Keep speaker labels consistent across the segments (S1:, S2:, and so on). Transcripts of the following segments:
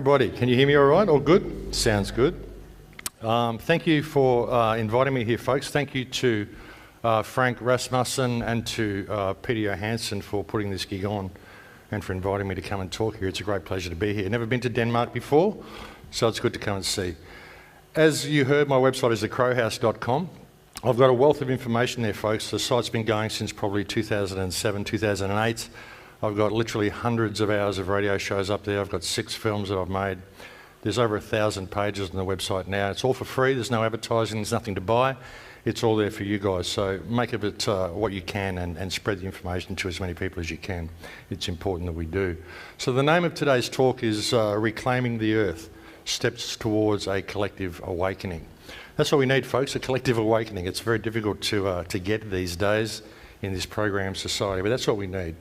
S1: everybody. Can you hear me all right? All good? Sounds good. Thank you for inviting me here, folks. Thank you to Frank Rasmussen and to Peter Johansson for putting this gig on and for inviting me to come and talk here. It's a great pleasure to be here. Never been to Denmark before, so it's good to come and see. As you heard, my website is thecrowhouse.com. I've got a wealth of information there, folks. The site's been going since probably 2007, 2008. I've got literally hundreds of hours of radio shows up there. I've got 6 films that I've made. There's over 1,000 pages on the website now. It's all for free. There's no advertising. There's nothing to buy. It's all there for you guys. So make of it what you can and spread the information to as many people as you can. It's important that we do. So the name of today's talk is Reclaiming the Earth, Steps Towards a Collective Awakening. That's what we need, folks, a collective awakening. It's very difficult to get these days in this program society, but that's what we need.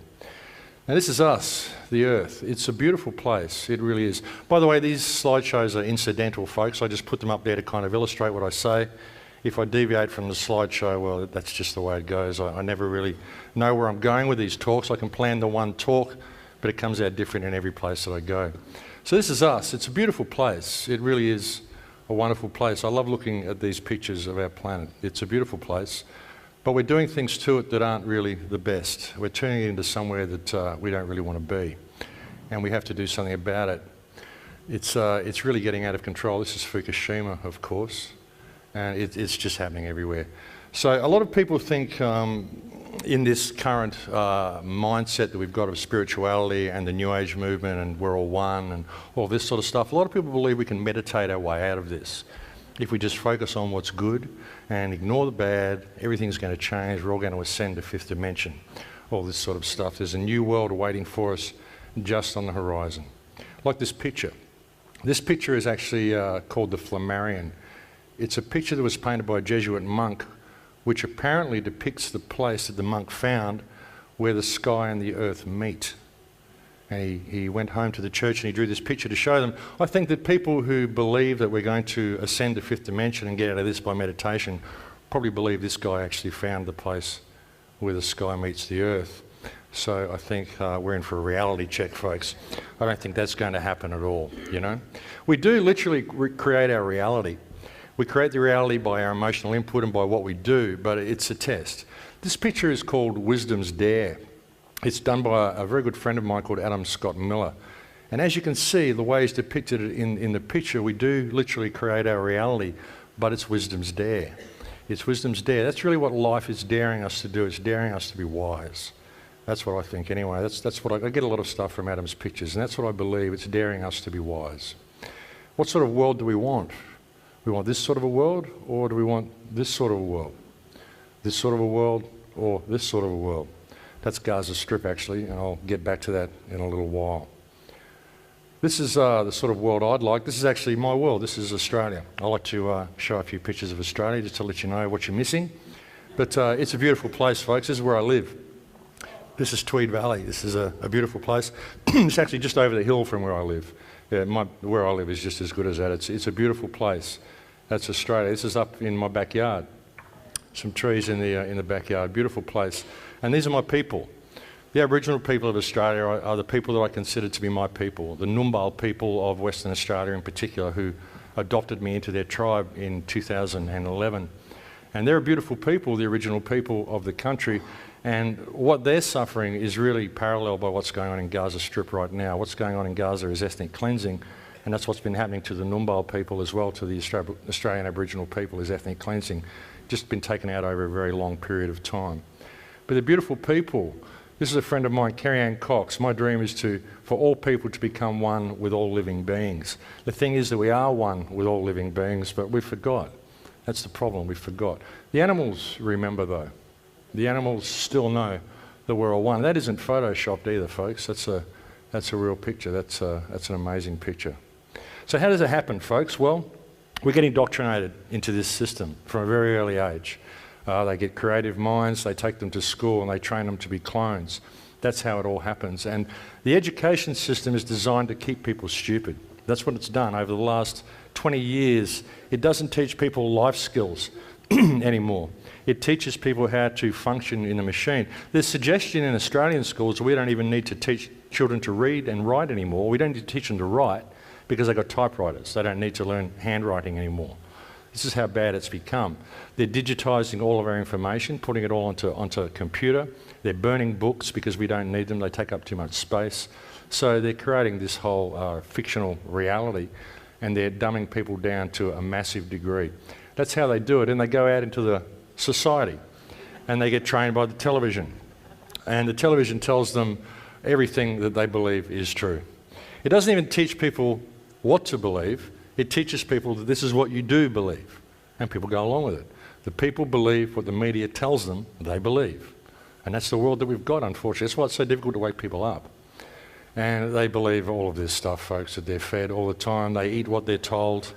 S1: Now this is us, the Earth. It's a beautiful place, it really is. By the way, these slideshows are incidental, folks. I just put them up there to kind of illustrate what I say. If I deviate from the slideshow, well, that's just the way it goes. I never really know where I'm going with these talks. I can plan the one talk, but it comes out different in every place that I go. So this is us. It's a beautiful place. It really is a wonderful place. I love looking at these pictures of our planet. It's a beautiful place. But we're doing things to it that aren't really the best. We're turning it into somewhere that we don't really want to be. And we have to do something about it. It's really getting out of control. This is Fukushima, of course. And it's just happening everywhere. So a lot of people think in this current mindset that we've got of spirituality and the New Age movement and we're all one and all this sort of stuff, a lot of people believe we can meditate our way out of this. If we just focus on what's good and ignore the bad, everything's going to change. We're all going to ascend to 5th dimension. All this sort of stuff. There's a new world waiting for us just on the horizon. Like this picture. This picture is actually called the Flammarion. It's a picture that was painted by a Jesuit monk, which apparently depicts the place that the monk found where the sky and the earth meet. And he went home to the church and he drew this picture to show them. I think that people who believe that we're going to ascend to 5th dimension and get out of this by meditation probably believe this guy actually found the place where the sky meets the earth. So I think we're in for a reality check, folks. I don't think that's going to happen at all, you know. We do literally create our reality. We create the reality by our emotional input and by what we do, but it's a test. This picture is called Wisdom's Dare. It's done by a very good friend of mine called Adam Scott Miller. And as you can see, the way he's depicted it in the picture, we do literally create our reality, but it's wisdom's dare. It's wisdom's dare. That's really what life is daring us to do. It's daring us to be wise. That's what I think anyway. That's what I get a lot of stuff from Adam's pictures, and that's what I believe. It's daring us to be wise. What sort of world do we want? We want this sort of a world, or do we want this sort of a world? This sort of a world, or this sort of a world? That's Gaza Strip, actually, and I'll get back to that in a little while. This is the sort of world I'd like. This is actually my world. This is Australia. I like to show a few pictures of Australia just to let you know what you're missing. But it's a beautiful place, folks. This is where I live. This is Tweed Valley. This is a beautiful place. It's actually just over the hill from where I live. Yeah, where I live is just as good as that. It's a beautiful place. That's Australia. This is up in my backyard. Some trees in the backyard. Beautiful place. And these are my people. The Aboriginal people of Australia are the people that I consider to be my people. The Numbal people of Western Australia in particular, who adopted me into their tribe in 2011. And they're a beautiful people, the original people of the country. And what they're suffering is really parallel by what's going on in Gaza Strip right now. What's going on in Gaza is ethnic cleansing. And that's what's been happening to the Numbal people as well, to the Australian Aboriginal people, is ethnic cleansing. Just been taken out over a very long period of time. But they're beautiful people. This is a friend of mine, Carrie-Anne Cox. My dream is for all people to become one with all living beings. The thing is that we are one with all living beings, but we forgot. That's the problem, we forgot. The animals remember though. The animals still know that we're all one. That isn't photoshopped either, folks. That's a real picture. That's an amazing picture. So how does it happen, folks? Well, we get indoctrinated into this system from a very early age. They get creative minds, they take them to school and they train them to be clones. That's how it all happens. And the education system is designed to keep people stupid. That's what it's done over the last 20 years. It doesn't teach people life skills anymore. It teaches people how to function in a machine. There's suggestion in Australian schools that we don't even need to teach children to read and write anymore. We don't need to teach them to write. because they've got typewriters. They don't need to learn handwriting anymore. This is how bad it's become. They're digitising all of our information, putting it all onto a computer. They're burning books because we don't need them. They take up too much space. So they're creating this whole fictional reality, and they're dumbing people down to a massive degree. That's how they do it, and they go out into the society, and they get trained by the television. And the television tells them everything that they believe is true. It doesn't even teach people what to believe. It teaches people that this is what you do believe, and people go along with it. The people believe what the media tells them they believe. And that's the world that we've got, unfortunately. That's why it's so difficult to wake people up. And they believe all of this stuff, folks, that they're fed all the time. They eat what they're told,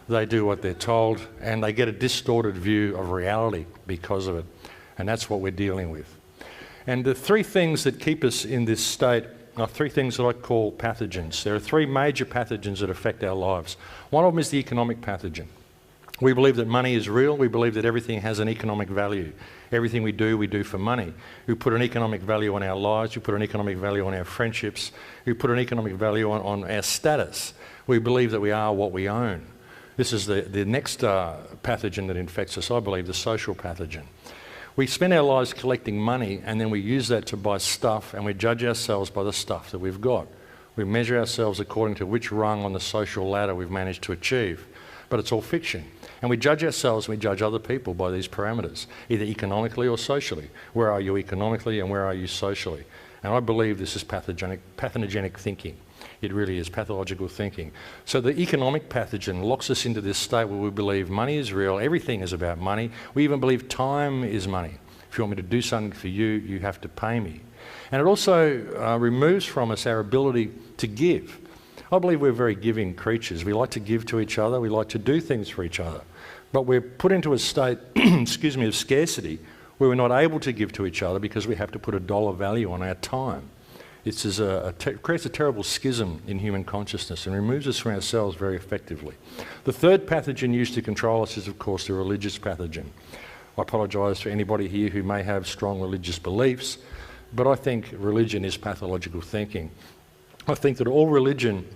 S1: they do what they're told, and they get a distorted view of reality because of it. And that's what we're dealing with. And the three things that keep us in this state are three things that I call pathogens. There are three major pathogens that affect our lives. One of them is the economic pathogen. We believe that money is real. We believe that everything has an economic value. Everything we do for money. We put an economic value on our lives. We put an economic value on our friendships. We put an economic value on our status. We believe that we are what we own. This is the next pathogen that infects us, I believe, the social pathogen. We spend our lives collecting money, and then we use that to buy stuff, and we judge ourselves by the stuff that we've got. We measure ourselves according to which rung on the social ladder we've managed to achieve. But it's all fiction. And we judge ourselves and we judge other people by these parameters, either economically or socially. Where are you economically and where are you socially? And I believe this is pathogenic thinking. It really is pathological thinking. So the economic pathogen locks us into this state where we believe money is real, everything is about money. We even believe time is money. If you want me to do something for you, you have to pay me. And it also removes from us our ability to give. I believe we're very giving creatures. We like to give to each other. We like to do things for each other. But we're put into a state, excuse me, of scarcity where we're not able to give to each other because we have to put a dollar value on our time. It creates a terrible schism in human consciousness and removes us from ourselves very effectively. The third pathogen used to control us is, of course, the religious pathogen. I apologise to anybody here who may have strong religious beliefs, but I think religion is pathological thinking. I think that all religion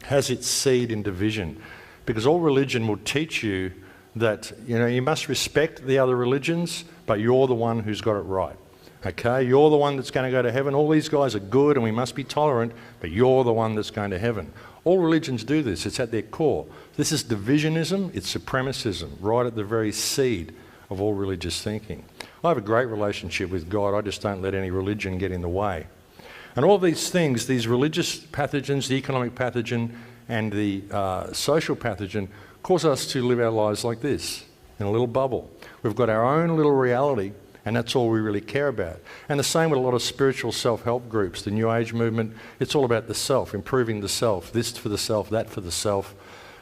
S1: has its seed in division, because all religion will teach you that you must respect the other religions, but you're the one who's got it right. Okay, you're the one that's going to go to heaven. All these guys are good and we must be tolerant, but you're the one that's going to heaven. All religions do this. It's at their core. This is divisionism. It's supremacism, right at the very seed of all religious thinking. I have a great relationship with God. I just don't let any religion get in the way. And all these things, these religious pathogens, the economic pathogen and the social pathogen, cause us to live our lives like this, in a little bubble. We've got our own little reality, and that's all we really care about. And the same with a lot of spiritual self-help groups. The New Age movement, it's all about the self, improving the self, this for the self, that for the self.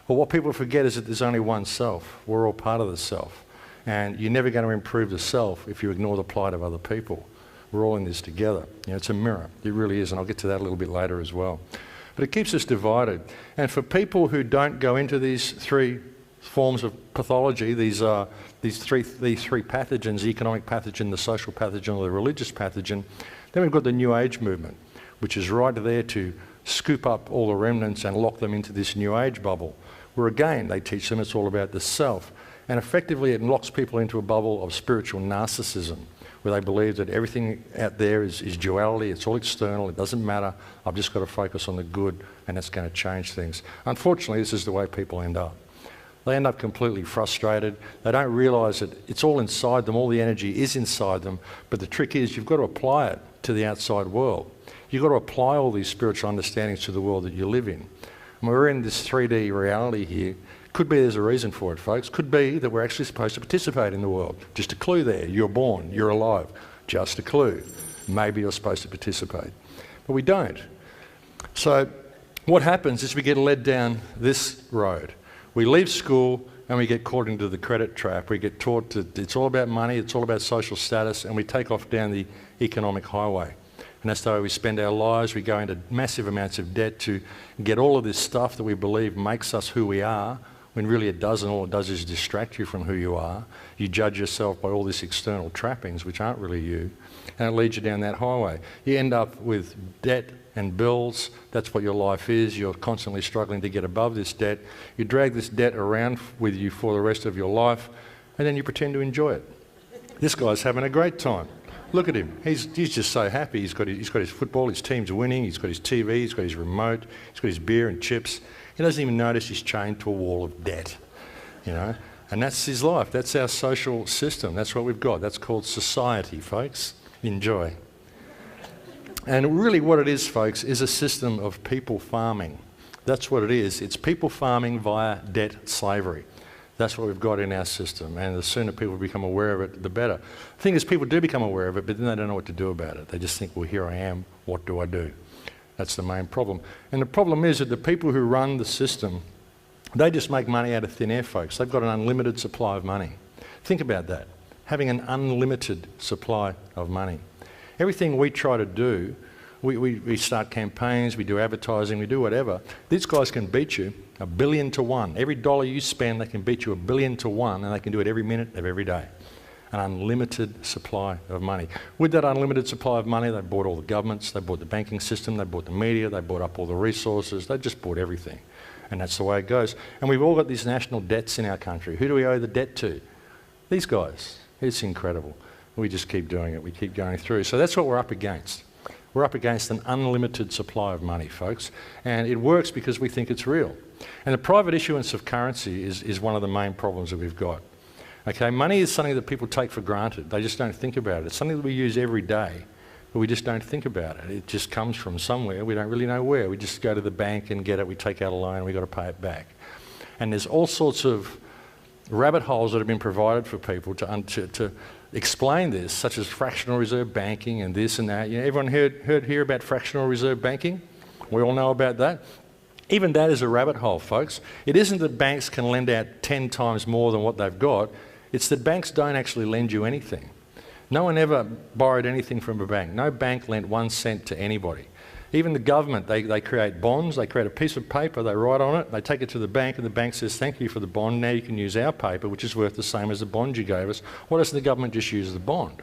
S1: But what people forget is that there's only one self. We're all part of the self. And you're never going to improve the self if you ignore the plight of other people. We're all in this together. It's a mirror. It really is, and I'll get to that a little bit later as well. But it keeps us divided. And for people who don't go into these three forms of pathology, these three pathogens, the economic pathogen, the social pathogen, or the religious pathogen, then we've got the New Age movement, which is right there to scoop up all the remnants and lock them into this New Age bubble, where again they teach them it's all about the self. And effectively it locks people into a bubble of spiritual narcissism, where they believe that everything out there is duality, it's all external, it doesn't matter, I've just got to focus on the good and that's going to change things. Unfortunately, this is the way people end up. They end up completely frustrated. They don't realise that it's all inside them, all the energy is inside them, but the trick is you've got to apply it to the outside world. You've got to apply all these spiritual understandings to the world that you live in. And we're in this 3D reality here. Could be there's a reason for it, folks. Could be that we're actually supposed to participate in the world. Just a clue there. You're born, you're alive. Just a clue. Maybe you're supposed to participate. But we don't. So what happens is we get led down this road. We leave school and we get caught into the credit trap. We get taught that it's all about money, it's all about social status, and we take off down the economic highway. And that's the way we spend our lives. We go into massive amounts of debt to get all of this stuff that we believe makes us who we are, when really it doesn't. All it does is distract you from who you are. You judge yourself by all these external trappings, which aren't really you, and it leads you down that highway. You end up with debt and bills. That's what your life is. You're constantly struggling to get above this debt. You drag this debt around with you for the rest of your life, and then you pretend to enjoy it. This guy's having a great time. Look at him. He's just so happy. He's got his football, his team's winning, he's got his TV, he's got his remote, he's got his beer and chips. He doesn't even notice he's chained to a wall of debt, you know. And that's his life. That's our social system. That's what we've got. That's called society, folks. Enjoy. And really what it is, folks, is a system of people farming. That's what it is. It's people farming via debt slavery. That's what we've got in our system, and the sooner people become aware of it, the better. The thing is, people do become aware of it, but then they don't know what to do about it. They just think, well, here I am, what do I do? That's the main problem. And the problem is that the people who run the system, they just make money out of thin air, folks. They've got an unlimited supply of money. Think about that, having an unlimited supply of money. Everything we try to do, we start campaigns, we do advertising, we do whatever. These guys can beat you 1 billion to 1. Every dollar you spend, they can beat you 1 billion to 1, and they can do it every minute of every day. An unlimited supply of money. With that unlimited supply of money, they bought all the governments, they bought the banking system, they bought the media, they bought up all the resources, they just bought everything. And that's the way it goes. And we've all got these national debts in our country. Who do we owe the debt to? These guys. It's incredible. We just keep doing it. We keep going through. So that's what we're up against. We're up against an unlimited supply of money, folks. And it works because we think it's real. And the private issuance of currency is one of the main problems that we've got. Okay, money is something that people take for granted. They just don't think about it. It's something that we use every day, but we just don't think about it. It just comes from somewhere. We don't really know where. We just go to the bank and get it. We take out a loan and we've got to pay it back. And there's all sorts of rabbit holes that have been provided for people to explain this, such as fractional reserve banking and this and that. You know, everyone heard here about fractional reserve banking? We all know about that. Even that is a rabbit hole, folks. It isn't that banks can lend out 10 times more than what they've got. It's that banks don't actually lend you anything. No one ever borrowed anything from a bank. No bank lent 1 cent to anybody. Even the government, they create bonds, they create a piece of paper, they write on it, they take it to the bank, and the bank says, thank you for the bond, now you can use our paper, which is worth the same as the bond you gave us. Why doesn't the government just use the bond?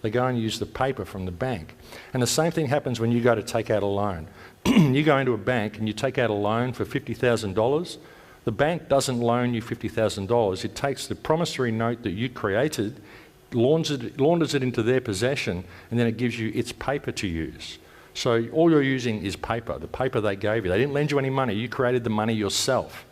S1: They go and use the paper from the bank. And the same thing happens when you go to take out a loan. You go into a bank and you take out a loan for $50,000. The bank doesn't loan you $50,000. It takes the promissory note that you created, launders it into their possession, and then it gives you its paper to use. So all you're using is paper, the paper they gave you. They didn't lend you any money. You created the money yourself.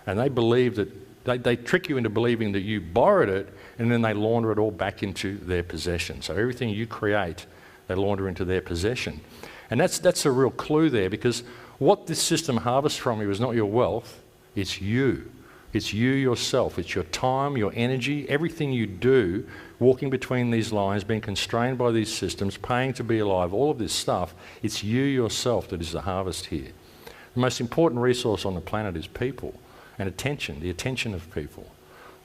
S1: And they believe that, they trick you into believing that you borrowed it, and then they launder it all back into their possession. So everything you create, they launder into their possession. And that's a real clue there, because what this system harvests from you is not your wealth, it's you. It's you yourself. It's your time, your energy, everything you do, walking between these lines, being constrained by these systems, paying to be alive, all of this stuff. It's you yourself that is the harvest here. The most important resource on the planet is people and attention, the attention of people.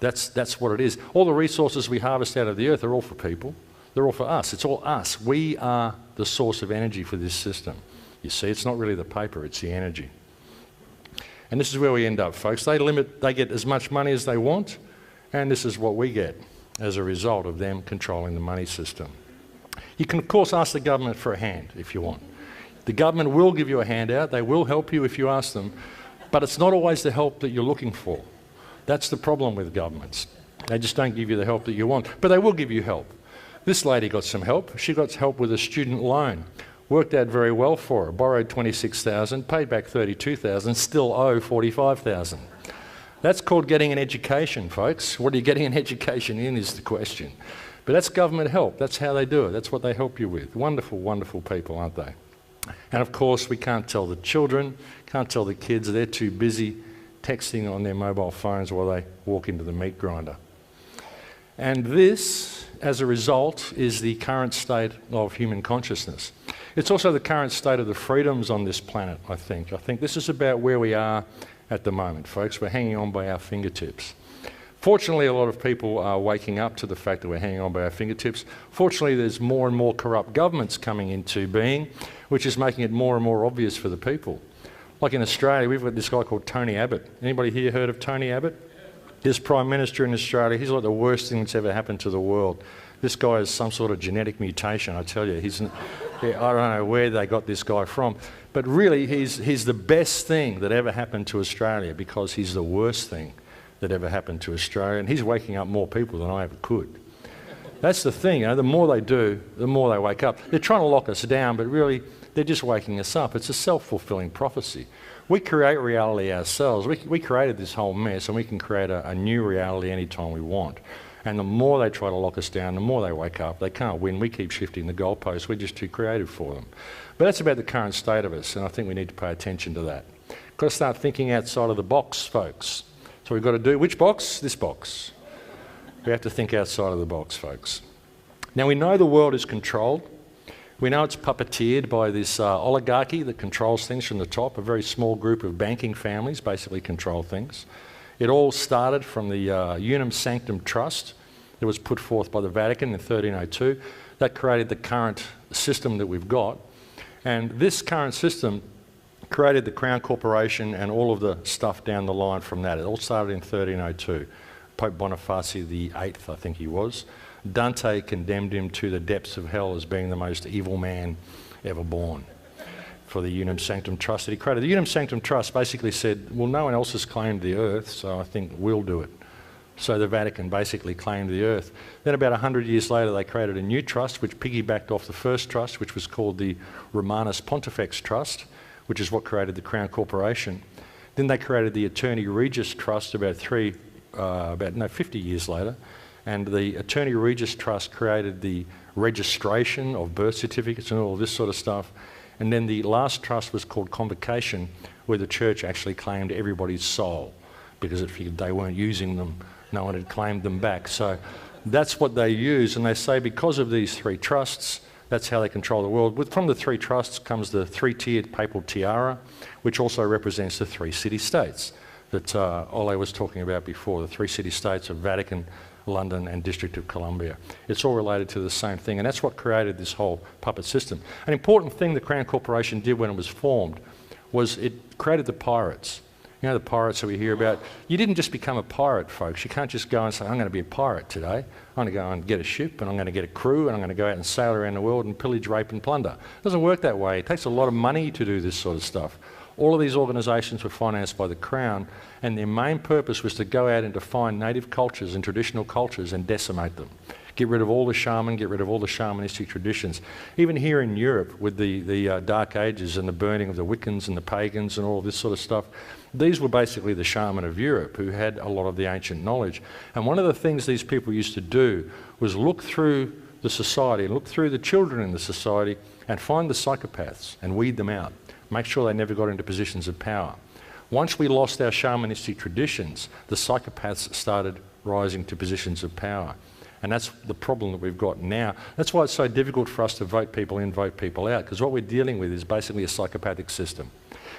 S1: That's what it is. All the resources we harvest out of the earth are all for people. They're all for us. It's all us. We are the source of energy for this system. You see, it's not really the paper, it's the energy. And this is where we end up, folks. They get as much money as they want, and this is what we get as a result of them controlling the money system. You can, of course, ask the government for a hand if you want. The government will give you a handout. They will help you if you ask them, but it's not always the help that you're looking for. That's the problem with governments. They just don't give you the help that you want, but they will give you help. This lady got some help. She got help with a student loan. Worked out very well for her. Borrowed $26,000, paid back $32,000, still owe $45,000. That's called getting an education, folks. What are you getting an education in is the question. But that's government help. That's how they do it. That's what they help you with. Wonderful, wonderful people, aren't they? And of course, we can't tell the children, can't tell the kids. They're too busy texting on their mobile phones while they walk into the meat grinder. And this, as a result, is the current state of human consciousness. It's also the current state of the freedoms on this planet, I think. I think this is about where we are at the moment, folks. We're hanging on by our fingertips. Fortunately, a lot of people are waking up to the fact that we're hanging on by our fingertips. Fortunately, there's more and more corrupt governments coming into being, which is making it more and more obvious for the people. Like in Australia, we've got this guy called Tony Abbott. Anybody here heard of Tony Abbott? This Prime Minister in Australia, he's like the worst thing that's ever happened to the world. This guy has some sort of genetic mutation, I tell you. I don't know where they got this guy from. But really, he's the best thing that ever happened to Australia because he's the worst thing that ever happened to Australia. And he's waking up more people than I ever could. That's the thing, the more they do, the more they wake up. They're trying to lock us down, but really, they're just waking us up. It's a self-fulfilling prophecy. We create reality ourselves. We created this whole mess, and we can create a new reality anytime we want. And the more they try to lock us down, the more they wake up. They can't win. We keep shifting the goalposts. We're just too creative for them. But that's about the current state of us, and I think we need to pay attention to that. Got to start thinking outside of the box, folks. So we've got to do, which box? This box. We have to think outside of the box, folks. Now, we know the world is controlled. We know it's puppeteered by this oligarchy that controls things from the top. A very small group of banking families basically control things. It all started from the Unum Sanctum Trust that was put forth by the Vatican in 1302. That created the current system that we've got. And this current system created the Crown Corporation and all of the stuff down the line from that. It all started in 1302. Pope Boniface VIII, I think he was. Dante condemned him to the depths of hell as being the most evil man ever born for the Unum Sanctum Trust that he created. The Unum Sanctum Trust basically said, well, no one else has claimed the earth, so I think we'll do it. So the Vatican basically claimed the earth. Then about 100 years later, they created a new trust which piggybacked off the first trust, which was called the Romanus Pontifex Trust, which is what created the Crown Corporation. Then they created the Attorney Regis Trust about 50 years later. And the Attorney Regis Trust created the registration of birth certificates and all this sort of stuff. And then the last trust was called Convocation, where the church actually claimed everybody's soul because it figured they weren't using them, no one had claimed them back. So that's what they use, and they say because of these three trusts, that's how they control the world. From the three trusts comes the three-tiered papal tiara, which also represents the three city-states that Ole was talking about before, the three city-states of Vatican, London and District of Columbia. It's all related to the same thing, and that's what created this whole puppet system. An important thing the Crown Corporation did when it was formed was it created the pirates. You know, the pirates that we hear about. You didn't just become a pirate, folks. You can't just go and say, I'm going to be a pirate today. I'm going to go and get a ship, and I'm going to get a crew, and I'm going to go out and sail around the world and pillage, rape and plunder. It doesn't work that way. It takes a lot of money to do this sort of stuff. All of these organisations were financed by the Crown, and their main purpose was to go out and to find native cultures and traditional cultures and decimate them. Get rid of all the shaman, get rid of all the shamanistic traditions. Even here in Europe with the Dark Ages and the burning of the Wiccans and the pagans and all this sort of stuff, these were basically the shaman of Europe who had a lot of the ancient knowledge. And one of the things these people used to do was look through the society, look through the children in the society and find the psychopaths and weed them out. Make sure they never got into positions of power. Once we lost our shamanistic traditions, the psychopaths started rising to positions of power. And that's the problem that we've got now. That's why it's so difficult for us to vote people in, vote people out, because what we're dealing with is basically a psychopathic system.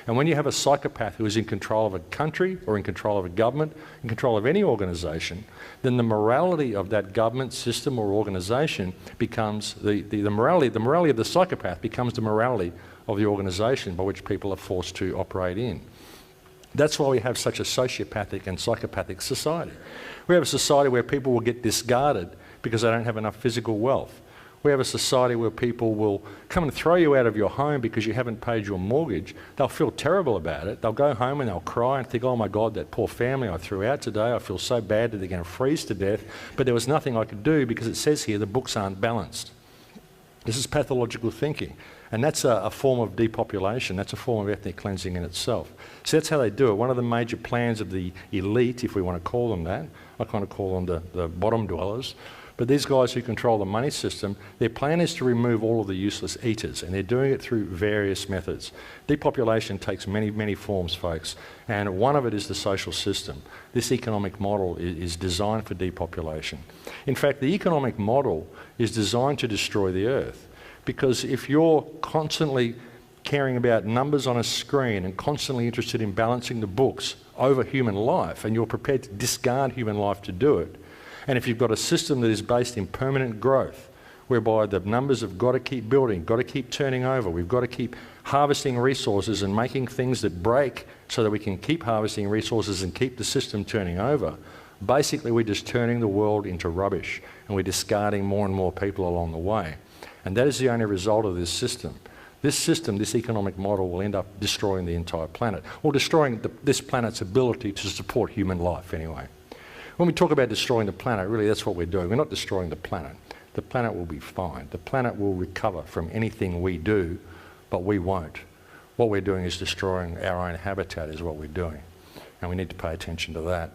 S1: And when you have a psychopath who is in control of a country or in control of a government, in control of any organisation, then the morality of that government, system or organisation becomes the morality of the psychopath becomes the morality of the organisation by which people are forced to operate in. That's why we have such a sociopathic and psychopathic society. We have a society where people will get discarded because they don't have enough physical wealth. We have a society where people will come and throw you out of your home because you haven't paid your mortgage. They'll feel terrible about it. They'll go home and they'll cry and think, oh my God, that poor family I threw out today, I feel so bad that they're going to freeze to death, but there was nothing I could do because it says here the books aren't balanced. This is pathological thinking. And that's a form of depopulation. That's a form of ethnic cleansing in itself. So that's how they do it. One of the major plans of the elite, if we want to call them that, I kind of call them the bottom dwellers, but these guys who control the money system, their plan is to remove all of the useless eaters, and they're doing it through various methods. Depopulation takes many, many forms, folks, and one of it is the social system. This economic model is designed for depopulation. In fact, the economic model is designed to destroy the earth. Because if you're constantly caring about numbers on a screen and constantly interested in balancing the books over human life, and you're prepared to discard human life to do it, and if you've got a system that is based in permanent growth, whereby the numbers have got to keep building, got to keep turning over. We've got to keep harvesting resources and making things that break so that we can keep harvesting resources and keep the system turning over. Basically, we're just turning the world into rubbish, and we're discarding more and more people along the way. And that is the only result of this system. This system, this economic model, will end up destroying the entire planet, or destroying this planet's ability to support human life anyway. When we talk about destroying the planet, really that's what we're doing. We're not destroying the planet. The planet will be fine. The planet will recover from anything we do, but we won't. What we're doing is destroying our own habitat is what we're doing. And we need to pay attention to that.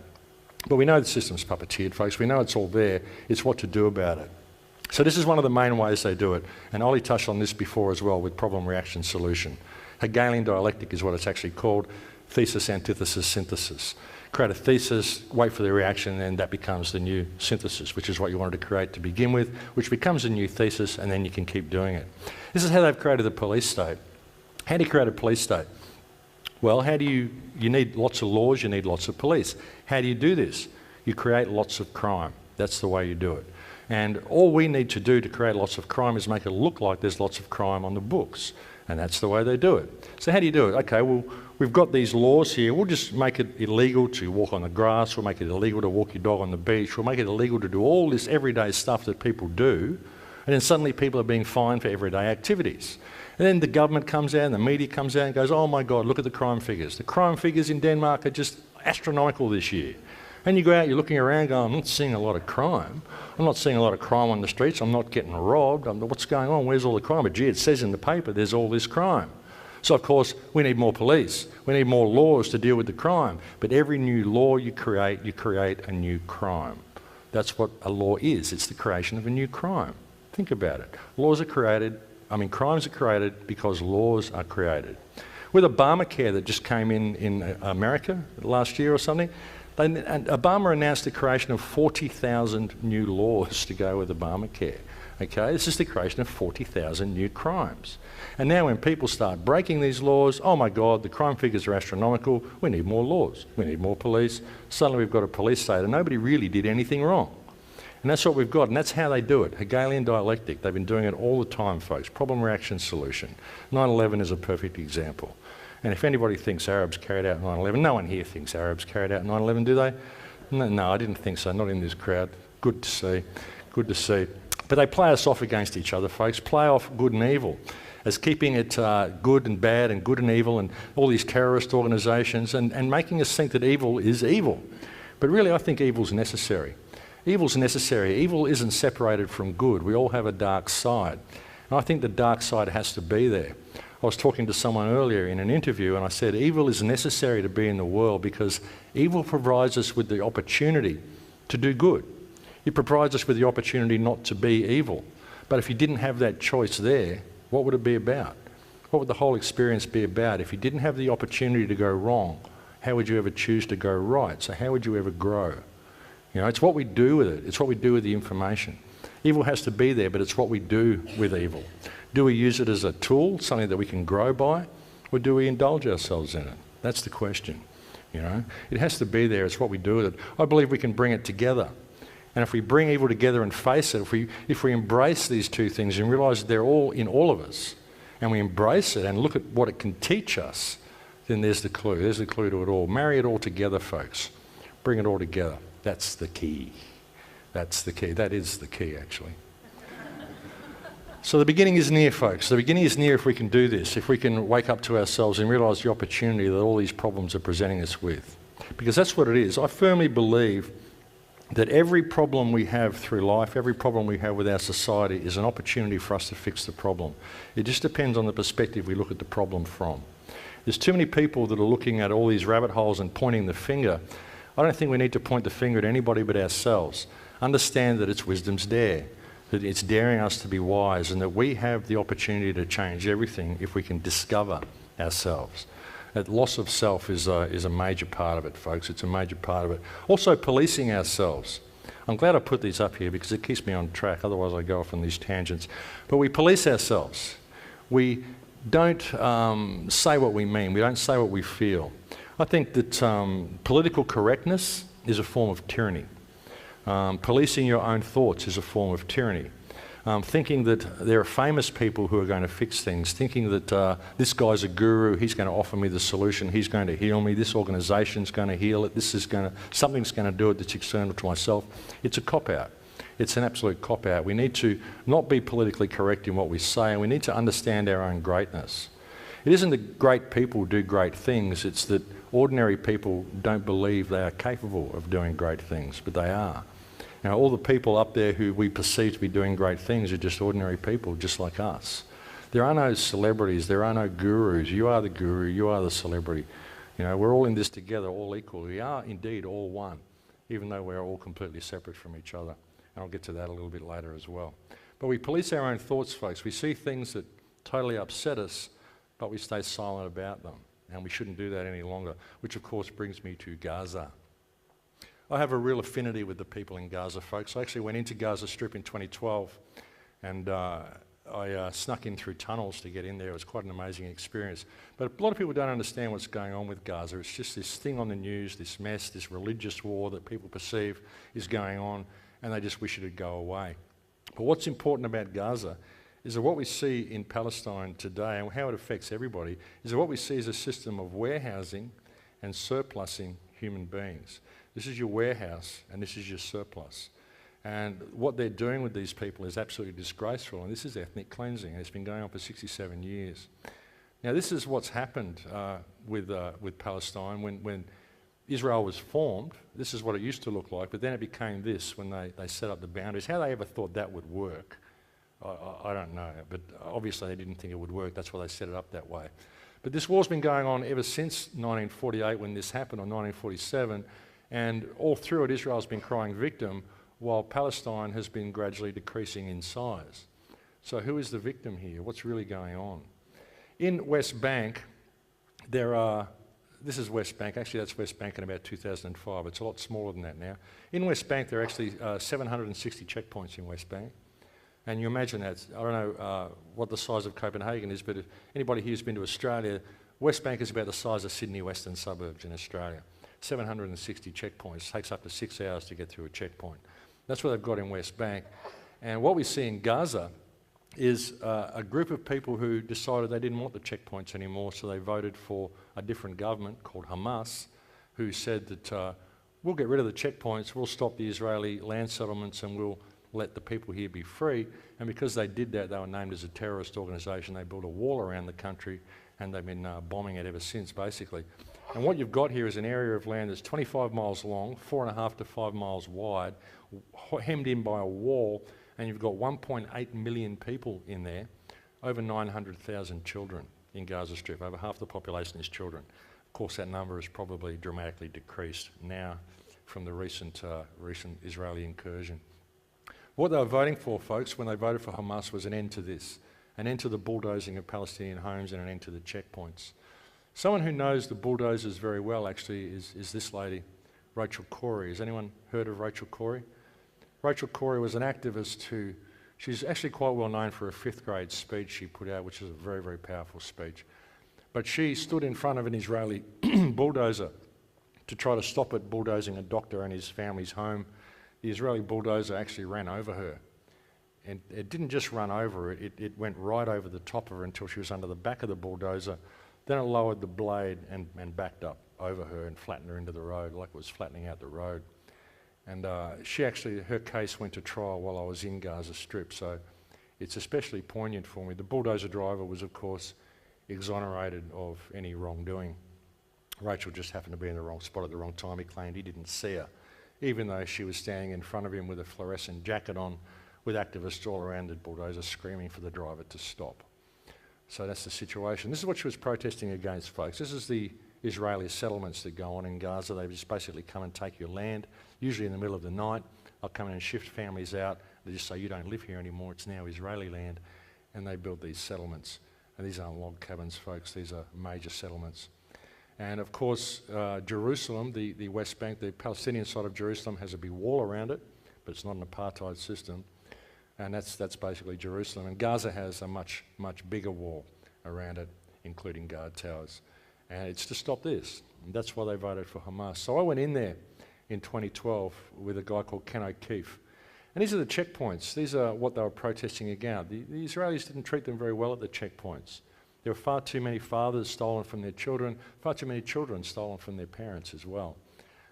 S1: But we know the system's puppeteered, folks. We know it's all there. It's what to do about it. So this is one of the main ways they do it. And Ollie touched on this before as well with problem, reaction, solution. Hegelian dialectic is what it's actually called. Thesis, antithesis, synthesis. Create a thesis, wait for the reaction, and that becomes the new synthesis, which is what you wanted to create to begin with, which becomes a new thesis, and then you can keep doing it. This is how they've created the police state. How do you create a police state? Well, you need lots of laws, you need lots of police. How do you do this? You create lots of crime. That's the way you do it. And all we need to do to create lots of crime is make it look like there's lots of crime on the books. And that's the way they do it. So how do you do it? Okay, well, we've got these laws here. We'll just make it illegal to walk on the grass. We'll make it illegal to walk your dog on the beach. We'll make it illegal to do all this everyday stuff that people do. And then suddenly people are being fined for everyday activities. And then the government comes out and the media comes out and goes, oh my God, look at the crime figures. The crime figures in Denmark are just astronomical this year. And you go out, you're looking around going, I'm not seeing a lot of crime. I'm not seeing a lot of crime on the streets. I'm not getting robbed. What's going on? Where's all the crime? But gee, it says in the paper there's all this crime. So of course, we need more police. We need more laws to deal with the crime. But every new law you create a new crime. That's what a law is. It's the creation of a new crime. Think about it. Crimes are created because laws are created. With Obamacare that just came in America last year or something, Obama announced the creation of 40,000 new laws to go with Obamacare. Okay, this is the creation of 40,000 new crimes. And now when people start breaking these laws, oh my God, the crime figures are astronomical, we need more laws, we need more police. Suddenly we've got a police state and nobody really did anything wrong. And that's what we've got, and that's how they do it. Hegelian dialectic, they've been doing it all the time, folks. Problem, reaction, solution. 9/11 is a perfect example. And if anybody thinks Arabs carried out 9/11, no one here thinks Arabs carried out 9/11, do they? No, I didn't think so, not in this crowd. Good to see, good to see. But they play us off against each other, folks. Play off good and evil as keeping it good and bad and good and evil and all these terrorist organisations and making us think that evil is evil. But really, I think evil's necessary. Evil's necessary. Evil isn't separated from good. We all have a dark side. And I think the dark side has to be there. I was talking to someone earlier in an interview and I said, evil is necessary to be in the world because evil provides us with the opportunity to do good. It provides us with the opportunity not to be evil. But if you didn't have that choice there, what would it be about? What would the whole experience be about? If you didn't have the opportunity to go wrong, how would you ever choose to go right? So how would you ever grow? You know, it's what we do with it. It's what we do with the information. Evil has to be there, but it's what we do with evil. Do we use it as a tool, something that we can grow by, or do we indulge ourselves in it? That's the question, you know. It has to be there. It's what we do with it. I believe we can bring it together. And if we bring evil together and face it, if we embrace these two things and realise that they're all in all of us, and we embrace it and look at what it can teach us, then there's the clue. There's the clue to it all. Marry it all together, folks. Bring it all together. That's the key. That's the key. That is the key, actually. So the beginning is near, folks. The beginning is near if we can do this, if we can wake up to ourselves and realise the opportunity that all these problems are presenting us with. Because that's what it is. I firmly believe that every problem we have through life, every problem we have with our society is an opportunity for us to fix the problem. It just depends on the perspective we look at the problem from. There's too many people that are looking at all these rabbit holes and pointing the finger. I don't think we need to point the finger at anybody but ourselves. Understand that it's wisdom's dare, that it's daring us to be wise, and that we have the opportunity to change everything if we can discover ourselves. That loss of self is a major part of it, folks. It's a major part of it. Also, policing ourselves. I'm glad I put these up here because it keeps me on track, otherwise I go off on these tangents. But we police ourselves. We don't say what we mean. We don't say what we feel. I think that political correctness is a form of tyranny. Policing your own thoughts is a form of tyranny. thinking that there are famous people who are going to fix things, thinking that this guy's a guru, he's going to offer me the solution, he's going to heal me, this organisation's going to heal it, something's going to do it that's external to myself. It's a cop-out. It's an absolute cop-out. We need to not be politically correct in what we say, and we need to understand our own greatness. It isn't that great people do great things, it's that ordinary people don't believe they are capable of doing great things, but they are. Now, all the people up there who we perceive to be doing great things are just ordinary people, just like us. There are no celebrities, there are no gurus. You are the guru, you are the celebrity. You know, we're all in this together, all equal. We are indeed all one, even though we're all completely separate from each other. And I'll get to that a little bit later as well. But we police our own thoughts, folks. We see things that totally upset us, but we stay silent about them. And we shouldn't do that any longer, which of course brings me to Gaza. I have a real affinity with the people in Gaza, folks. I actually went into Gaza Strip in 2012 and I snuck in through tunnels to get in there. It was quite an amazing experience. But a lot of people don't understand what's going on with Gaza. It's just this thing on the news, this mess, this religious war that people perceive is going on, and they just wish it would go away. But what's important about Gaza is that what we see in Palestine today and how it affects everybody is that what we see is a system of warehousing and surplusing human beings. This is your warehouse and this is your surplus. And what they're doing with these people is absolutely disgraceful, and this is ethnic cleansing, and it's been going on for 67 years. Now, this is what's happened with Palestine. When Israel was formed, this is what it used to look like, but then it became this when they set up the boundaries. How they ever thought that would work, I don't know, but obviously they didn't think it would work. That's why they set it up that way. But this war's been going on ever since 1948 when this happened, or 1947, and all through it Israel's been crying victim while Palestine has been gradually decreasing in size. So who is the victim here? What's really going on? In West Bank, this is West Bank, actually that's West Bank in about 2005, it's a lot smaller than that now. In West Bank there are actually 760 checkpoints in West Bank. And you imagine that, I don't know what the size of Copenhagen is, but if anybody here's been to Australia, West Bank is about the size of Sydney western suburbs in Australia. 760 checkpoints, it takes up to 6 hours to get through a checkpoint. That's what they've got in West Bank. And what we see in Gaza is a group of people who decided they didn't want the checkpoints anymore, so they voted for a different government called Hamas, who said that we'll get rid of the checkpoints, we'll stop the Israeli land settlements, and we'll let the people here be free. And because they did that, they were named as a terrorist organisation. They built a wall around the country, and they've been bombing it ever since, basically. And what you've got here is an area of land that's 25 miles long, 4.5 to 5 miles wide, hemmed in by a wall, and you've got 1.8 million people in there, over 900,000 children in Gaza Strip. Over half the population is children. Of course, that number has probably dramatically decreased now from the recent Israeli incursion. What they were voting for, folks, when they voted for Hamas was an end to this, an end to the bulldozing of Palestinian homes and an end to the checkpoints. Someone who knows the bulldozers very well, actually, is this lady, Rachel Corrie. Has anyone heard of Rachel Corrie? Rachel Corrie was an activist she's actually quite well known for a 5th grade speech she put out, which is a very, very powerful speech. But she stood in front of an Israeli bulldozer to try to stop it bulldozing a doctor and his family's home. The Israeli bulldozer actually ran over her. And it didn't just run over her, it went right over the top of her until she was under the back of the bulldozer. Then it lowered the blade and backed up over her and flattened her into the road, like it was flattening out the road. And her case went to trial while I was in Gaza Strip, so it's especially poignant for me. The bulldozer driver was, of course, exonerated of any wrongdoing. Rachel just happened to be in the wrong spot at the wrong time. He claimed he didn't see her, even though she was standing in front of him with a fluorescent jacket on, with activists all around the bulldozer screaming for the driver to stop. So that's the situation. This is what she was protesting against, folks. This is the Israeli settlements that go on in Gaza. They just basically come and take your land, usually in the middle of the night. They'll come in and shift families out. They just say, you don't live here anymore, it's now Israeli land. And they build these settlements. And these aren't log cabins, folks, these are major settlements. And of course, Jerusalem, the West Bank, the Palestinian side of Jerusalem has a big wall around it, but it's not an apartheid system. And that's basically Jerusalem. And Gaza has a much, much bigger wall around it, including guard towers. And it's to stop this. And that's why they voted for Hamas. So I went in there in 2012 with a guy called Ken O'Keefe. And these are the checkpoints. These are what they were protesting against. The Israelis didn't treat them very well at the checkpoints. There were far too many fathers stolen from their children, far too many children stolen from their parents as well.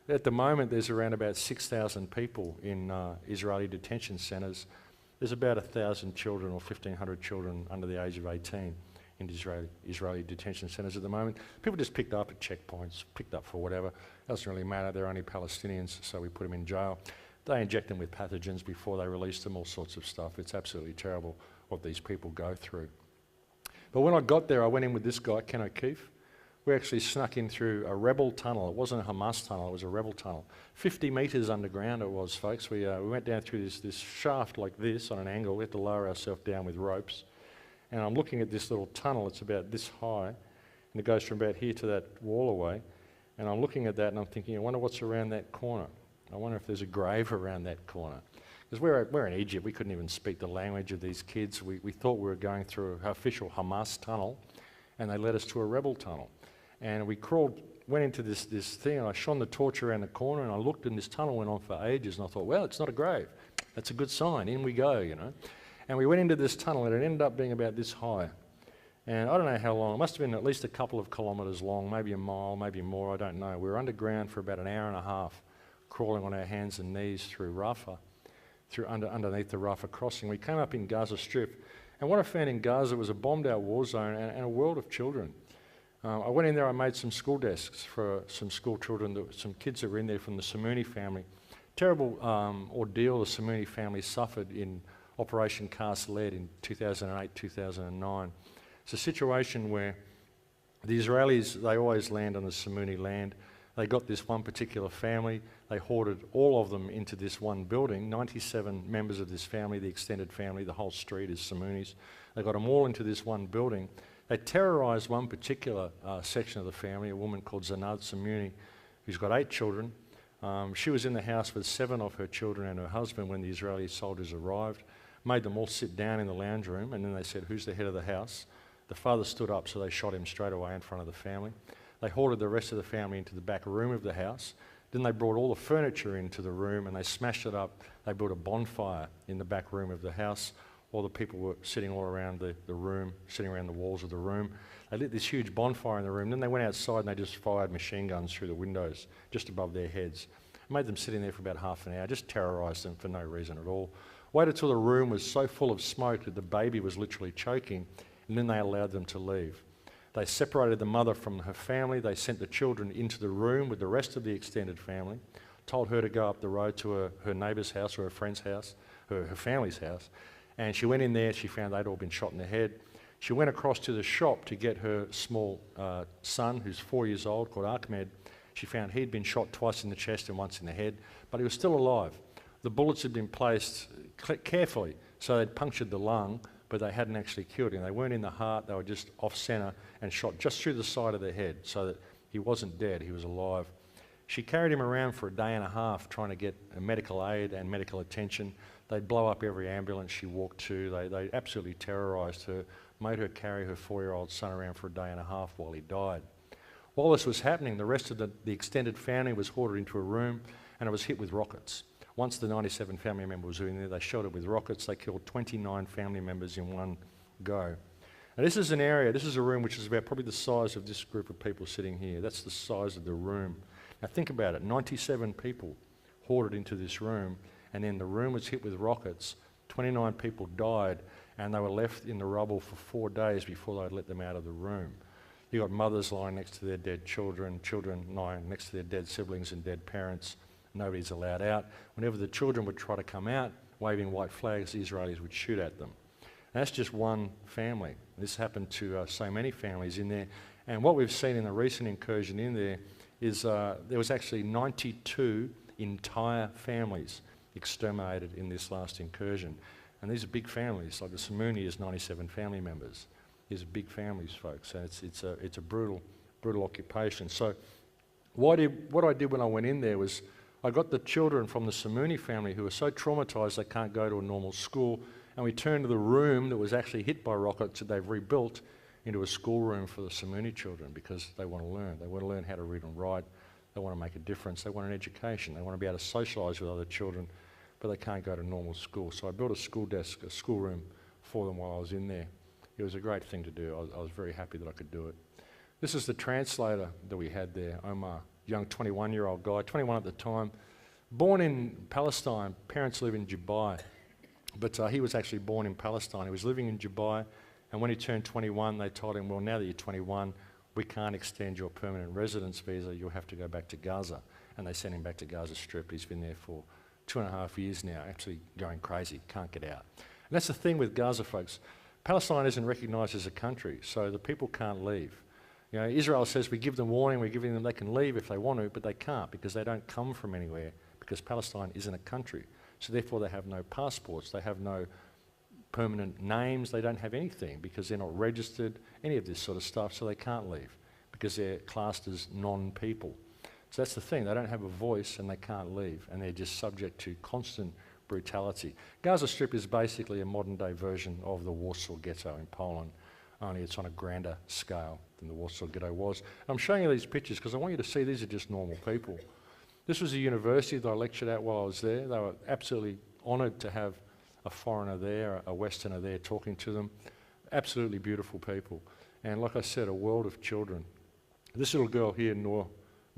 S1: At the moment, there's around about 6,000 people in Israeli detention centres. There's about 1,000 children or 1,500 children under the age of 18 in Israeli detention centres at the moment. People just picked up at checkpoints, picked up for whatever. Doesn't really matter. They're only Palestinians, so we put them in jail. They inject them with pathogens before they release them, all sorts of stuff. It's absolutely terrible what these people go through. But when I got there, I went in with this guy, Ken O'Keefe. We actually snuck in through a rebel tunnel. It wasn't a Hamas tunnel, it was a rebel tunnel. 50 metres underground it was, folks. We went down through this shaft like this on an angle. We had to lower ourselves down with ropes. And I'm looking at this little tunnel. It's about this high. And it goes from about here to that wall away. And I'm looking at that and I'm thinking, I wonder what's around that corner. I wonder if there's a grave around that corner. Because we're in Egypt. We couldn't even speak the language of these kids. We thought we were going through an official Hamas tunnel. And they led us to a rebel tunnel. And we went into this thing, and I shone the torch around the corner, and I looked, and this tunnel went on for ages, and I thought, well, it's not a grave. That's a good sign. In we go, you know. And we went into this tunnel, and it ended up being about this high. And I don't know how long. It must have been at least a couple of kilometres long, maybe a mile, maybe more, I don't know. We were underground for about an hour and a half, crawling on our hands and knees through Rafah, underneath the Rafah crossing. We came up in Gaza Strip, and what I found in Gaza was a bombed-out war zone and a world of children. I went in there, I made some school desks for some school children, some kids that were in there from the Samuni family. Terrible ordeal the Samuni family suffered in Operation Cast Lead in 2008, 2009. It's a situation where the Israelis, they always land on the Samuni land. They got this one particular family, they hoarded all of them into this one building, 97 members of this family, the extended family, the whole street is Samunis. They got them all into this one building. They terrorised one particular section of the family, a woman called Zanad Samuni, who's got 8 children. She was in the house with 7 of her children and her husband when the Israeli soldiers arrived, made them all sit down in the lounge room, and then they said, who's the head of the house? The father stood up, so they shot him straight away in front of the family. They hoarded the rest of the family into the back room of the house. Then they brought all the furniture into the room and they smashed it up. They built a bonfire in the back room of the house. All the people were sitting all around the room, sitting around the walls of the room. They lit this huge bonfire in the room. Then they went outside and they just fired machine guns through the windows just above their heads. Made them sit in there for about half an hour, just terrorised them for no reason at all. Waited till the room was so full of smoke that the baby was literally choking, and then they allowed them to leave. They separated the mother from her family. They sent the children into the room with the rest of the extended family, told her to go up the road to her neighbour's house or her friend's house, her family's house. And she went in there, she found they'd all been shot in the head. She went across to the shop to get her small son, who's 4 years old, called Ahmed. She found he'd been shot twice in the chest and once in the head, but he was still alive. The bullets had been placed carefully, so they'd punctured the lung, but they hadn't actually killed him. They weren't in the heart, they were just off-centre and shot just through the side of the head, so that he wasn't dead, he was alive. She carried him around for a day and a half trying to get medical aid and medical attention. They'd blow up every ambulance she walked to. They absolutely terrorised her, made her carry her 4-year-old son around for a day and a half while he died. While this was happening, the rest of the extended family was hoarded into a room and it was hit with rockets. Once the 97 family members were in there, they shot it with rockets. They killed 29 family members in one go. Now this is an area, this is a room which is about probably the size of this group of people sitting here. That's the size of the room. Now think about it, 97 people hoarded into this room, and then the room was hit with rockets, 29 people died, and they were left in the rubble for 4 days before they'd let them out of the room. You got mothers lying next to their dead children, children lying next to their dead siblings and dead parents. Nobody's allowed out. Whenever the children would try to come out, waving white flags, the Israelis would shoot at them. And that's just one family. This happened to so many families in there. And what we've seen in the recent incursion in there is there was actually 92 entire families exterminated in this last incursion. And these are big families, like the Samuni is 97 family members. These are big families, folks, and it's a brutal occupation. So what I did when I went in there was I got the children from the Samuni family who are so traumatised they can't go to a normal school, and we turned the room that was actually hit by rockets that they've rebuilt into a schoolroom for the Samuni children because they want to learn. They want to learn how to read and write. They want to make a difference. They want an education. They want to be able to socialise with other children. but they can't go to normal school. So I built a school desk, a schoolroom for them while I was in there. It was a great thing to do. I was very happy that I could do it. This is the translator that we had there, Omar, young 21-year-old guy, 21 at the time, born in Palestine. Parents live in Dubai, but he was actually born in Palestine. He was living in Dubai, and when he turned 21, they told him, well, now that you're 21, we can't extend your permanent residence visa. You'll have to go back to Gaza. And they sent him back to Gaza Strip. He's been there for 2.5 years now, actually going crazy, can't get out. And that's the thing with Gaza, folks. Palestine isn't recognised as a country, so the people can't leave. You know, Israel says we give them warning, we're giving them they can leave if they want to, but they can't because they don't come from anywhere, because Palestine isn't a country. So therefore they have no passports, they have no permanent names, they don't have anything because they're not registered, any of this sort of stuff, so they can't leave because they're classed as non-people. So that's the thing, they don't have a voice and they can't leave, and they're just subject to constant brutality. Gaza Strip is basically a modern-day version of the Warsaw Ghetto in Poland, only it's on a grander scale than the Warsaw Ghetto was. I'm showing you these pictures because I want you to see these are just normal people. This was a university that I lectured at while I was there. They were absolutely honoured to have a foreigner there, a Westerner there talking to them. Absolutely beautiful people. And like I said, a world of children. This little girl here, Noor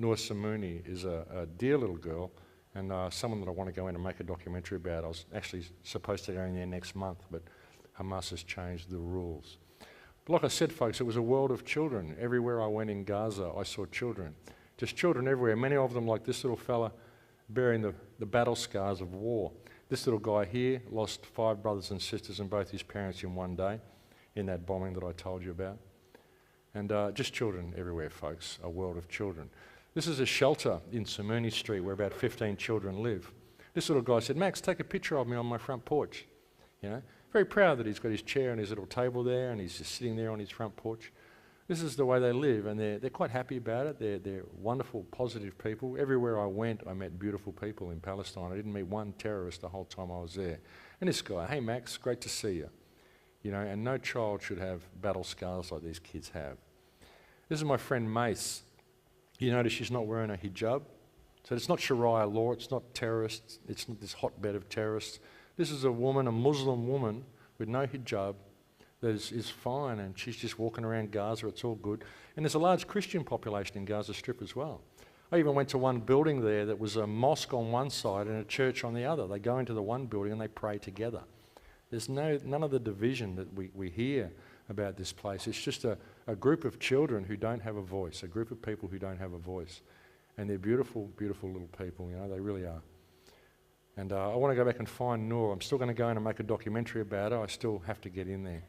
S1: Samuni, is a dear little girl, and someone that I want to go in and make a documentary about. I was actually supposed to go in there next month, but Hamas has changed the rules. But like I said, folks, it was a world of children. Everywhere I went in Gaza, I saw children. Just children everywhere. Many of them, like this little fella, bearing the battle scars of war. This little guy here lost 5 brothers and sisters and both his parents in one day in that bombing that I told you about. And just children everywhere, folks, a world of children. This is a shelter in Samuni Street where about 15 children live. This little guy said, Max, take a picture of me on my front porch. You know, very proud that he's got his chair and his little table there and he's just sitting there on his front porch. This is the way they live, and they're quite happy about it. They're wonderful, positive people. Everywhere I went, I met beautiful people in Palestine. I didn't meet one terrorist the whole time I was there. And this guy, hey Max, great to see you. You know, and no child should have battle scars like these kids have. This is my friend Mace. You notice she's not wearing a hijab. So it's not Sharia law, it's not terrorists, it's not this hotbed of terrorists. This is a woman, a Muslim woman with no hijab that is fine, and she's just walking around Gaza, it's all good. And there's a large Christian population in Gaza Strip as well. I even went to one building there that was a mosque on one side and a church on the other. They go into the one building and they pray together. There's none of the division that we hear about this place. It's just a group of children who don't have a voice, a group of people who don't have a voice. And they're beautiful, beautiful little people, you know, they really are. And I want to go back and find Noor. I'm still going to go in and make a documentary about her. I still have to get in there.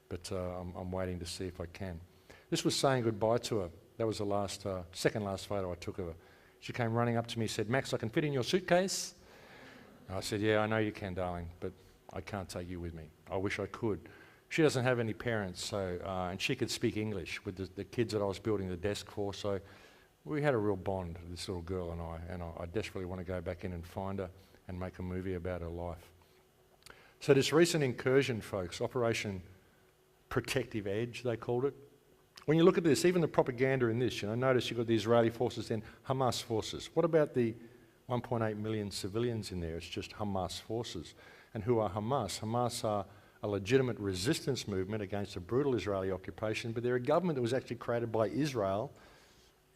S1: But I'm waiting to see if I can. This was saying goodbye to her. That was the second last photo I took of her. She came running up to me and said, Max, I can fit in your suitcase? And I said, yeah, I know you can, darling, but I can't take you with me. I wish I could. She doesn't have any parents, so and she could speak English with the kids that I was building the desk for, so we had a real bond, this little girl and I desperately want to go back in and find her and make a movie about her life. So this recent incursion, folks, Operation Protective Edge, they called it. When you look at this, even the propaganda in this, you know, notice you've got the Israeli forces, then Hamas forces. What about the 1.8 million civilians in there? It's just Hamas forces. And who are Hamas? Hamas are a legitimate resistance movement against a brutal Israeli occupation, but they're a government that was actually created by Israel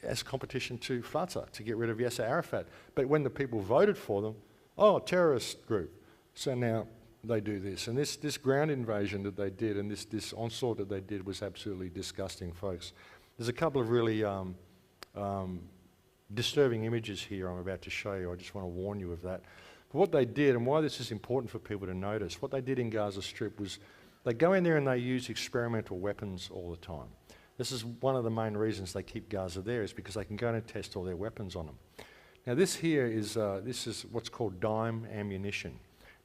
S1: as competition to Fatah, to get rid of Yasser Arafat. But when the people voted for them, oh, terrorist group. So now they do this. And this ground invasion that they did and this onslaught that they did was absolutely disgusting, folks. There's a couple of really disturbing images here I'm about to show you. I just want to warn you of that. But what they did, and why this is important for people to notice, what they did in Gaza Strip was they go in there and they use experimental weapons all the time. This is one of the main reasons they keep Gaza there, is because they can go in and test all their weapons on them. Now this here is what's called dime ammunition.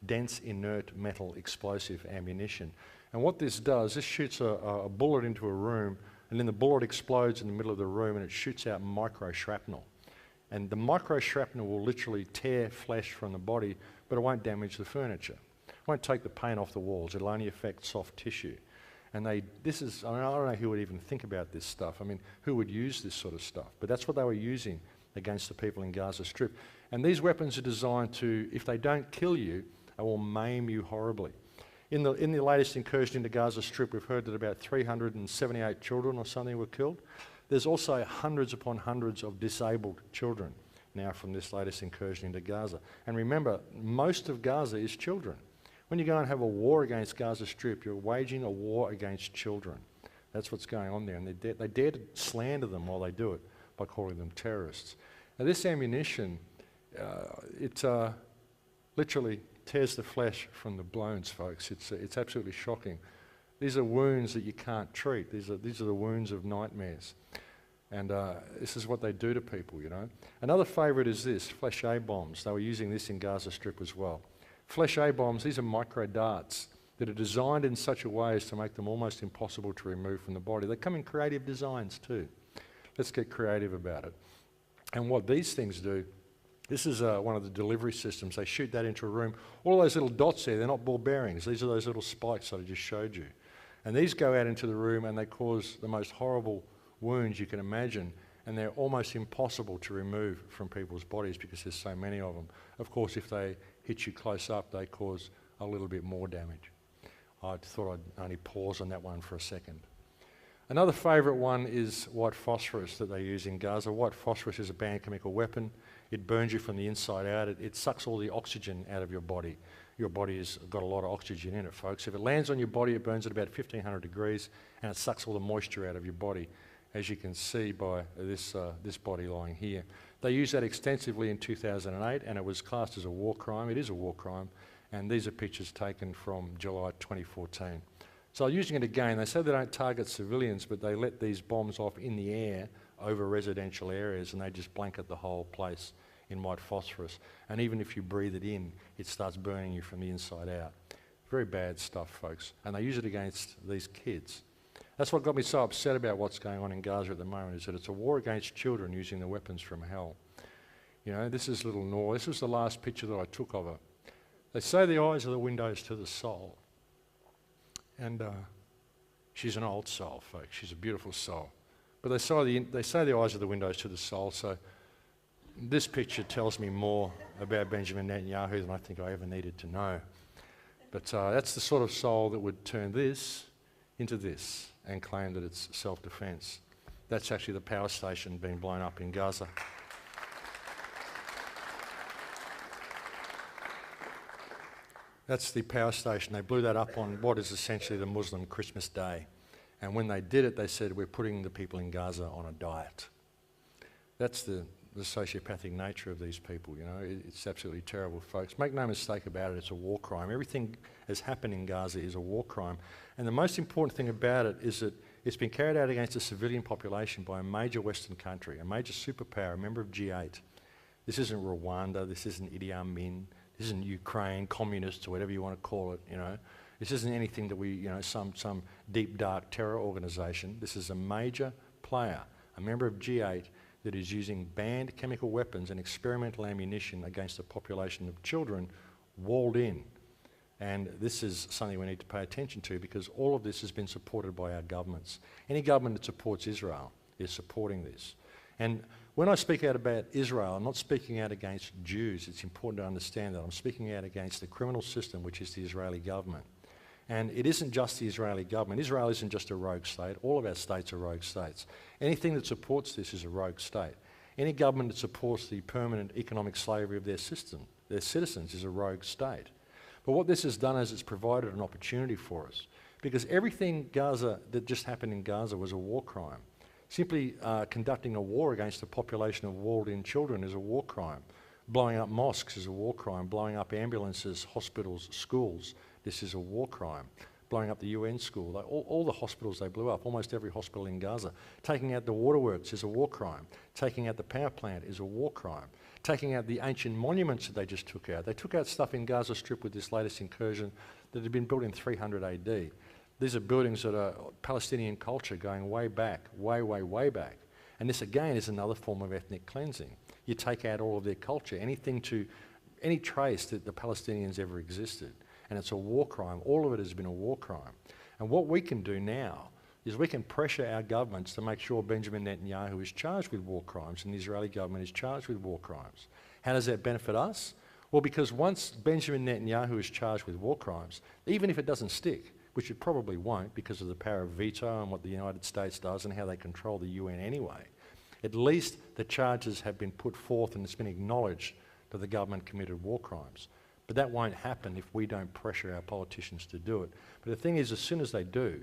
S1: Dense, inert, metal, explosive ammunition. And what this does, this shoots a bullet into a room, and then the bullet explodes in the middle of the room and it shoots out micro shrapnel. And the micro shrapnel will literally tear flesh from the body, but it won't damage the furniture. It won't take the paint off the walls, it'll only affect soft tissue. And I don't know who would even think about this stuff. I mean, who would use this sort of stuff? But that's what they were using against the people in Gaza Strip. And these weapons are designed to, if they don't kill you, they will maim you horribly. In the latest incursion into Gaza Strip, we've heard that about 378 children or something were killed. There's also hundreds upon hundreds of disabled children now from this latest incursion into Gaza. And remember, most of Gaza is children. When you go and have a war against Gaza Strip, you're waging a war against children. That's what's going on there. And they dare to slander them while they do it by calling them terrorists. Now this ammunition, it literally tears the flesh from the bones, folks. It's absolutely shocking. These are wounds that you can't treat. These are the wounds of nightmares. And this is what they do to people, you know. Another favourite is this, fleche bombs. They were using this in Gaza Strip as well. Fleche bombs, these are micro darts that are designed in such a way as to make them almost impossible to remove from the body. They come in creative designs too. Let's get creative about it. And what these things do, this is one of the delivery systems. They shoot that into a room. All those little dots there, they're not ball bearings. These are those little spikes that I just showed you. And these go out into the room and they cause the most horrible wounds you can imagine, and they're almost impossible to remove from people's bodies because there's so many of them. Of course, if they hit you close up, they cause a little bit more damage. I thought I'd only pause on that one for a second. Another favourite one is white phosphorus that they use in Gaza. White phosphorus is a banned chemical weapon. It burns you from the inside out. It sucks all the oxygen out of your body. Your body has got a lot of oxygen in it, folks. If it lands on your body, it burns at about 1500 degrees, and it sucks all the moisture out of your body, as you can see by this body lying here. They used that extensively in 2008, and it was classed as a war crime. It is a war crime, and these are pictures taken from July 2014. So using it again, they say they don't target civilians, but they let these bombs off in the air over residential areas, and they just blanket the whole place in white phosphorus. And even if you breathe it in, it starts burning you from the inside out. Very bad stuff, folks. And they use it against these kids. That's what got me so upset about what's going on in Gaza at the moment, is that it's a war against children using the weapons from hell. You know, this is little Nora. This was the last picture that I took of her. They say the eyes are the windows to the soul. And she's an old soul, folks. She's a beautiful soul. But they say the eyes are the windows to the soul, so this picture tells me more about Benjamin Netanyahu than I think I ever needed to know. But that's the sort of soul that would turn this into this and claim that it's self-defense. That's actually the power station being blown up in Gaza. That's the power station. They blew that up on what is essentially the Muslim Christmas Day. And when they did it, they said, we're putting the people in Gaza on a diet. That's the sociopathic nature of these people, you know. It's absolutely terrible, folks. Make no mistake about it, it's a war crime. Everything that's happened in Gaza is a war crime. And the most important thing about it is that it's been carried out against a civilian population by a major Western country, a major superpower, a member of G8. This isn't Rwanda, this isn't Idi Amin, this isn't Ukraine, communists, or whatever you want to call it, you know. This isn't anything that we, you know, some deep, dark terror organisation. This is a major player, a member of G8, that is using banned chemical weapons and experimental ammunition against a population of children walled in. And this is something we need to pay attention to, because all of this has been supported by our governments. Any government that supports Israel is supporting this. And when I speak out about Israel, I'm not speaking out against Jews. It's important to understand that. I'm speaking out against the criminal system, which is the Israeli government. And it isn't just the Israeli government. Israel isn't just a rogue state. All of our states are rogue states. Anything that supports this is a rogue state. Any government that supports the permanent economic slavery of their citizens is a rogue state. But what this has done is it's provided an opportunity for us, because everything Gaza that just happened in Gaza was a war crime. Simply conducting a war against a population of walled-in children is a war crime. Blowing up mosques is a war crime. Blowing up ambulances, hospitals, schools, this is a war crime. Blowing up the UN school, all the hospitals they blew up, almost every hospital in Gaza. Taking out the waterworks is a war crime. Taking out the power plant is a war crime. Taking out the ancient monuments that they just took out. They took out stuff in Gaza Strip with this latest incursion that had been built in 300 AD. These are buildings that are Palestinian culture going way back, way back. And this again is another form of ethnic cleansing. You take out all of their culture, any trace that the Palestinians ever existed. And it's a war crime. All of it has been a war crime. And what we can do now,
S2: is we can pressure our governments to make sure Benjamin Netanyahu is charged with war crimes and the Israeli government is charged with war crimes. How does that benefit us? Well, because once Benjamin Netanyahu is charged with war crimes, even if it doesn't stick, which it probably won't because of the power of veto and what the United States does and how they control the UN anyway, at least the charges have been put forth and it's been acknowledged that the government committed war crimes. But that won't happen if we don't pressure our politicians to do it. But the thing is, as soon as they do,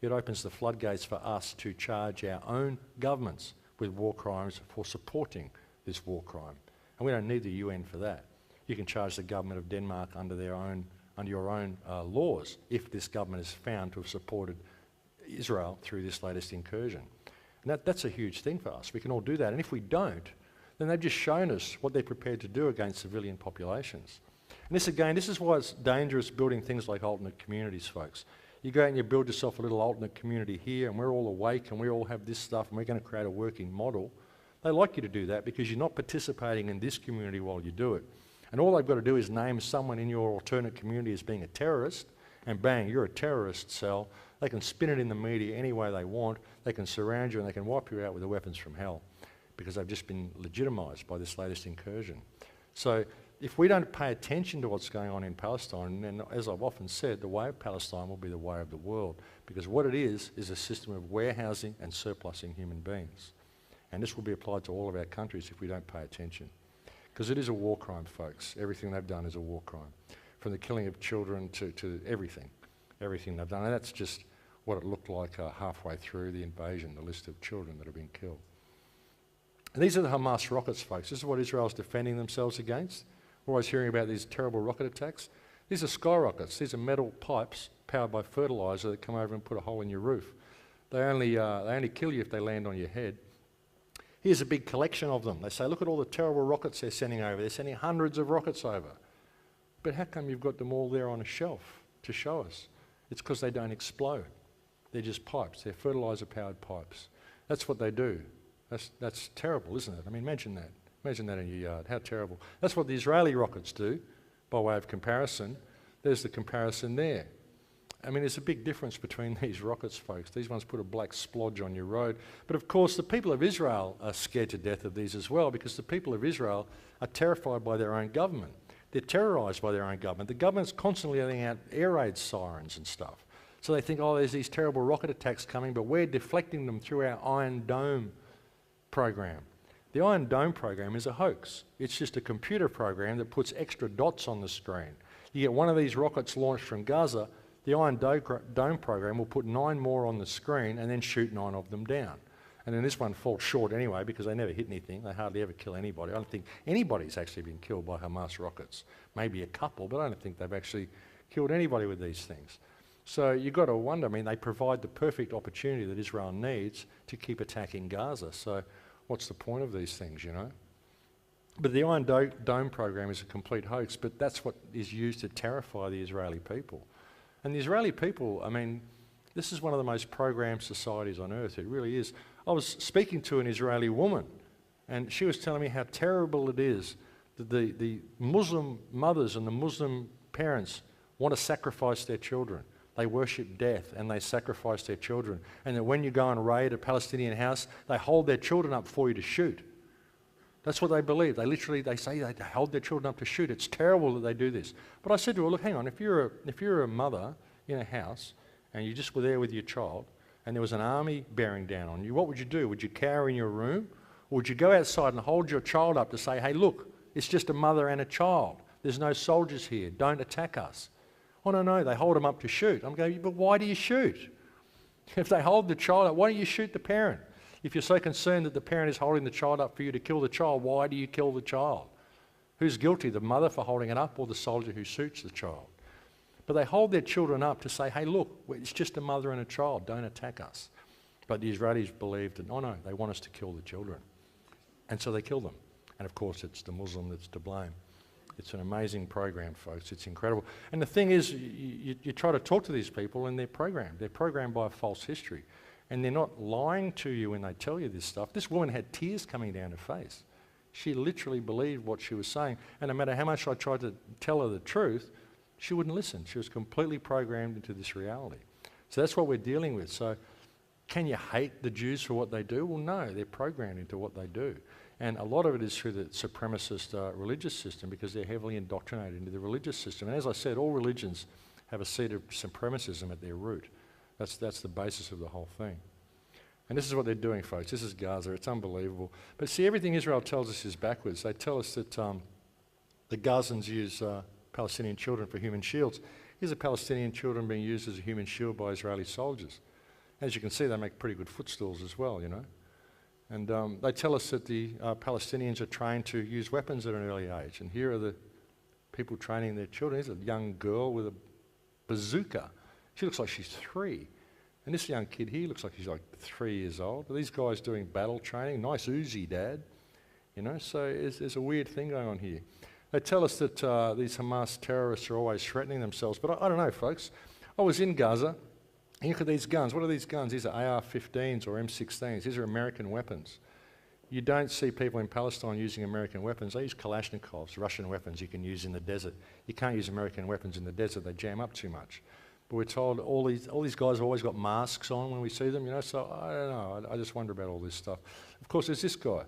S2: it opens the floodgates for us to charge our own governments with war crimes for supporting this war crime. And we don't need the UN for that. You can charge the government of Denmark under your own laws if this government is found to have supported Israel through this latest incursion. And that's a huge thing for us. We can all do that. And if we don't, then they've just shown us what they're prepared to do against civilian populations. And this is why it's dangerous building things like alternate communities, folks. You go out and you build yourself a little alternate community here and we're all awake and we all have this stuff and we're going to create a working model. They like you to do that because you're not participating in this community while you do it. And all they've got to do is name someone in your alternate community as being a terrorist and bang, you're a terrorist cell. They can spin it in the media any way they want. They can surround you and they can wipe you out with the weapons from hell because they've just been legitimised by this latest incursion. So if we don't pay attention to what's going on in Palestine, then as I've often said, the way of Palestine will be the way of the world because what it is a system of warehousing and surplusing human beings. And this will be applied to all of our countries if we don't pay attention. Because it is a war crime, folks. Everything they've done is a war crime. From the killing of children to everything they've done. And that's just what it looked like halfway through the invasion, the list of children that have been killed. And these are the Hamas rockets, folks. This is what Israel's defending themselves against. We're always hearing about these terrible rocket attacks. These are sky rockets. These are metal pipes powered by fertiliser that come over and put a hole in your roof. They only kill you if they land on your head. Here's a big collection of them. They say, look at all the terrible rockets they're sending over. They're sending hundreds of rockets over. But how come you've got them all there on a shelf to show us? It's because they don't explode. They're just pipes. They're fertiliser-powered pipes. That's what they do. That's terrible, isn't it? I mean, imagine that. Imagine that in your yard. How terrible. That's what the Israeli rockets do, by way of comparison. There's the comparison there. I mean, there's a big difference between these rockets, folks. These ones put a black splodge on your road. But of course, the people of Israel are scared to death of these as well because the people of Israel are terrified by their own government. They're terrorised by their own government. The government's constantly letting out air raid sirens and stuff. So they think, oh, there's these terrible rocket attacks coming, but we're deflecting them through our Iron Dome program. The Iron Dome program is a hoax. It's just a computer program that puts extra dots on the screen. You get one of these rockets launched from Gaza, the Iron Dome program will put 9 more on the screen and then shoot 9 of them down. And then this one falls short anyway because they never hit anything. They hardly ever kill anybody. I don't think anybody's actually been killed by Hamas rockets. Maybe a couple, but I don't think they've actually killed anybody with these things. So you've got to wonder, I mean, they provide the perfect opportunity that Israel needs to keep attacking Gaza. So what's the point of these things, you know? But the Iron Dome program is a complete hoax, but that's what is used to terrify the Israeli people. And the Israeli people, I mean, this is one of the most programmed societies on earth. It really is. I was speaking to an Israeli woman, and she was telling me how terrible it is that the Muslim mothers and the Muslim parents want to sacrifice their children. They worship death and they sacrifice their children. And that when you go and raid a Palestinian house, they hold their children up for you to shoot. That's what they believe. They say they hold their children up to shoot. It's terrible that they do this. But I said to her, look, hang on, if you're a mother in a house and you just were there with your child and there was an army bearing down on you, what would you do? Would you cower in your room? Or would you go outside and hold your child up to say, hey, look, it's just a mother and a child. There's no soldiers here. Don't attack us. Oh, no, they hold them up to shoot. I'm going, but why do you shoot? If they hold the child up, why don't you shoot the parent? If you're so concerned that the parent is holding the child up for you to kill the child, why do you kill the child? Who's guilty, the mother for holding it up or the soldier who shoots the child? But they hold their children up to say, hey, look, it's just a mother and a child, don't attack us. But the Israelis believed that, oh no, they want us to kill the children. And so they kill them. And of course, it's the Muslim that's to blame. It's an amazing program, folks. It's incredible. And the thing is, you try to talk to these people and they're programmed. They're programmed by a false history. And they're not lying to you when they tell you this stuff. This woman had tears coming down her face. She literally believed what she was saying. And no matter how much I tried to tell her the truth, she wouldn't listen. She was completely programmed into this reality. So that's what we're dealing with. So Can you hate the Jews for what they do? Well, no, they're programmed into what they do. And a lot of it is through the supremacist religious system, because they're heavily indoctrinated into the religious system. And as I said, all religions have a seed of supremacism at their root. That's the basis of the whole thing. And this is what they're doing, folks. This is Gaza. It's unbelievable. But see, everything Israel tells us is backwards. They tell us that the Gazans use Palestinian children for human shields. Here's a Palestinian children being used as a human shield by Israeli soldiers. As you can see, they make pretty good footstools as well, you know. And they tell us that the Palestinians are trained to use weapons at an early age. And here are the people training their children. There's a young girl with a bazooka. She looks like she's 3. And this young kid here looks like he's like 3 years old. Are these guys doing battle training? Nice Uzi, Dad. You know, so there's a weird thing going on here. They tell us that these Hamas terrorists are always threatening themselves. But I don't know, folks. I was in Gaza. And look at these guns. What are these guns? These are AR-15s or M16s. These are American weapons. You don't see people in Palestine using American weapons. They use Kalashnikovs, Russian weapons you can use in the desert. You can't use American weapons in the desert. They jam up too much. But we're told all these guys have always got masks on when we see them, you know, so I don't know. I just wonder about all this stuff. Of course, there's this guy.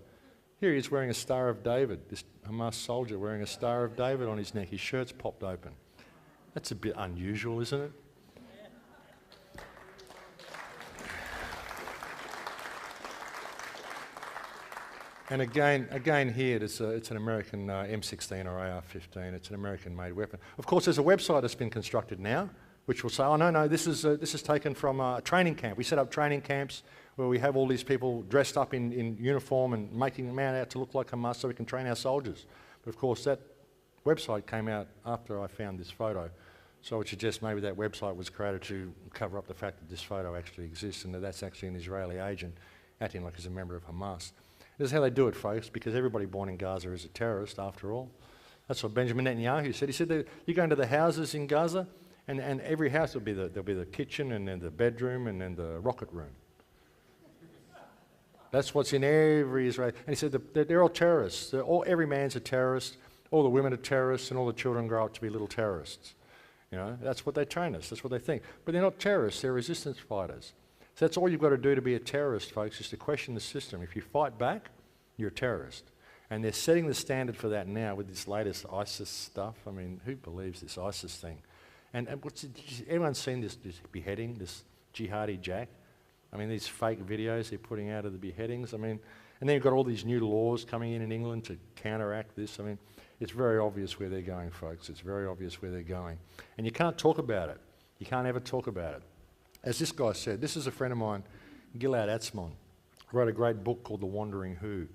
S2: Here he is wearing a Star of David, this Hamas soldier wearing a Star of David on his neck. His shirt's popped open. That's a bit unusual, isn't it? And again here, it's an American M16 or AR-15. It's an American-made weapon. Of course, there's a website that's been constructed now, which will say, oh, no, this is taken from a training camp. We set up training camps where we have all these people dressed up in uniform and making them out to look like Hamas so we can train our soldiers. But of course, that website came out after I found this photo. So I would suggest maybe that website was created to cover up the fact that this photo actually exists and that that's actually an Israeli agent acting like he's a member of Hamas. This is how they do it, folks, because everybody born in Gaza is a terrorist, after all. That's what Benjamin Netanyahu said. He said that you go into the houses in Gaza, and every house there'll be the kitchen, and then the bedroom, and then the rocket room. That's what's in every Israeli. And he said that they're all terrorists. Every man's a terrorist. All the women are terrorists, and all the children grow up to be little terrorists. You know, that's what they train us. That's what they think. But they're not terrorists. They're resistance fighters. So that's all you've got to do to be a terrorist, folks, is to question the system. If you fight back, you're a terrorist. And they're setting the standard for that now with this latest ISIS stuff. I mean, who believes this ISIS thing? And everyone's seen this beheading, this jihadi jack? I mean, these fake videos they're putting out of the beheadings. I mean, and then you've got all these new laws coming in England to counteract this. I mean, it's very obvious where they're going, folks. It's very obvious where they're going. And you can't talk about it. You can't ever talk about it. As this guy said, this is a friend of mine, Gilad Atzmon, wrote a great book called The Wandering Who.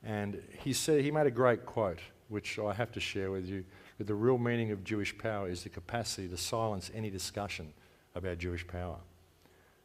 S2: And he said, he made a great quote, which I have to share with you, that the real meaning of Jewish power is the capacity to silence any discussion about Jewish power.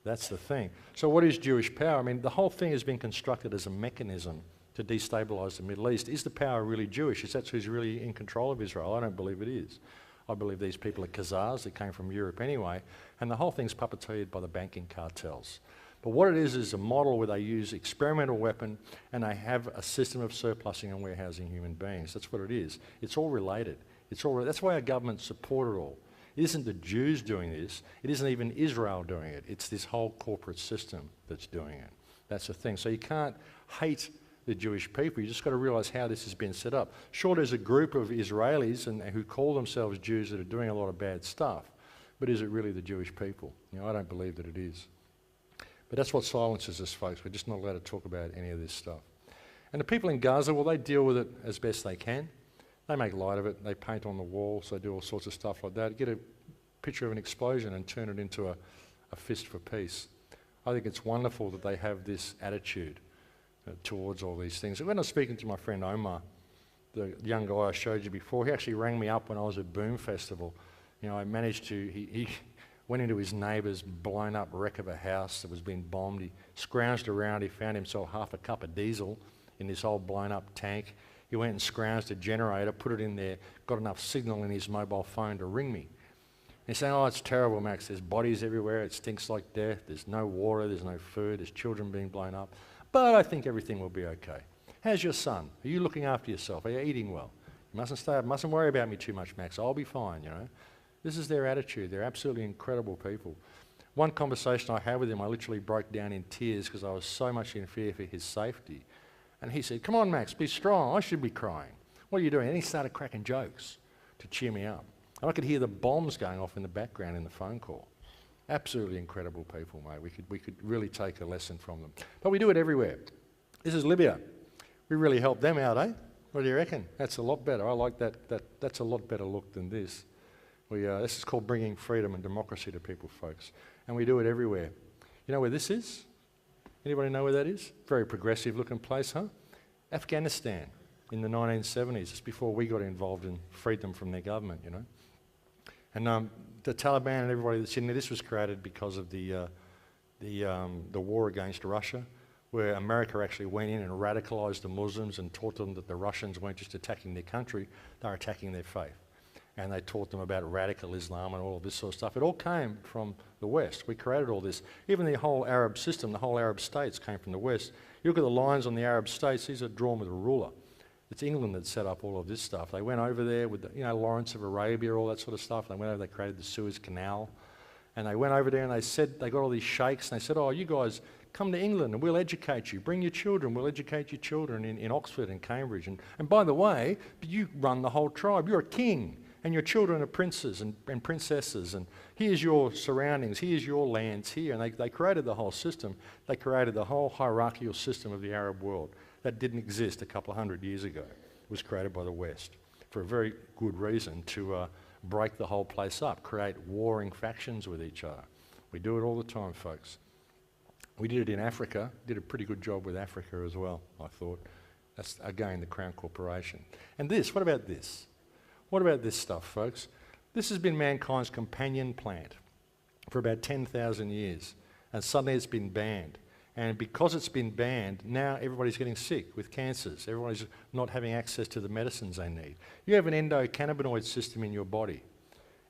S2: That's the thing. So what is Jewish power? I mean, the whole thing has been constructed as a mechanism to destabilise the Middle East. Is the power really Jewish? Is that who's really in control of Israel? I don't believe it is. I believe these people are Khazars that came from Europe anyway, and the whole thing's puppeteered by the banking cartels. But what it is a model where they use experimental weapon and they have a system of surplusing and warehousing human beings. That's what it is. It's all related. That's why our government support it all. It isn't the Jews doing this. It isn't even Israel doing it. It's this whole corporate system that's doing it. That's the thing. So you can't hate the Jewish people. You just got to realise how this has been set up. Sure, there's a group of Israelis who call themselves Jews that are doing a lot of bad stuff, but is it really the Jewish people? You know, I don't believe that it is. But that's what silences us, folks. We're just not allowed to talk about any of this stuff. And the people in Gaza, well, they deal with it as best they can. They make light of it. They paint on the walls. They do all sorts of stuff like that. Get a picture of an explosion and turn it into a fist for peace. I think it's wonderful that they have this attitude towards all these things. And when I was speaking to my friend Omar, the young guy I showed you before, he actually rang me up when I was at Boom Festival. You know, I managed to, he went into his neighbour's blown up wreck of a house that was being bombed. He scrounged around. He found himself half a cup of diesel in this old blown up tank. He went and scrounged a generator, put it in there, got enough signal in his mobile phone to ring me. He's saying, oh, it's terrible, Max. There's bodies everywhere. It stinks like death. There's no water. There's no food. There's children being blown up. But I think everything will be okay. How's your son? Are you looking after yourself? Are you eating well? You mustn't stay up. Mustn't worry about me too much, Max. I'll be fine, you know. This is their attitude. They're absolutely incredible people. One conversation I had with him, I literally broke down in tears because I was so much in fear for his safety. And he said, "Come on, Max, be strong. I should be crying. What are you doing?" And he started cracking jokes to cheer me up. And I could hear the bombs going off in the background in the phone call. Absolutely incredible people, mate. We could really take a lesson from them. But we do it everywhere. This is Libya. We really helped them out, eh? What do you reckon? That's a lot better. I like that. That's a lot better look than this. This is called bringing freedom and democracy to people, folks. And we do it everywhere. You know where this is? Anybody know where that is? Very progressive looking place, huh? Afghanistan in the 1970s, just before we got involved and freed them from their government, you know. And the Taliban and everybody that's in there, this was created because of the war against Russia, where America actually went in and radicalised the Muslims and taught them that the Russians weren't just attacking their country, they were attacking their faith. And they taught them about radical Islam and all of this sort of stuff. It all came from the West. We created all this. Even the whole Arab system, the whole Arab states came from the West. You look at the lines on the Arab states, these are drawn with a ruler. It's England that set up all of this stuff. They went over there with, Lawrence of Arabia, all that sort of stuff. They went over, they created the Suez Canal. And they went over there and they got all these sheikhs and they said, "Oh, you guys come to England and we'll educate you. Bring your children, we'll educate your children in Oxford and Cambridge. And by the way, you run the whole tribe. You're a king and your children are princes and princesses. And here's your surroundings, here's your lands here." And they created the whole system. They created the whole hierarchical system of the Arab world. That didn't exist a couple of hundred years ago. It was created by the West for a very good reason to break the whole place up, create warring factions with each other. We do it all the time, folks. We did it in Africa, did a pretty good job with Africa as well, I thought. That's, again, the Crown Corporation. And this, what about this? What about this stuff, folks? This has been mankind's companion plant for about 10,000 years, and suddenly it's been banned. And because it's been banned, now everybody's getting sick with cancers. Everybody's not having access to the medicines they need. You have an endocannabinoid system in your body,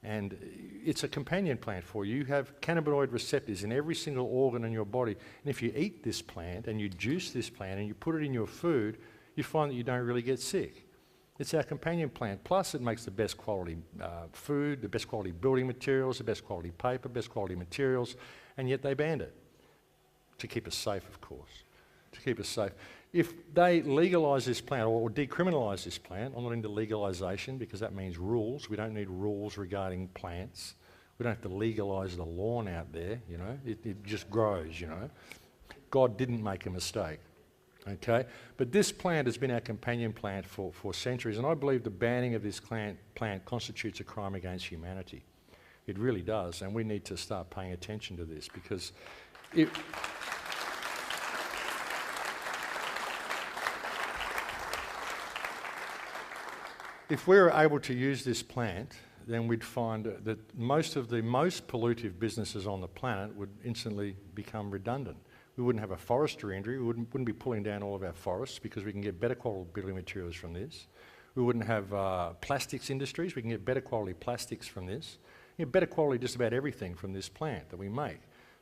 S2: and it's a companion plant for you. You have cannabinoid receptors in every single organ in your body. And if you eat this plant and you juice this plant and you put it in your food, you find that you don't really get sick. It's our companion plant. Plus, it makes the best quality food, the best quality building materials, the best quality paper, best quality materials, and yet they banned it. To keep us safe, of course. To keep us safe. If they legalise this plant or decriminalise this plant, I'm not into legalisation because that means rules. We don't need rules regarding plants. We don't have to legalise the lawn out there, you know. It just grows, you know. God didn't make a mistake, okay? But this plant has been our companion plant for centuries, and I believe the banning of this plant constitutes a crime against humanity. It really does, and we need to start paying attention to this because if we were able to use this plant, then we'd find that most of the most pollutive businesses on the planet would instantly become redundant. We wouldn't have a forestry industry. We wouldn't be pulling down all of our forests because we can get better quality building materials from this. We wouldn't have plastics industries. We can get better quality plastics from this. You get better quality just about everything from this plant that we make.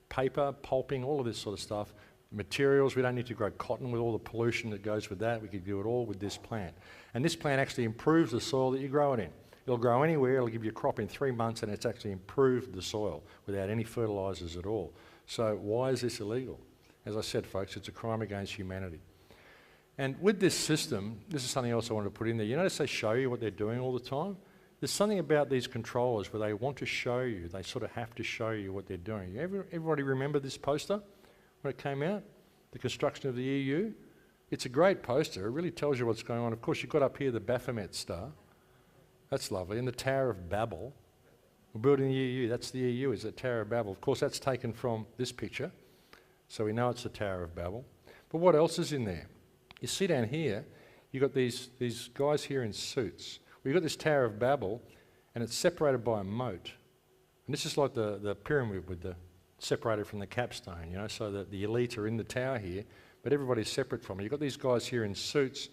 S2: Paper, pulping, all of this sort of stuff. Materials, we don't need to grow cotton with all the pollution that goes with that. We could do it all with this plant. And this plant actually improves the soil that you grow it in. It'll grow anywhere, it'll give you a crop in 3 months, and it's actually improved the soil without any fertilisers at all. So why is this illegal? As I said, folks, it's a crime against humanity. And with this system, this is something else I wanted to put in there. You notice they show you what they're doing all the time? There's something about these controllers where they want to show you, they sort of have to show you what they're doing. Everybody remember this poster when it came out? The construction of the EU? It's a great poster. It really tells you what's going on. Of course, you've got up here the Baphomet Star. That's lovely. And the Tower of Babel. We're building the EU. That's the EU, is the Tower of Babel. Of course, that's taken from this picture. So we know it's the Tower of Babel. But what else is in there? You see down here, you've got these guys here in suits. Well, you've got this Tower of Babel, and it's separated by a moat. And this is like the pyramid with the separated from the capstone, you know, so that the elite are in the tower here, but everybody's separate from it. You've got these guys here in suits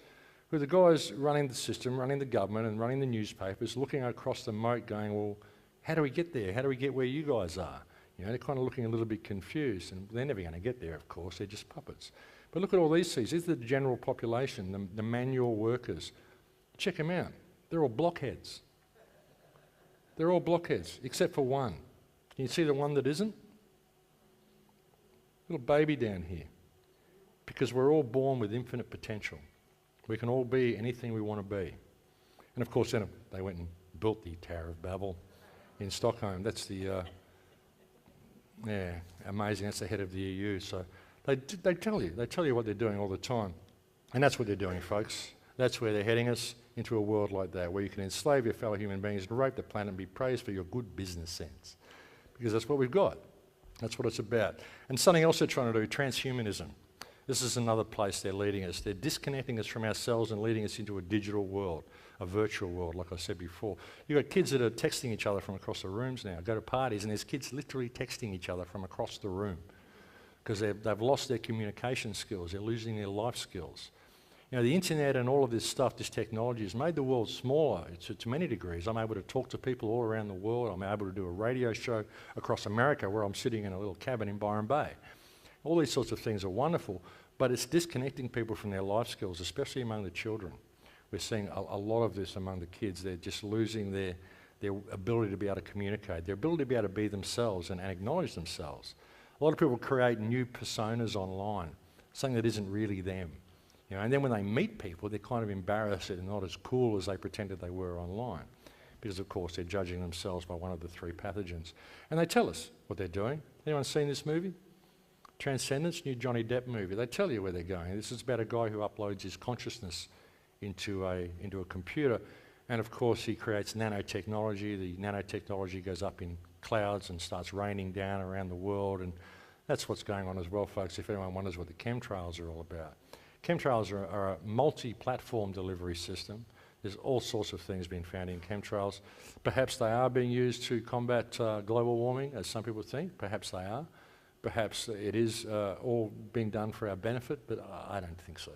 S2: who are the guys running the system, running the government and running the newspapers, looking across the moat going, well, how do we get there? How do we get where you guys are? You know, they're kind of looking a little bit confused, and they're never going to get there, of course. They're just puppets. But look at all these things. These are the general population, the manual workers. Check them out. They're all blockheads. They're all blockheads, except for one. Can you see the one that isn't? Little baby down here. Because we're all born with infinite potential. We can all be anything we want to be. And of course, then they went and built the Tower of Babel in Stockholm. That's the, amazing. That's the head of the EU. So they tell you what they're doing all the time. And that's what they're doing, folks. That's where they're heading us, into a world like that, where you can enslave your fellow human beings and rape the planet and be praised for your good business sense. Because that's what we've got. That's what it's about. And something else they're trying to do, transhumanism. This is another place they're leading us. They're disconnecting us from ourselves and leading us into a digital world, a virtual world, like I said before. You've got kids that are texting each other from across the rooms now. Go to parties and there's kids literally texting each other from across the room because they've lost their communication skills. They're losing their life skills. You know, the internet and all of this stuff, this technology has made the world smaller to many degrees. I'm able to talk to people all around the world. I'm able to do a radio show across America where I'm sitting in a little cabin in Byron Bay. All these sorts of things are wonderful, but it's disconnecting people from their life skills, especially among the children. We're seeing a lot of this among the kids. They're just losing their ability to be able to communicate, their ability to be able to be themselves and acknowledge themselves. A lot of people create new personas online, something that isn't really them. You know, and then when they meet people, they're kind of embarrassed that they're not as cool as they pretended they were online. Because, of course, they're judging themselves by one of the three pathogens. And they tell us what they're doing. Anyone seen this movie? Transcendence, new Johnny Depp movie. They tell you where they're going. This is about a guy who uploads his consciousness into a computer. And, of course, he creates nanotechnology. The nanotechnology goes up in clouds and starts raining down around the world. And that's what's going on as well, folks, if anyone wonders what the chemtrails are all about. Chemtrails are a multi-platform delivery system. There's all sorts of things being found in chemtrails. Perhaps they are being used to combat global warming, as some people think. Perhaps they are. Perhaps it is all being done for our benefit, but I don't think so.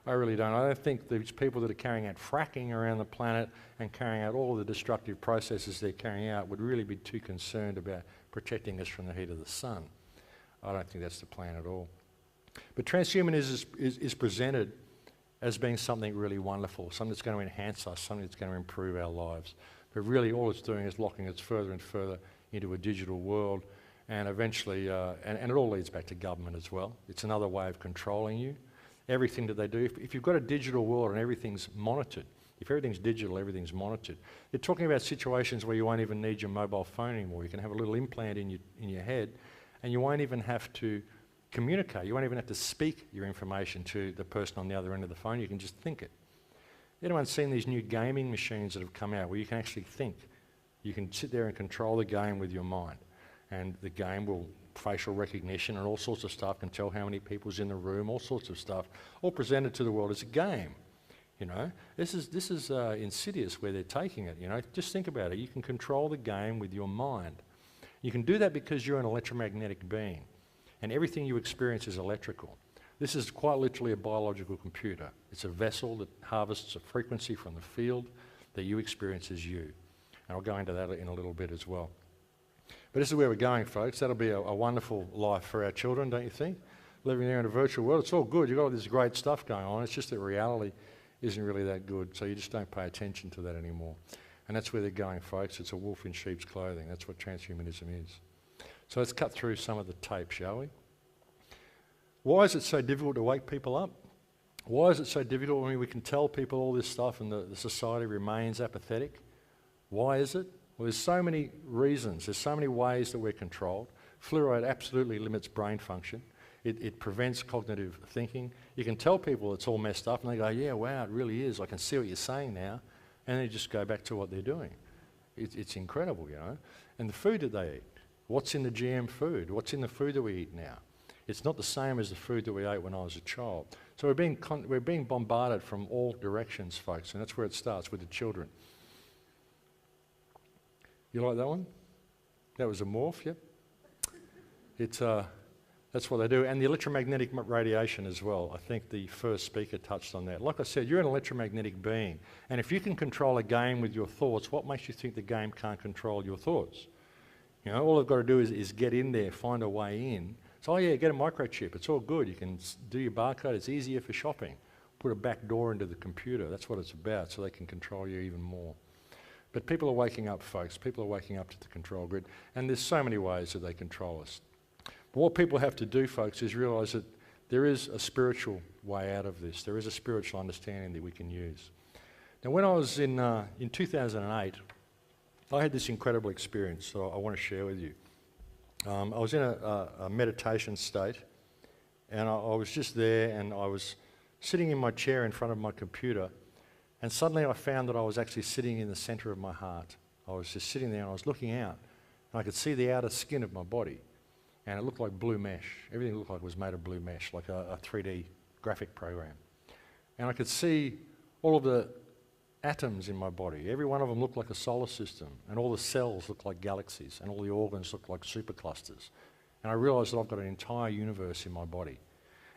S2: I really don't. I don't think these people that are carrying out fracking around the planet and carrying out all of the destructive processes they're carrying out would really be too concerned about protecting us from the heat of the sun. I don't think that's the plan at all. But transhumanism is presented as being something really wonderful, something that's going to enhance us, something that's going to improve our lives. But really all it's doing is locking us further and further into a digital world, and eventually, and it all leads back to government as well. It's another way of controlling you. Everything that they do, if you've got a digital world and everything's monitored, if everything's digital, everything's monitored. They're talking about situations where you won't even need your mobile phone anymore. You can have a little implant in your head, and you won't even have to communicate. You won't even have to speak your information to the person on the other end of the phone. You can just think it. Anyone seen these new gaming machines that have come out where you can actually think? You can sit there and control the game with your mind, and the game will facial recognition and all sorts of stuff, can tell how many people's in the room, all sorts of stuff, all presented to the world as a game. You know, this is insidious where they're taking it. You know, just think about it. You can control the game with your mind. You can do that because you're an electromagnetic being, and everything you experience is electrical. This is quite literally a biological computer. It's a vessel that harvests a frequency from the field that you experience as you. And I'll go into that in a little bit as well. But this is where we're going, folks. That'll be a wonderful life for our children, don't you think? Living there in a virtual world, it's all good. You've got all this great stuff going on. It's just that reality isn't really that good, so you just don't pay attention to that anymore. And that's where they're going, folks. It's a wolf in sheep's clothing. That's what transhumanism is. So let's cut through some of the tape, shall we? Why is it so difficult to wake people up? Why is it so difficult when we can tell people all this stuff and the society remains apathetic? Why is it? Well, there's so many reasons. There's so many ways that we're controlled. Fluoride absolutely limits brain function. It prevents cognitive thinking. You can tell people it's all messed up and they go, yeah, wow, it really is. I can see what you're saying now. And they just go back to what they're doing. It's incredible, you know. And the food that they eat. What's in the GM food? What's in the food that we eat now? It's not the same as the food that we ate when I was a child. So we're being bombarded from all directions, folks, and that's where it starts with the children. You like that one? That was a morph, yep. That's what they do. And the electromagnetic radiation as well. I think the first speaker touched on that. Like I said, you're an electromagnetic being. And if you can control a game with your thoughts, what makes you think the game can't control your thoughts? You know, all I've got to do is get in there, find a way in. So, oh yeah, get a microchip. It's all good. You can do your barcode. It's easier for shopping. Put a back door into the computer. That's what it's about, so they can control you even more. But people are waking up, folks. People are waking up to the control grid. And there's so many ways that they control us. What people have to do, folks, is realise that there is a spiritual way out of this. There is a spiritual understanding that we can use. Now, when I was in 2008, I had this incredible experience that I want to share with you. I was in a meditation state, and I was just there, and I was sitting in my chair in front of my computer, and suddenly I found that I was actually sitting in the centre of my heart. I was just sitting there, and I was looking out, and I could see the outer skin of my body, and it looked like blue mesh. Everything looked like it was made of blue mesh, like a 3D graphic program. And I could see all of the atoms in my body. Every one of them looked like a solar system, and all the cells looked like galaxies, and all the organs looked like superclusters. And I realised that I've got an entire universe in my body.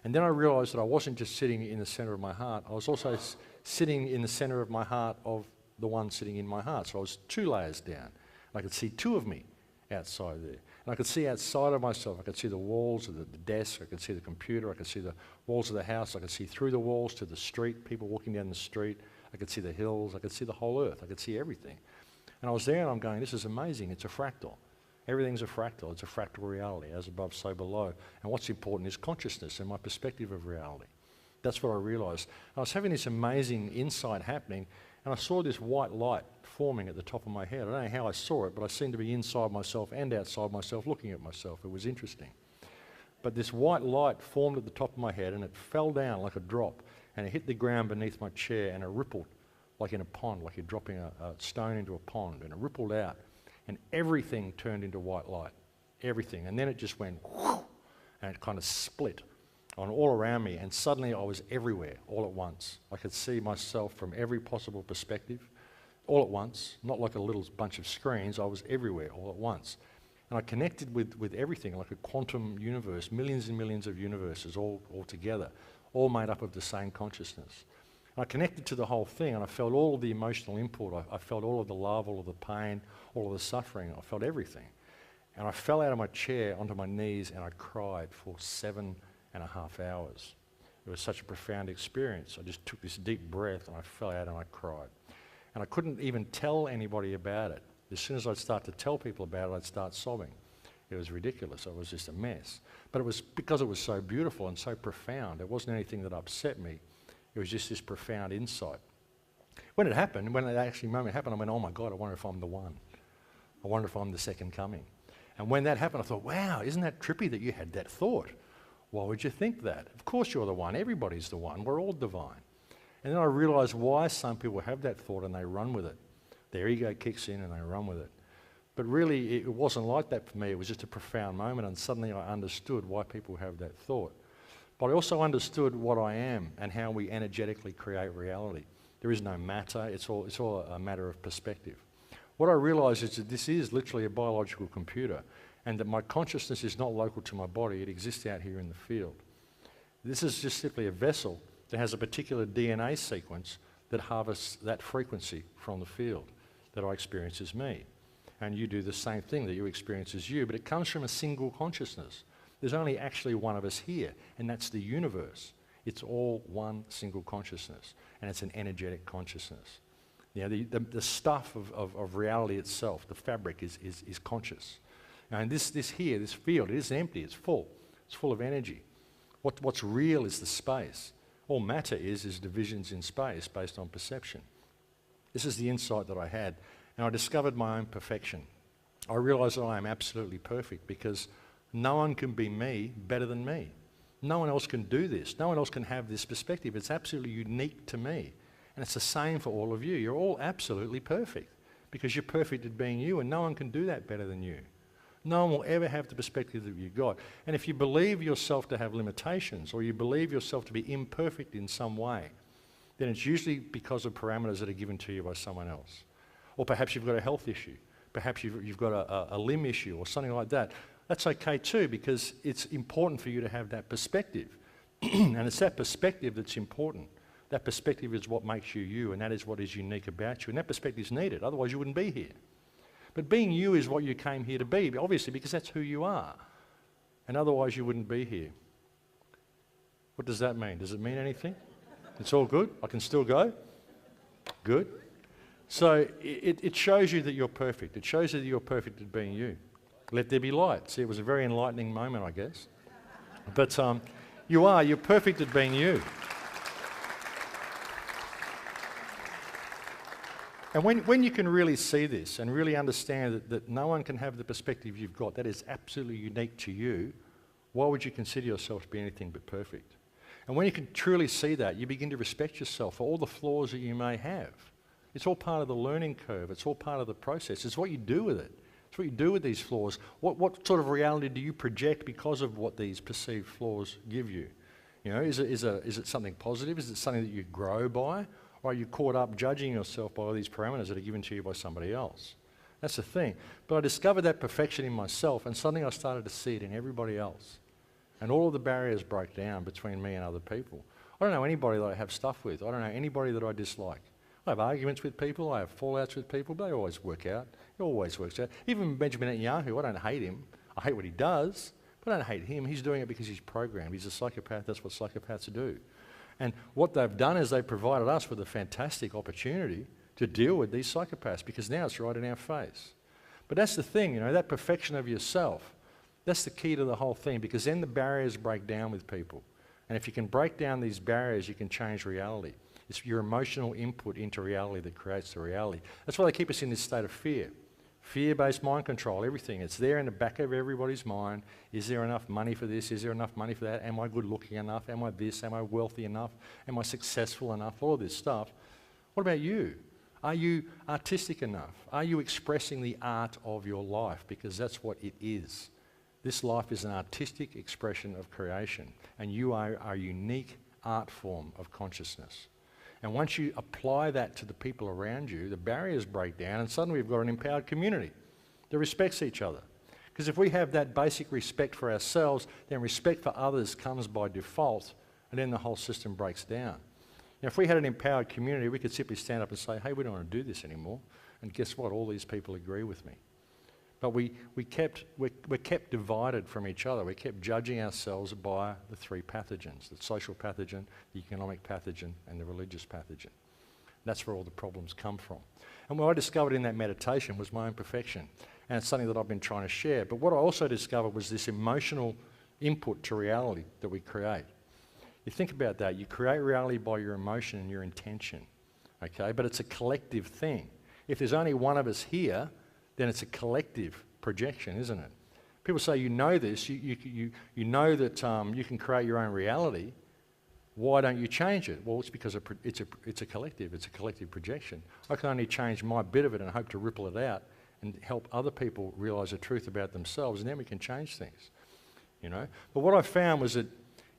S2: And then I realised that I wasn't just sitting in the centre of my heart, I was also sitting in the centre of my heart of the one sitting in my heart. So I was 2 layers down. And I could see 2 of me outside there. And I could see outside of myself. I could see the walls of the desk, I could see the computer, I could see the walls of the house, I could see through the walls to the street, people walking down the street. I could see the hills, I could see the whole earth, I could see everything. And I was there and I'm going, this is amazing, it's a fractal. Everything's a fractal, it's a fractal reality, as above, so below. And what's important is consciousness and my perspective of reality. That's what I realised. I was having this amazing insight happening, and I saw this white light forming at the top of my head. I don't know how I saw it, but I seemed to be inside myself and outside myself looking at myself. It was interesting. But this white light formed at the top of my head, and it fell down like a drop. And it hit the ground beneath my chair, and it rippled like in a pond, like you're dropping a stone into a pond, and it rippled out, and everything turned into white light, everything. And then it just went whoosh, and it kind of split on all around me, and suddenly I was everywhere all at once. I could see myself from every possible perspective all at once, not like a little bunch of screens. I was everywhere all at once. And I connected with everything, like a quantum universe, millions and millions of universes all together, all made up of the same consciousness. And I connected to the whole thing, and I felt all of the emotional input. I felt all of the love, all of the pain, all of the suffering. I felt everything. And I fell out of my chair onto my knees, and I cried for 7.5 hours. It was such a profound experience. I just took this deep breath, and I fell out and I cried. And I couldn't even tell anybody about it. As soon as I'd start to tell people about it, I'd start sobbing. It was ridiculous. It was just a mess. But it was because it was so beautiful and so profound. It wasn't anything that upset me. It was just this profound insight. When it happened, when that moment happened, I went, oh my God, I wonder if I'm the one. I wonder if I'm the second coming. And when that happened, I thought, wow, isn't that trippy that you had that thought? Why would you think that? Of course you're the one. Everybody's the one. We're all divine. And then I realised why some people have that thought and they run with it. Their ego kicks in and they run with it. But really, it wasn't like that for me. It was just a profound moment, and suddenly I understood why people have that thought. But I also understood what I am and how we energetically create reality. There is no matter. It's all a matter of perspective. What I realised is that this is literally a biological computer, and that my consciousness is not local to my body. It exists out here in the field. This is just simply a vessel that has a particular DNA sequence that harvests that frequency from the field that I experience as me. And you do the same thing that you experience as you, but it comes from a single consciousness. There's only actually one of us here, and that's the universe. It's all one single consciousnness, and it's an energetic consciousness. You know, the stuff of reality itself, the fabric, is conscious. And this field, it isn't empty, it's full. It's full of energy. What's real is the space. All matter is divisions in space based on perception. This is the insight that I had, and I discovered my own perfection. I realised that I am absolutely perfect because no one can be me better than me. No one else can do this. No one else can have this perspective. It's absolutely unique to me. And it's the same for all of you. You're all absolutely perfect because you're perfect at being you, and no one can do that better than you. No one will ever have the perspective that you've got. And if you believe yourself to have limitations, or you believe yourself to be imperfect in some way, then it's usually because of parameters that are given to you by someone else. Or perhaps you've got a health issue. Perhaps you've got a limb issue or something like that. That's okay too, because it's important for you to have that perspective. And it's that perspective that's important. That perspective is what makes you you, and that is what is unique about you. And that perspective is needed, otherwise you wouldn't be here. But being you is what you came here to be, obviously, because that's who you are. And otherwise you wouldn't be here. What does that mean? Does it mean anything? It's all good? I can still go? Good. So it shows you that you're perfect. It shows you that you're perfect at being you. Let there be light. See, it was a very enlightening moment, I guess. But you're perfect at being you. And when you can really see this and really understand that no one can have the perspective you've got, that is absolutely unique to you, why would you consider yourself to be anything but perfect? And when you can truly see that, you begin to respect yourself for all the flaws that you may have. It's all part of the learning curve. It's all part of the process. It's what you do with it. It's what you do with these flaws. What sort of reality do you project because of what these perceived flaws give you? You know, is it something positive? Is it something that you grow by? Or are you caught up judging yourself by all these parameters that are given to you by somebody else? That's the thing. But I discovered that perfection in myself, and suddenly I started to see it in everybody else. And all of the barriers broke down between me and other people. I don't know anybody that I have stuff with. I don't know anybody that I dislike. I have arguments with people, I have fallouts with people, but they always work out. It always works out. Even Benjamin Netanyahu, I don't hate him. I hate what he does, but I don't hate him. He's doing it because he's programmed. He's a psychopath. That's what psychopaths do. And what they've done is they've provided us with a fantastic opportunity to deal with these psychopaths, because now it's right in our face. But that's the thing, you know, that perfection of yourself, that's the key to the whole thing, because then the barriers break down with people. And if you can break down these barriers, you can change reality. It's your emotional input into reality that creates the reality. That's why they keep us in this state of fear. Fear-based mind control, everything. It's there in the back of everybody's mind. Is there enough money for this? Is there enough money for that? Am I good looking enough? Am I this? Am I wealthy enough? Am I successful enough? All of this stuff. What about you? Are you artistic enough? Are you expressing the art of your life? Because that's what it is. This life is an artistic expression of creation, and you are a unique art form of consciousness. And once you apply that to the people around you, the barriers break down, and suddenly we've got an empowered community that respects each other. Because if we have that basic respect for ourselves, then respect for others comes by default, and then the whole system breaks down. Now, if we had an empowered community, we could simply stand up and say, hey, we don't want to do this anymore. And guess what? All these people agree with me. But we're kept divided from each other. We kept judging ourselves by the three pathogens, the social pathogen, the economic pathogen, and the religious pathogen. That's where all the problems come from. And what I discovered in that meditation was my own perfection. And it's something that I've been trying to share. But what I also discovered was this emotional input to reality that we create. You think about that. You create reality by your emotion and your intention. Okay? But it's a collective thing. If there's only one of us here, then it's a collective projection, isn't it? People say, you know this, you know that you can create your own reality. Why don't you change it? Well, it's because it's a collective projection. I can only change my bit of it and hope to ripple it out and help other people realise the truth about themselves, and then we can change things, you know. But what I found was that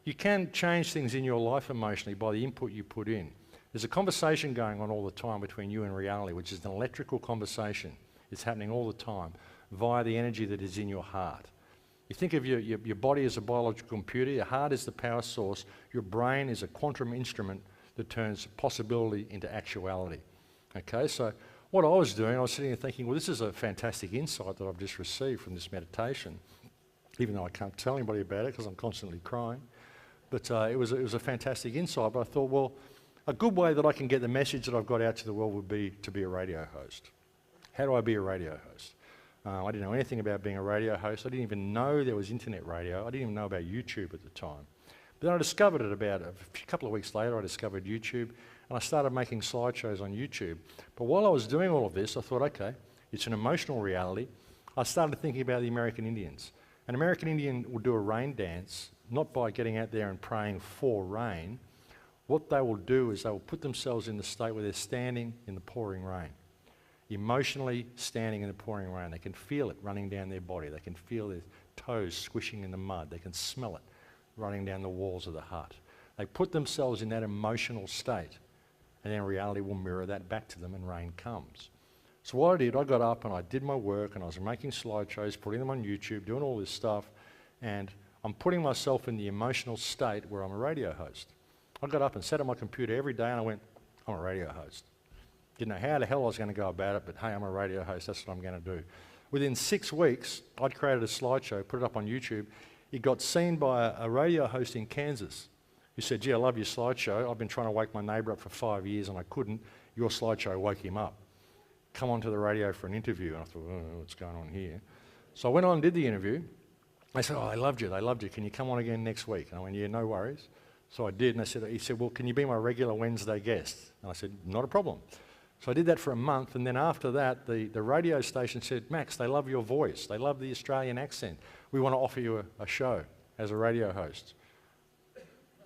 S2: you can change things in your life emotionally by the input you put in. There's a conversation going on all the time between you and reality, which is an electrical conversation. It's happening all the time via the energy that is in your heart. You think of your body as a biological computer, your heart is the power source, your brain is a quantum instrument that turns possibility into actuality. Okay, so what I was doing, I was sitting there thinking, well, this is a fantastic insight that I've just received from this meditation, even though I can't tell anybody about it because I'm constantly crying. But it was a fantastic insight, but I thought, well, a good way that I can get the message that I've got out to the world would be to be a radio host. How do I be a radio host? I didn't know anything about being a radio host. I didn't even know there was internet radio. I didn't even know about YouTube at the time. But then I discovered it about a couple of weeks later. I discovered YouTube, and I started making slideshows on YouTube. But while I was doing all of this, I thought, okay, it's an emotional reality. I started thinking about the American Indians. An American Indian will do a rain dance, not by getting out there and praying for rain. What they will do is they will put themselves in the state where they're standing in the pouring rain. Emotionally standing in the pouring rain. They can feel it running down their body. They can feel their toes squishing in the mud. They can smell it running down the walls of the hut. They put themselves in that emotional state, and then reality will mirror that back to them and rain comes. So what I did, I got up and I did my work, and I was making slideshows, putting them on YouTube, doing all this stuff, and I'm putting myself in the emotional state where I'm a radio host. I got up and sat at my computer every day and I went, I'm a radio host. Didn't know how the hell I was going to go about it, but hey, I'm a radio host, that's what I'm going to do. Within 6 weeks, I'd created a slideshow, put it up on YouTube. It got seen by a radio host in Kansas who said, gee, I love your slideshow. I've been trying to wake my neighbour up for 5 years and I couldn't. Your slideshow woke him up. Come onto the radio for an interview. And I thought, oh, what's going on here? So I went on and did the interview. They said, oh, they loved you, they loved you. Can you come on again next week? And I went, yeah, no worries. So I did, and he said, well, can you be my regular Wednesday guest? And I said, not a problem. So I did that for a month, and then after that, the radio station said, Max, they love your voice. They love the Australian accent. We want to offer you a show as a radio host.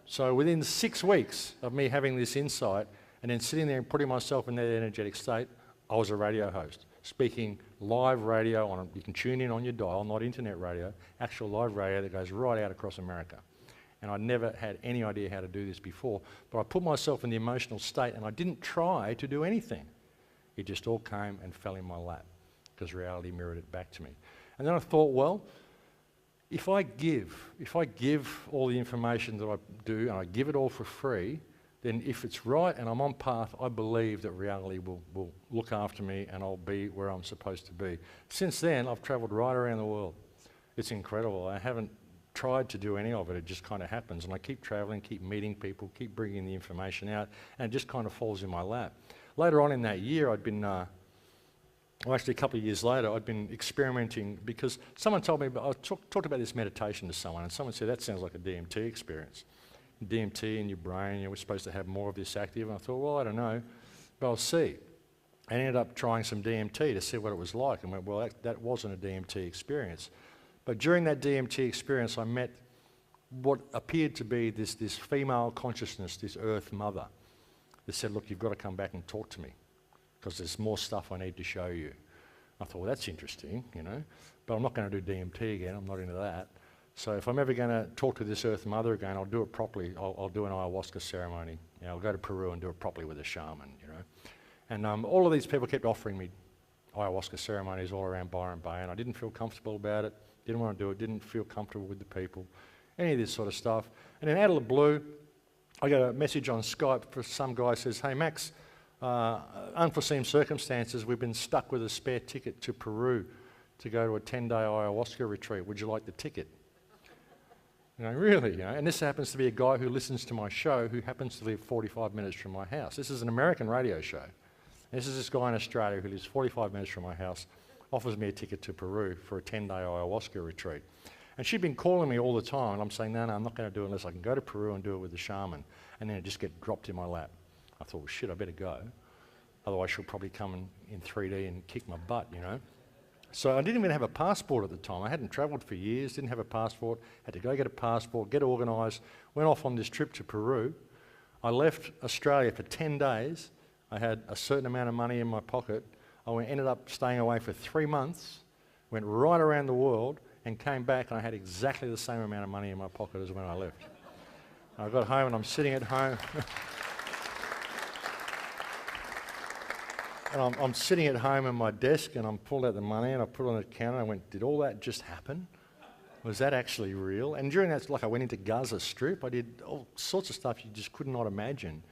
S2: So within 6 weeks of me having this insight, and then sitting there and putting myself in that energetic state, I was a radio host, speaking live radio. You can tune in on your dial, not internet radio, actual live radio that goes right out across America. And I'd never had any idea how to do this before, but I put myself in the emotional state and I didn't try to do anything. It just all came and fell in my lap because reality mirrored it back to me. And then I thought, well, if I give all the information that I do and I give it all for free, then if it's right and I'm on path, I believe that reality will look after me and I'll be where I'm supposed to be. Since then, I've travelled right around the world. It's incredible. I haven't tried to do any of it. It just kind of happens. And I keep travelling, keep meeting people, keep bringing the information out, and it just kind of falls in my lap. Later on in that year, I'd been, actually a couple of years later, I'd been experimenting because someone told me, I talked about this meditation to someone, and someone said, that sounds like a DMT experience. DMT in your brain, we're supposed to have more of this active. And I thought, well, I don't know, but I'll see. I ended up trying some DMT to see what it was like, and went, well, that wasn't a DMT experience. But during that DMT experience, I met what appeared to be this female consciousness, this Earth Mother, that said, look, you've got to come back and talk to me because there's more stuff I need to show you. I thought, well, that's interesting, but I'm not going to do DMT again. I'm not into that. So if I'm ever going to talk to this Earth Mother again, I'll do it properly. I'll do an ayahuasca ceremony. I'll go to Peru and do it properly with a shaman, And all of these people kept offering me ayahuasca ceremonies all around Byron Bay, and I didn't feel comfortable about it. Didn't want to do it, didn't feel comfortable with the people, any of this sort of stuff. And then out of the blue, I got a message on Skype from some guy who says, hey Max, unforeseen circumstances, we've been stuck with a spare ticket to Peru to go to a 10-day ayahuasca retreat. Would you like the ticket? Really, and this happens to be a guy who listens to my show who happens to live 45 minutes from my house. This is an American radio show. This is this guy in Australia who lives 45 minutes from my house, offers me a ticket to Peru for a 10-day ayahuasca retreat. And she'd been calling me all the time, and I'm saying, no, I'm not going to do it unless I can go to Peru and do it with the shaman. And then it just get dropped in my lap. I thought, well, shit, I better go. Otherwise she'll probably come in 3D and kick my butt, So I didn't even have a passport at the time. I hadn't travelled for years, didn't have a passport, had to go get a passport, get organised, went off on this trip to Peru. I left Australia for 10 days. I had a certain amount of money in my pocket. I ended up staying away for 3 months, went right around the world, and came back and I had exactly the same amount of money in my pocket as when I left. I got home and I'm sitting at home. And I'm sitting at home at my desk and I'm pulled out the money and I put it on the counter and I went, did all that just happen? Was that actually real? And during that, I went into Gaza Strip. I did all sorts of stuff you just could not imagine.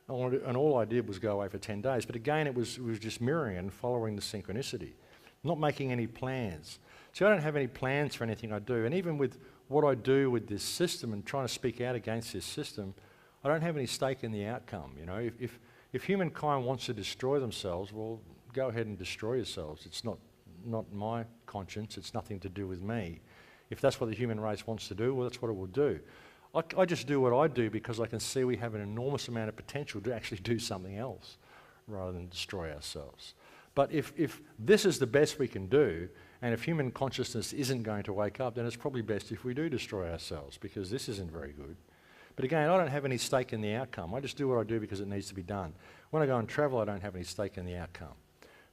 S2: And all I did was go away for 10 days. But again, it was just mirroring and following the synchronicity, not making any plans. So I don't have any plans for anything I do. And even with what I do with this system and trying to speak out against this system, I don't have any stake in the outcome. If humankind wants to destroy themselves, well, go ahead and destroy yourselves. It's not my conscience. It's nothing to do with me. If that's what the human race wants to do, well, that's what it will do. I just do what I do because I can see we have an enormous amount of potential to actually do something else rather than destroy ourselves. But if this is the best we can do, and if human consciousness isn't going to wake up, then it's probably best if we do destroy ourselves because this isn't very good. But again, I don't have any stake in the outcome. I just do what I do because it needs to be done. When I go and travel, I don't have any stake in the outcome.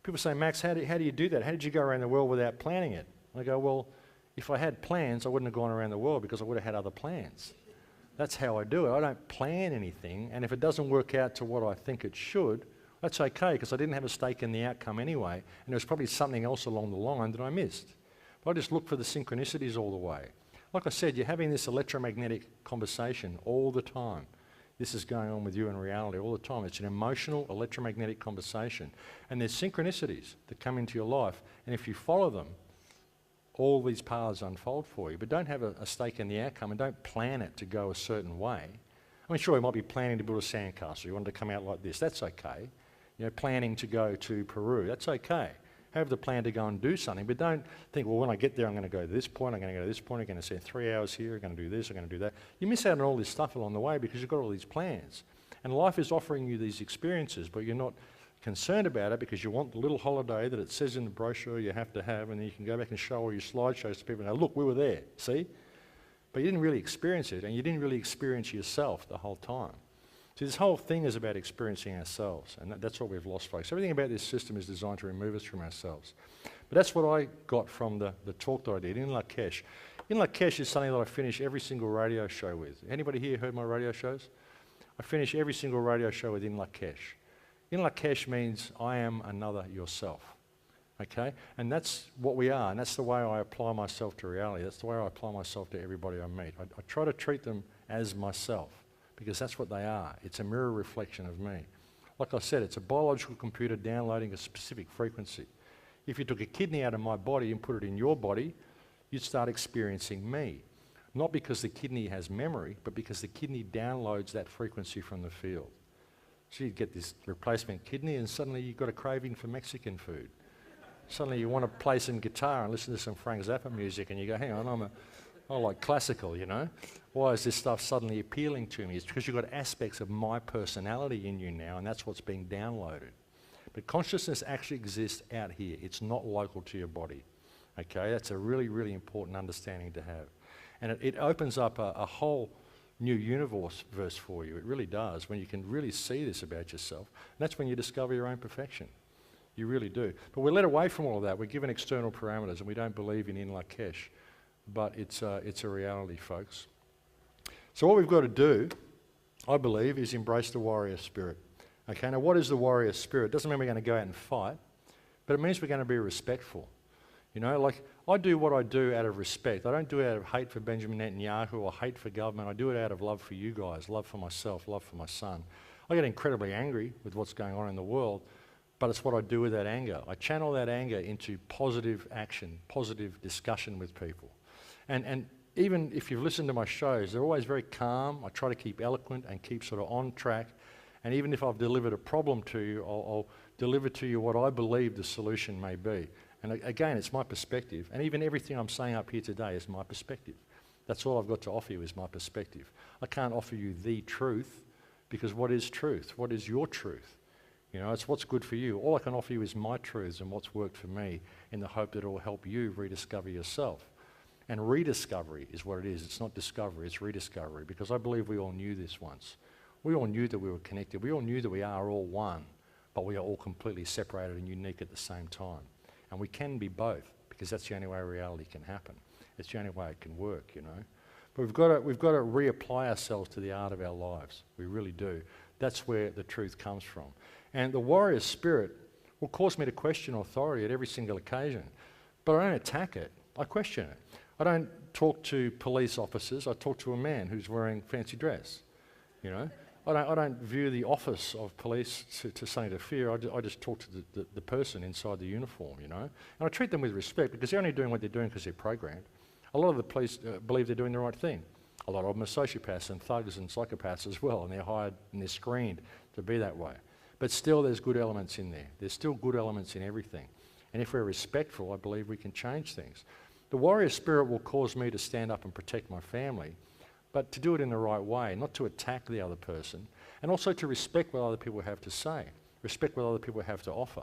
S2: People say, Max, how do you do that? How did you go around the world without planning it? And I go, well, if I had plans, I wouldn't have gone around the world because I would have had other plans. That's how I do it. I don't plan anything, and if it doesn't work out to what I think it should, that's okay because I didn't have a stake in the outcome anyway, and there was probably something else along the line that I missed. But I just look for the synchronicities all the way. Like I said, you're having this electromagnetic conversation all the time. This is going on with you in reality all the time. It's an emotional electromagnetic conversation, and there's synchronicities that come into your life, and if you follow them, all these paths unfold for you. But don't have a stake in the outcome and don't plan it to go a certain way. I mean, sure, you might be planning to build a sandcastle. You want it to come out like this. That's okay. Planning to go to Peru. That's okay. Have the plan to go and do something, but don't think, well, when I get there, I'm going to go to this point, I'm going to go to this point, I'm going to spend 3 hours here, I'm going to do this, I'm going to do that. You miss out on all this stuff along the way because you've got all these plans. And life is offering you these experiences, but you're not concerned about it because you want the little holiday that it says in the brochure you have to have, and then you can go back and show all your slideshows to people and go, look, we were there, see? But you didn't really experience it, and you didn't really experience yourself the whole time. See, this whole thing is about experiencing ourselves, and that's what we've lost, folks. Everything about this system is designed to remove us from ourselves. But that's what I got from the talk that I did in Lakesh. In Lakesh is something that I finish every single radio show with. Anybody here heard my radio shows? I finish every single radio show with In Lakesh. In Lakesh means I am another yourself. Okay? And that's what we are, and that's the way I apply myself to reality. That's the way I apply myself to everybody I meet. I try to treat them as myself, because that's what they are. It's a mirror reflection of me. Like I said, it's a biological computer downloading a specific frequency. If you took a kidney out of my body and put it in your body, you'd start experiencing me. Not because the kidney has memory, but because the kidney downloads that frequency from the field. So you'd get this replacement kidney and suddenly you've got a craving for Mexican food. Suddenly you want to play some guitar and listen to some Frank Zappa music and you go, hang on, I like classical, you know. Why is this stuff suddenly appealing to me? It's because you've got aspects of my personality in you now, and that's what's being downloaded. But consciousness actually exists out here. It's not local to your body. Okay, that's a really, really important understanding to have. And it opens up a whole new universe for you. It really does, when you can really see this about yourself. And that's when you discover your own perfection. You really do. But we're led away from all of that. We're given external parameters, and we don't believe in Lakesh. But it's a reality, folks. So what we've got to do, I believe, is embrace the warrior spirit. Okay, now what is the warrior spirit? It doesn't mean we're going to go out and fight, but it means we're going to be respectful. You know, like I do what I do out of respect. I don't do it out of hate for Benjamin Netanyahu or hate for government. I do it out of love for you guys, love for myself, love for my son. I get incredibly angry with what's going on in the world, but it's what I do with that anger. I channel that anger into positive action, positive discussion with people. And even if you've listened to my shows, they're always very calm. I try to keep eloquent and keep sort of on track. And even if I've delivered a problem to you, I'll deliver to you what I believe the solution may be. And again, it's my perspective. And even everything I'm saying up here today is my perspective. That's all I've got to offer you is my perspective. I can't offer you the truth, because what is truth? What is your truth? You know, it's what's good for you. All I can offer you is my truths and what's worked for me, in the hope that it will help you rediscover yourself. And rediscovery is what it is. It's not discovery, it's rediscovery, because I believe we all knew this once. We all knew that we were connected. We all knew that we are all one, but we are all completely separated and unique at the same time. And we can be both, because that's the only way reality can happen. It's the only way it can work, you know. But we've got to reapply ourselves to the art of our lives. We really do. That's where the truth comes from. And the warrior spirit will cause me to question authority at every single occasion. But I don't attack it, I question it. I don't talk to police officers, I talk to a man who's wearing fancy dress, you know. I don't view the office of police to something to fear. I just talk to the person inside the uniform, you know. And I treat them with respect, because they're only doing what they're doing because they're programmed. A lot of the police believe they're doing the right thing. A lot of them are sociopaths and thugs and psychopaths as well, and they're hired and they're screened to be that way. But still, there's good elements in there. There's still good elements in everything. And if we're respectful, I believe we can change things. The warrior spirit will cause me to stand up and protect my family, but to do it in the right way, not to attack the other person, and also to respect what other people have to say, respect what other people have to offer.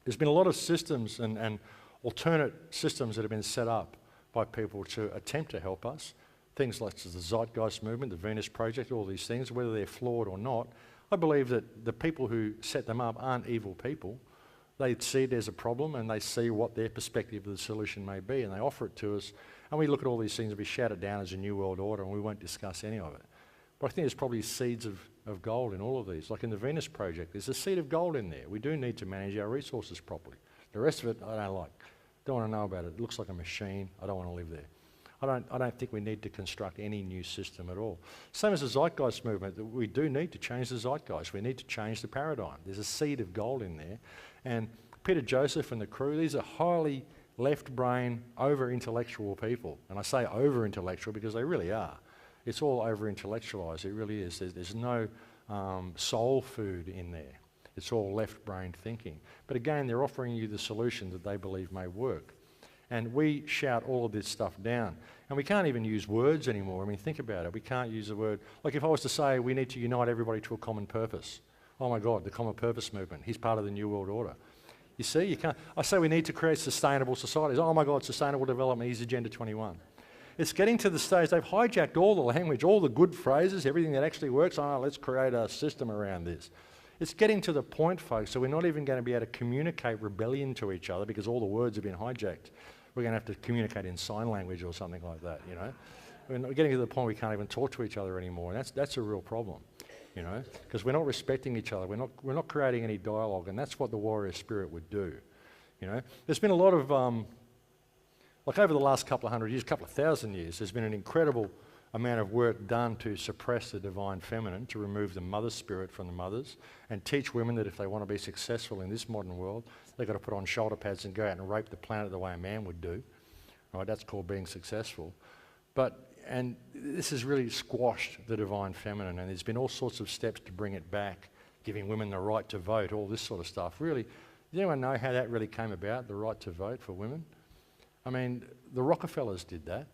S2: There's been a lot of systems and alternate systems that have been set up by people to attempt to help us, things like the Zeitgeist movement, the Venus Project, all these things, whether they're flawed or not. I believe that the people who set them up aren't evil people. They see there's a problem and they see what their perspective of the solution may be, and they offer it to us, and we look at all these things and we shout it down as a new world order, and we won't discuss any of it. But I think there's probably seeds of gold in all of these. Like in the Venus Project, there's a seed of gold in there. We do need to manage our resources properly. The rest of it, I don't like. Don't want to know about it. It looks like a machine. I don't want to live there. I don't think we need to construct any new system at all. Same as the Zeitgeist movement, that we do need to change the Zeitgeist. We need to change the paradigm. There's a seed of gold in there. And Peter Joseph and the crew, these are highly left-brain, over-intellectual people. And I say over-intellectual because they really are. It's all over-intellectualised. It really is. There's no soul food in there. It's all left brain thinking. But again, they're offering you the solution that they believe may work. And we shout all of this stuff down. And we can't even use words anymore. I mean, think about it. We can't use a word. Like if I was to say we need to unite everybody to a common purpose. Oh my God, the common purpose movement. He's part of the New World Order. You see, you can't. I say we need to create sustainable societies. Oh my God, sustainable development, he's Agenda 21. It's getting to the stage, they've hijacked all the language, all the good phrases, everything that actually works. Oh, let's create a system around this. It's getting to the point, folks, so we're not even going to be able to communicate rebellion to each other because all the words have been hijacked. We're going to have to communicate in sign language or something like that, you know. We're getting to the point we can't even talk to each other anymore, and that's a real problem, you know, because we're not respecting each other. We're not creating any dialogue, and that's what the warrior spirit would do, you know. There's been a lot of, like over the last couple of hundred years, couple of thousand years, there's been an incredible amount of work done to suppress the divine feminine, to remove the mother spirit from the mothers, and teach women that if they want to be successful in this modern world, they've got to put on shoulder pads and go out and rape the planet the way a man would do. Right? That's called being successful. And this has really squashed the divine feminine, and there's been all sorts of steps to bring it back, giving women the right to vote, all this sort of stuff. Really, does anyone know how that really came about, the right to vote for women? I mean, the Rockefellers did that.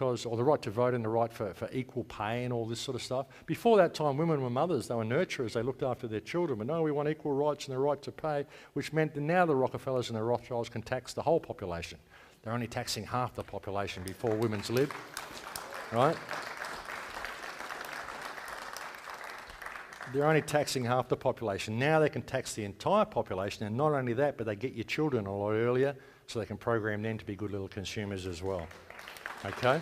S2: Or the right to vote and the right for equal pay and all this sort of stuff. Before that time, women were mothers, they were nurturers, they looked after their children, but no, we want equal rights and the right to pay, which meant that now the Rockefellers and the Rothschilds can tax the whole population. They're only taxing half the population before women's lib, right? They're only taxing half the population. Now they can tax the entire population, and not only that, but they get your children a lot earlier so they can program them to be good little consumers as well. Okay?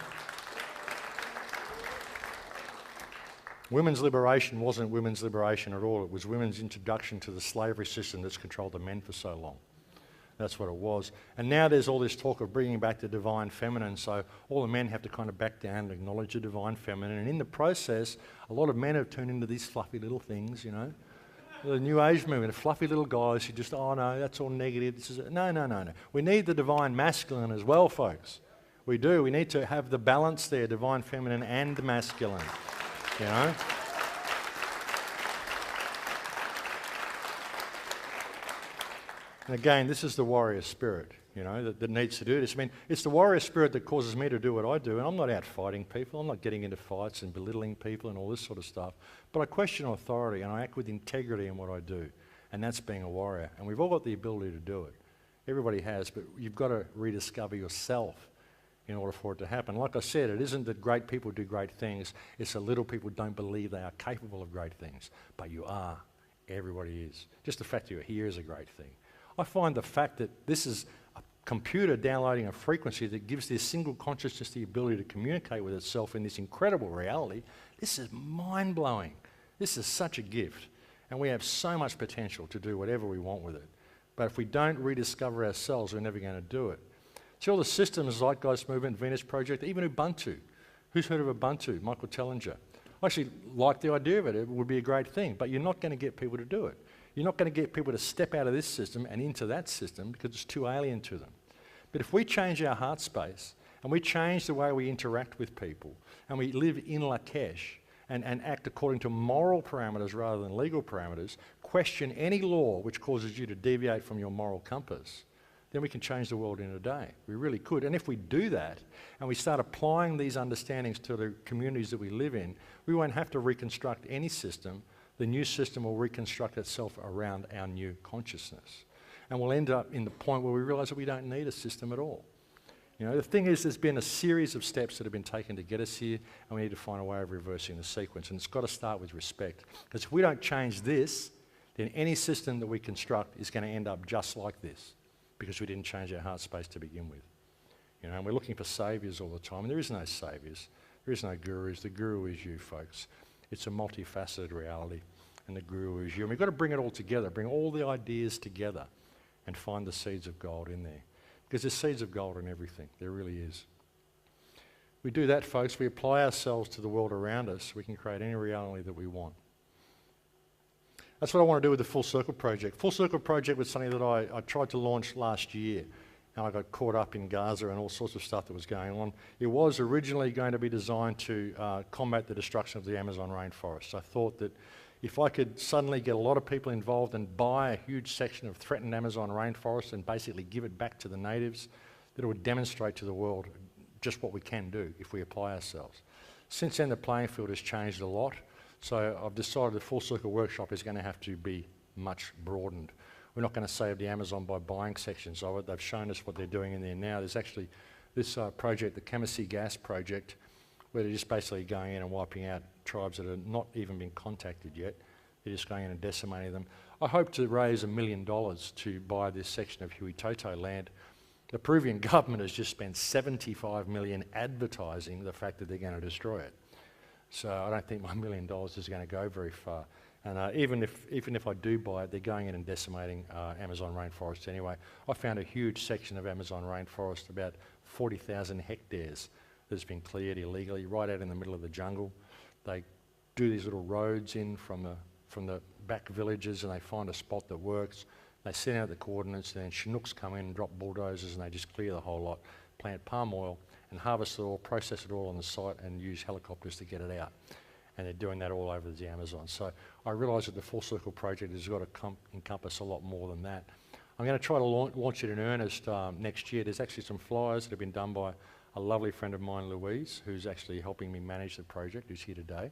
S2: Women's liberation wasn't women's liberation at all. It was women's introduction to the slavery system that's controlled the men for so long. That's what it was. And now there's all this talk of bringing back the divine feminine, so all the men have to kind of back down and acknowledge the divine feminine. And in the process, a lot of men have turned into these fluffy little things, you know. The New Age movement, fluffy little guys who just, oh no, that's all negative. No. We need the divine masculine as well, folks. We do. We need to have the balance there, divine feminine and masculine, you know. And again, this is the warrior spirit, you know, that needs to do this. I mean, it's the warrior spirit that causes me to do what I do, and I'm not out fighting people. I'm not getting into fights and belittling people and all this sort of stuff. But I question authority, and I act with integrity in what I do, and that's being a warrior. And we've all got the ability to do it. Everybody has, but you've got to rediscover yourself in order for it to happen. Like I said, it isn't that great people do great things, it's that little people don't believe they are capable of great things. But you are. Everybody is. Just the fact that you're here is a great thing. I find the fact that this is a computer downloading a frequency that gives this single consciousness the ability to communicate with itself in this incredible reality, this is mind-blowing. This is such a gift. And we have so much potential to do whatever we want with it. But if we don't rediscover ourselves, we're never going to do it. See all the systems, Zeitgeist Movement, Venus Project, even Ubuntu. Who's heard of Ubuntu? Michael Tellinger. I actually like the idea of it. It would be a great thing, but you're not going to get people to do it. You're not going to get people to step out of this system and into that system because it's too alien to them. But if we change our heart space and we change the way we interact with people and we live in Lakesh and act according to moral parameters rather than legal parameters, question any law which causes you to deviate from your moral compass, then we can change the world in a day. We really could. And if we do that and we start applying these understandings to the communities that we live in, we won't have to reconstruct any system. The new system will reconstruct itself around our new consciousness. And we'll end up in the point where we realise that we don't need a system at all. You know, the thing is, there's been a series of steps that have been taken to get us here, and we need to find a way of reversing the sequence. And it's got to start with respect. Because if we don't change this, then any system that we construct is going to end up just like this, because we didn't change our heart space to begin with. You know, and we're looking for saviours all the time, and there is no saviours. There is no gurus. The guru is you, folks. It's a multifaceted reality, and the guru is you. And we've got to bring it all together, bring all the ideas together and find the seeds of gold in there. Because there's seeds of gold in everything. There really is. We do that, folks. We apply ourselves to the world around us. We can create any reality that we want. That's what I want to do with the Full Circle Project. Full Circle Project was something that I tried to launch last year, and I got caught up in Gaza and all sorts of stuff that was going on. It was originally going to be designed to combat the destruction of the Amazon rainforest. I thought that If I could suddenly get a lot of people involved and buy a huge section of threatened Amazon rainforest and basically give it back to the natives, that it would demonstrate to the world just what we can do if we apply ourselves. Since then, the playing field has changed a lot, so I've decided the Full Circle Workshop is going to have to be much broadened. We're not going to save the Amazon by buying sections of it. They've shown us what they're doing in there now. There's actually this project, the Chemistry Gas Project, where they're just basically going in and wiping out tribes that have not even been contacted yet. They're just going in and decimating them. I hope to raise $1 million to buy this section of Huitoto land. The Peruvian government has just spent $75 million advertising the fact that they're going to destroy it. So I don't think my $1 million is going to go very far. And even if I do buy it, they're going in and decimating Amazon rainforest anyway. I found a huge section of Amazon rainforest, about 40,000 hectares, that's been cleared illegally, right out in the middle of the jungle. They do these little roads in from the back villages, and they find a spot that works. They send out the coordinates, and then Chinooks come in and drop bulldozers, and they just clear the whole lot, plant palm oil, and harvest it all, process it all on the site, and use helicopters to get it out. And they're doing that all over the Amazon. So I realise that the Full Circle project has got to encompass a lot more than that. I'm going to try to launch it in earnest next year. There's actually some flyers that have been done by a lovely friend of mine, Louise, who's actually helping me manage the project, who's here today.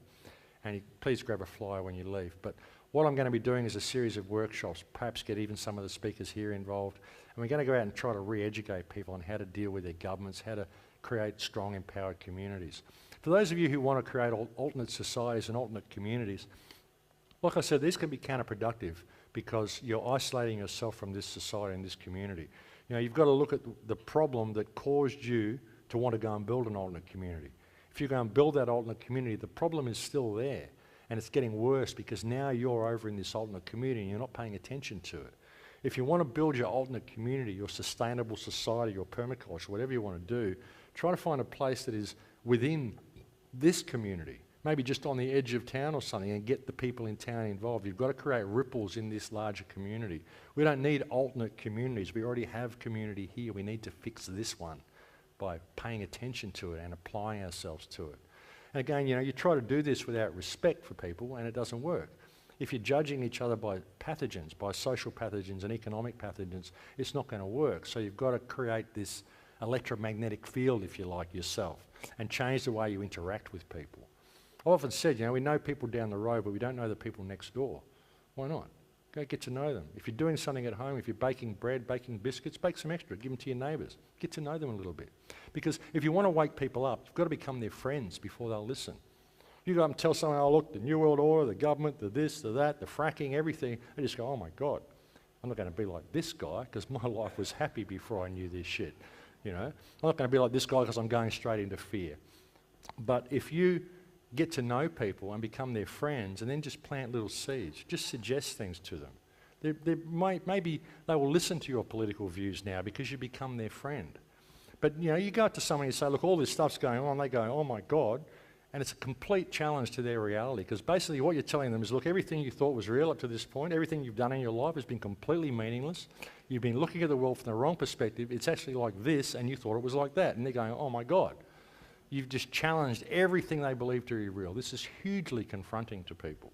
S2: And please grab a flyer when you leave. But what I'm going to be doing is a series of workshops, perhaps get even some of the speakers here involved. And we're going to go out and try to re-educate people on how to deal with their governments, how to create strong, empowered communities. For those of you who want to create alternate societies and alternate communities, like I said, these can be counterproductive because you're isolating yourself from this society and this community. You know, you've got to look at the problem that caused you to want to go and build an alternate community. If you go and build that alternate community, the problem is still there, and it's getting worse because now you're over in this alternate community and you're not paying attention to it. If you want to build your alternate community, your sustainable society, your permaculture, whatever you want to do, try to find a place that is within this community, maybe just on the edge of town or something, and get the people in town involved. You've got to create ripples in this larger community. We don't need alternate communities. We already have community here. We need to fix this one by paying attention to it and applying ourselves to it. And again, you know, you try to do this without respect for people and it doesn't work. If you're judging each other by pathogens, by social pathogens and economic pathogens, it's not going to work. So you've got to create this electromagnetic field, if you like, yourself, and change the way you interact with people. I've often said, you know, we know people down the road, but we don't know the people next door. Why not? Go get to know them. If you're doing something at home, if you're baking bread, baking biscuits, bake some extra, give them to your neighbours. Get to know them a little bit. Because if you want to wake people up, you've got to become their friends before they'll listen. You go up and tell someone, oh look, the New World Order, the government, the this, the that, the fracking, everything, they just go, oh my God, I'm not going to be like this guy because my life was happy before I knew this shit. You know, I'm not going to be like this guy because I'm going straight into fear. But if you get to know people and become their friends and then just plant little seeds, just suggest things to them. Maybe they will listen to your political views now because you become their friend. But you know, you go up to someone and you say, look, all this stuff's going on, they go, oh my God, and it's a complete challenge to their reality because basically what you're telling them is, look, everything you thought was real up to this point, everything you've done in your life has been completely meaningless. You've been looking at the world from the wrong perspective. It's actually like this and you thought it was like that. And they're going, oh my God. You've just challenged everything they believe to be real. This is hugely confronting to people.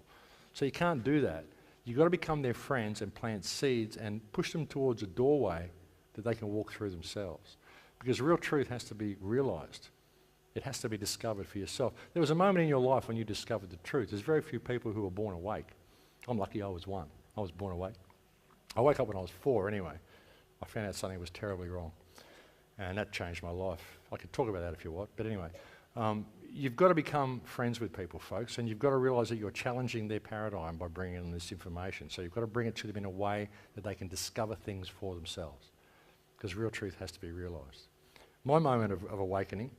S2: So you can't do that. You've got to become their friends and plant seeds and push them towards a doorway that they can walk through themselves. Because real truth has to be realised. It has to be discovered for yourself. There was a moment in your life when you discovered the truth. There's very few people who are born awake. I'm lucky I was one. I was born awake. I woke up when I was 4 anyway. I found out something was terribly wrong. And that changed my life. I could talk about that if you want, but anyway. You've got to become friends with people, folks, and you've got to realise that you're challenging their paradigm by bringing in this information. So you've got to bring it to them in a way that they can discover things for themselves, because real truth has to be realised. My moment of awakening,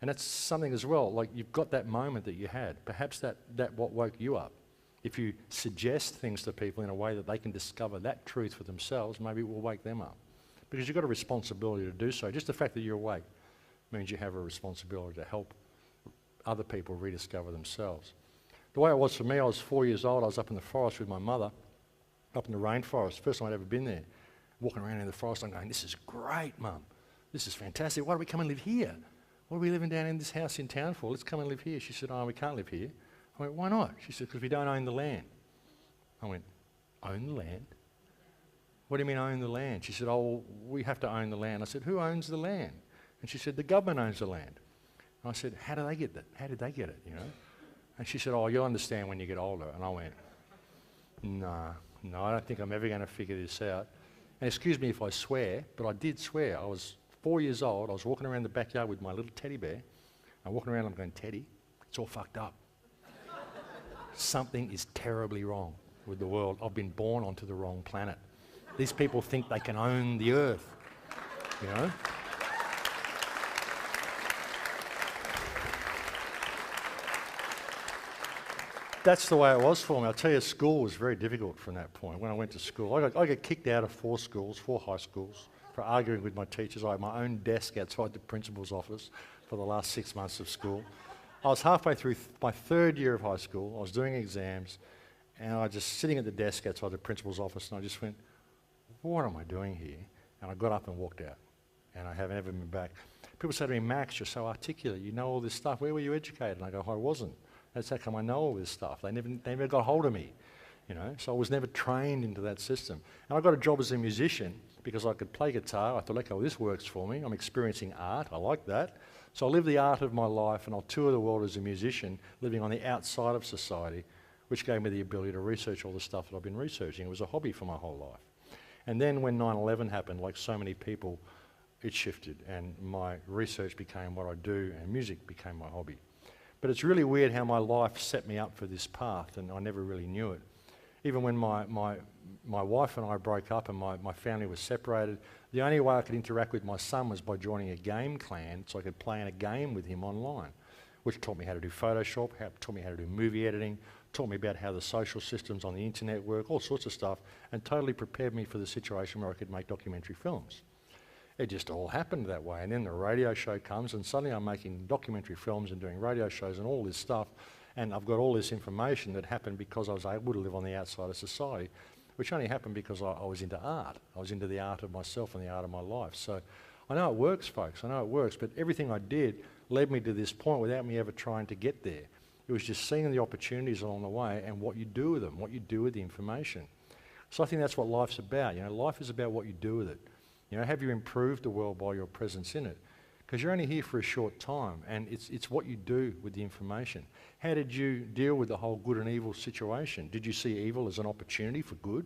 S2: and that's something as well, like you've got that moment that you had. Perhaps that what woke you up. If you suggest things to people in a way that they can discover that truth for themselves, maybe it will wake them up. Because you've got a responsibility to do so. Just the fact that you're awake means you have a responsibility to help other people rediscover themselves. The way it was for me, I was 4 years old, I was up in the forest with my mother, up in the rainforest, first time I'd ever been there. Walking around in the forest, I'm going, this is great, Mum. This is fantastic. Why do we come and live here? What are we living down in this house in town for? Let's come and live here. She said, oh, we can't live here. I went, why not? She said, because we don't own the land.
S1: I went, own the land? What do you mean own the land? She said, oh, well, we have to own the land. I said, who owns the land? And she said, the government owns the land. And I said, how do they get that? How did they get it, you know? And she said, oh, you'll understand when you get older. And I went, no, I don't think I'm ever going to figure this out. And excuse me if I swear, but I did swear. I was 4 years old. I was walking around the backyard with my little teddy bear. I'm walking around, I'm going, Teddy, it's all fucked up. Something is terribly wrong with the world. I've been born onto the wrong planet. These people think they can own the earth, you know? That's the way it was for me. I'll tell you, school was very difficult from that point. When I went to school, I got kicked out of 4 schools, 4 high schools, for arguing with my teachers. I had my own desk outside the principal's office for the last 6 months of school. I was halfway through my 3rd year of high school. I was doing exams, and I was just sitting at the desk outside the principal's office, and I just went, what am I doing here? And I got up and walked out, and I haven't ever been back. People say to me, Max, you're so articulate. You know all this stuff. Where were you educated? And I go, I wasn't. That's how come I know all this stuff. They never got hold of me, you know. So I was never trained into that system. And I got a job as a musician because I could play guitar. I thought, okay, well, this works for me. I'm experiencing art. I like that. So I live the art of my life, and I'll tour the world as a musician, living on the outside of society, which gave me the ability to research all the stuff that I've been researching. It was a hobby for my whole life. And then when 9/11 happened, like so many people, it shifted, and my research became what I do, and music became my hobby. But it's really weird how my life set me up for this path, and I never really knew it. Even when my wife and I broke up and my family was separated, the only way I could interact with my son was by joining a game clan, so I could play in a game with him online, which taught me how to do Photoshop, taught me how to do movie editing, taught me about how the social systems on the internet work, all sorts of stuff, and totally prepared me for the situation where I could make documentary films. It just all happened that way. And then the radio show comes, and suddenly I'm making documentary films and doing radio shows and all this stuff, and I've got all this information that happened because I was able to live on the outside of society, which only happened because I was into art. I was into the art of myself and the art of my life. So I know it works, folks. I know it works, but everything I did led me to this point without me ever trying to get there. It was just seeing the opportunities along the way and what you do with them, what you do with the information. So I think that's what life's about. You know, life is about what you do with it. You know, have you improved the world by your presence in it? Because you're only here for a short time, and it's what you do with the information. How did you deal with the whole good and evil situation? Did you see evil as an opportunity for good?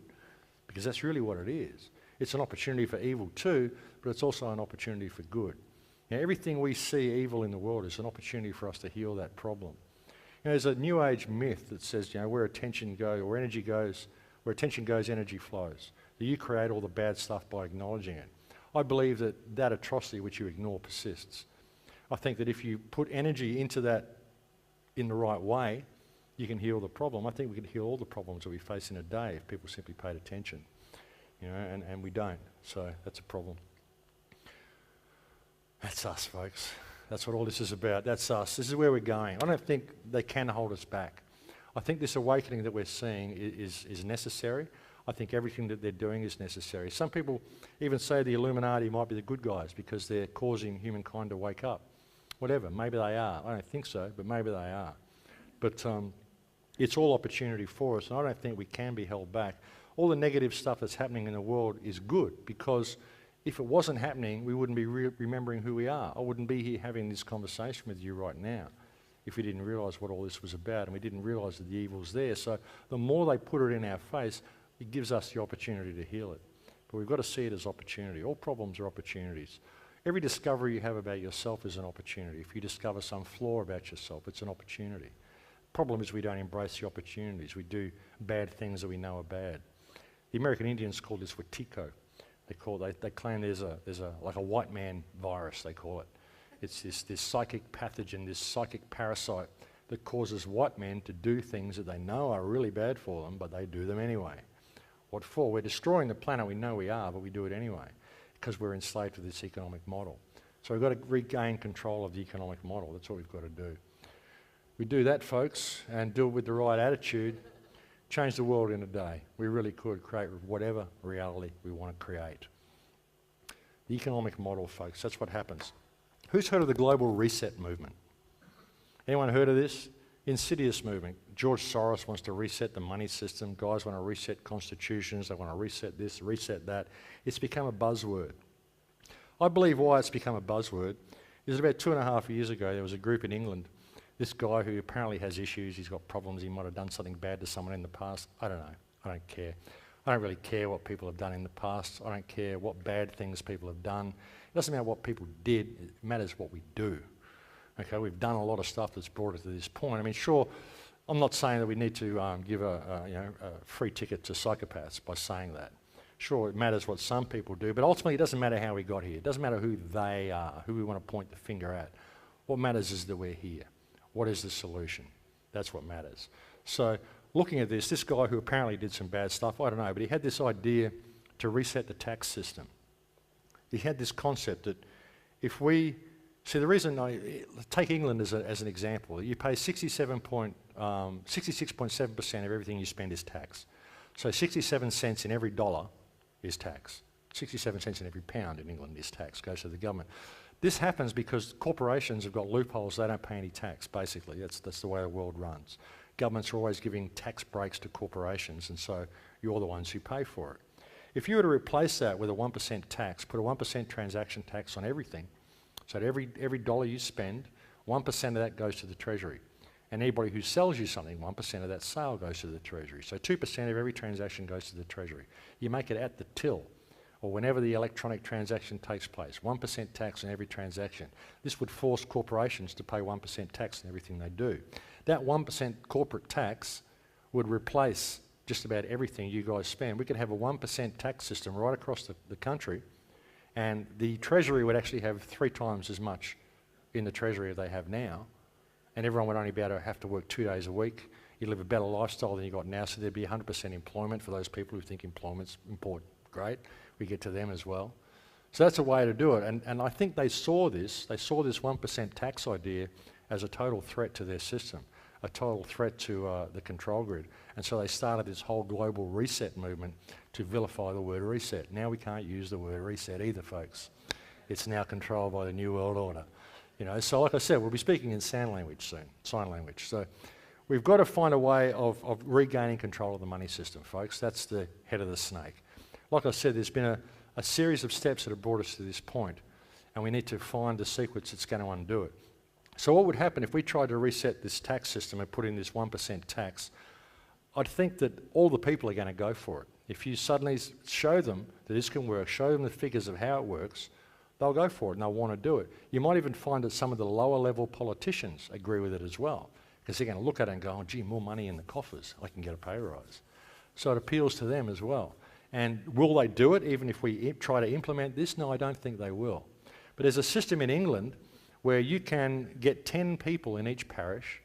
S1: Because that's really what it is. It's an opportunity for evil too, but it's also an opportunity for good. Now, everything we see evil in the world is an opportunity for us to heal that problem. You know, there's a New Age myth that says, you know, where attention goes, or energy goes, where attention goes, energy flows. That you create all the bad stuff by acknowledging it. I believe that atrocity which you ignore persists. I think that if you put energy into that in the right way, you can heal the problem. I think we could heal all the problems that we face in a day if people simply paid attention. You know, and we don't. So that's a problem. That's us, folks. That's what all this is about. That's us. This is where we're going. I don't think they can hold us back. I think this awakening that we're seeing is necessary. I think everything that they're doing is necessary. Some people even say the Illuminati might be the good guys because they're causing humankind to wake up. Whatever, maybe they are. I don't think so, but maybe they are. But it's all opportunity for us, and I don't think we can be held back. All the negative stuff that's happening in the world is good, because if it wasn't happening, we wouldn't be remembering who we are. I wouldn't be here having this conversation with you right now if we didn't realise what all this was about, and we didn't realise that the evil's there. So the more they put it in our face, it gives us the opportunity to heal it. But we've got to see it as opportunity. All problems are opportunities. Every discovery you have about yourself is an opportunity. If you discover some flaw about yourself, it's an opportunity. The problem is we don't embrace the opportunities. We do bad things that we know are bad. The American Indians call this Wetiko. They claim there's like a white man virus, they call it. It's this psychic pathogen, this psychic parasite that causes white men to do things that they know are really bad for them, but they do them anyway. What for? We're destroying the planet, we know we are, but we do it anyway because we're enslaved to this economic model. So we've got to regain control of the economic model. That's what we've got to do. We do that, folks, and do it with the right attitude, change the world in a day. We really could create whatever reality we want to create. The economic model, folks, that's what happens. Who's heard of the global reset movement? Anyone heard of this?
S2: Insidious movement. George Soros wants to reset the money system. Guys want to reset constitutions. They want to reset this, reset that. It's become a buzzword. I believe why it's become a buzzword is about 2.5 years ago, there was a group in England, this guy who apparently has issues, he's got problems, he might have done something bad to someone in the past. I don't know. I don't care. I don't really care what people have done in the past. I don't care what bad things people have done. It doesn't matter what people did. It matters what we do. Okay, we've done a lot of stuff that's brought us to this point. I mean, sure, I'm not saying that we need to give a free ticket to psychopaths by saying that. Sure, it matters what some people do, but ultimately it doesn't matter how we got here. It doesn't matter who they are, who we want to point the finger at. What matters is that we're here. What is the solution? That's what matters. So looking at this guy who apparently did some bad stuff, I don't know, but he had this idea to reset the tax system. He had this concept that if we, see the reason take England as an example, you pay 66.7% of everything you spend is tax. So 67 cents in every dollar is tax. 67 cents in every pound in England is tax, goes to the government. This happens because corporations have got loopholes, they don't pay any tax, basically. That's the way the world runs. Governments are always giving tax breaks to corporations, and so you're the ones who pay for it. If you were to replace that with a 1% tax, put a 1% transaction tax on everything, so that every dollar you spend, 1% of that goes to the Treasury. And anybody who sells you something, 1% of that sale goes to the Treasury. So 2% of every transaction goes to the Treasury. You make it at the till, or whenever the electronic transaction takes place, 1% tax on every transaction. This would force corporations to pay 1% tax on everything they do. That 1% corporate tax would replace just about everything you guys spend. We could have a 1% tax system right across the country, and the Treasury would actually have 3 times as much in the Treasury as they have now, and everyone would only be able to have to work 2 days a week. You live a better lifestyle than you got now, so there'd be 100% employment for those people who think employment's important. Great, we get to them as well. So that's a way to do it, and I think they saw this 1% tax idea as a total threat to their system, a total threat to the control grid. And so they started this whole global reset movement to vilify the word reset. Now we can't use the word reset either, folks. It's now controlled by the New World Order. You know, so like I said, we'll be speaking in sign language soon, sign language. So we've got to find a way of regaining control of the money system, folks. That's the head of the snake. Like I said, there's been a series of steps that have brought us to this point, and we need to find the sequence that's going to undo it. So what would happen if we tried to reset this tax system and put in this 1% tax? I'd think that all the people are going to go for it. If you suddenly show them that this can work, show them the figures of how it works, they'll go for it and they'll want to do it. You might even find that some of the lower level politicians agree with it as well, because they're going to look at it and go, oh, gee, more money in the coffers, I can get a pay rise. So it appeals to them as well. And will they do it even if we try to implement this? No, I don't think they will. But there's a system in England where you can get 10 people in each parish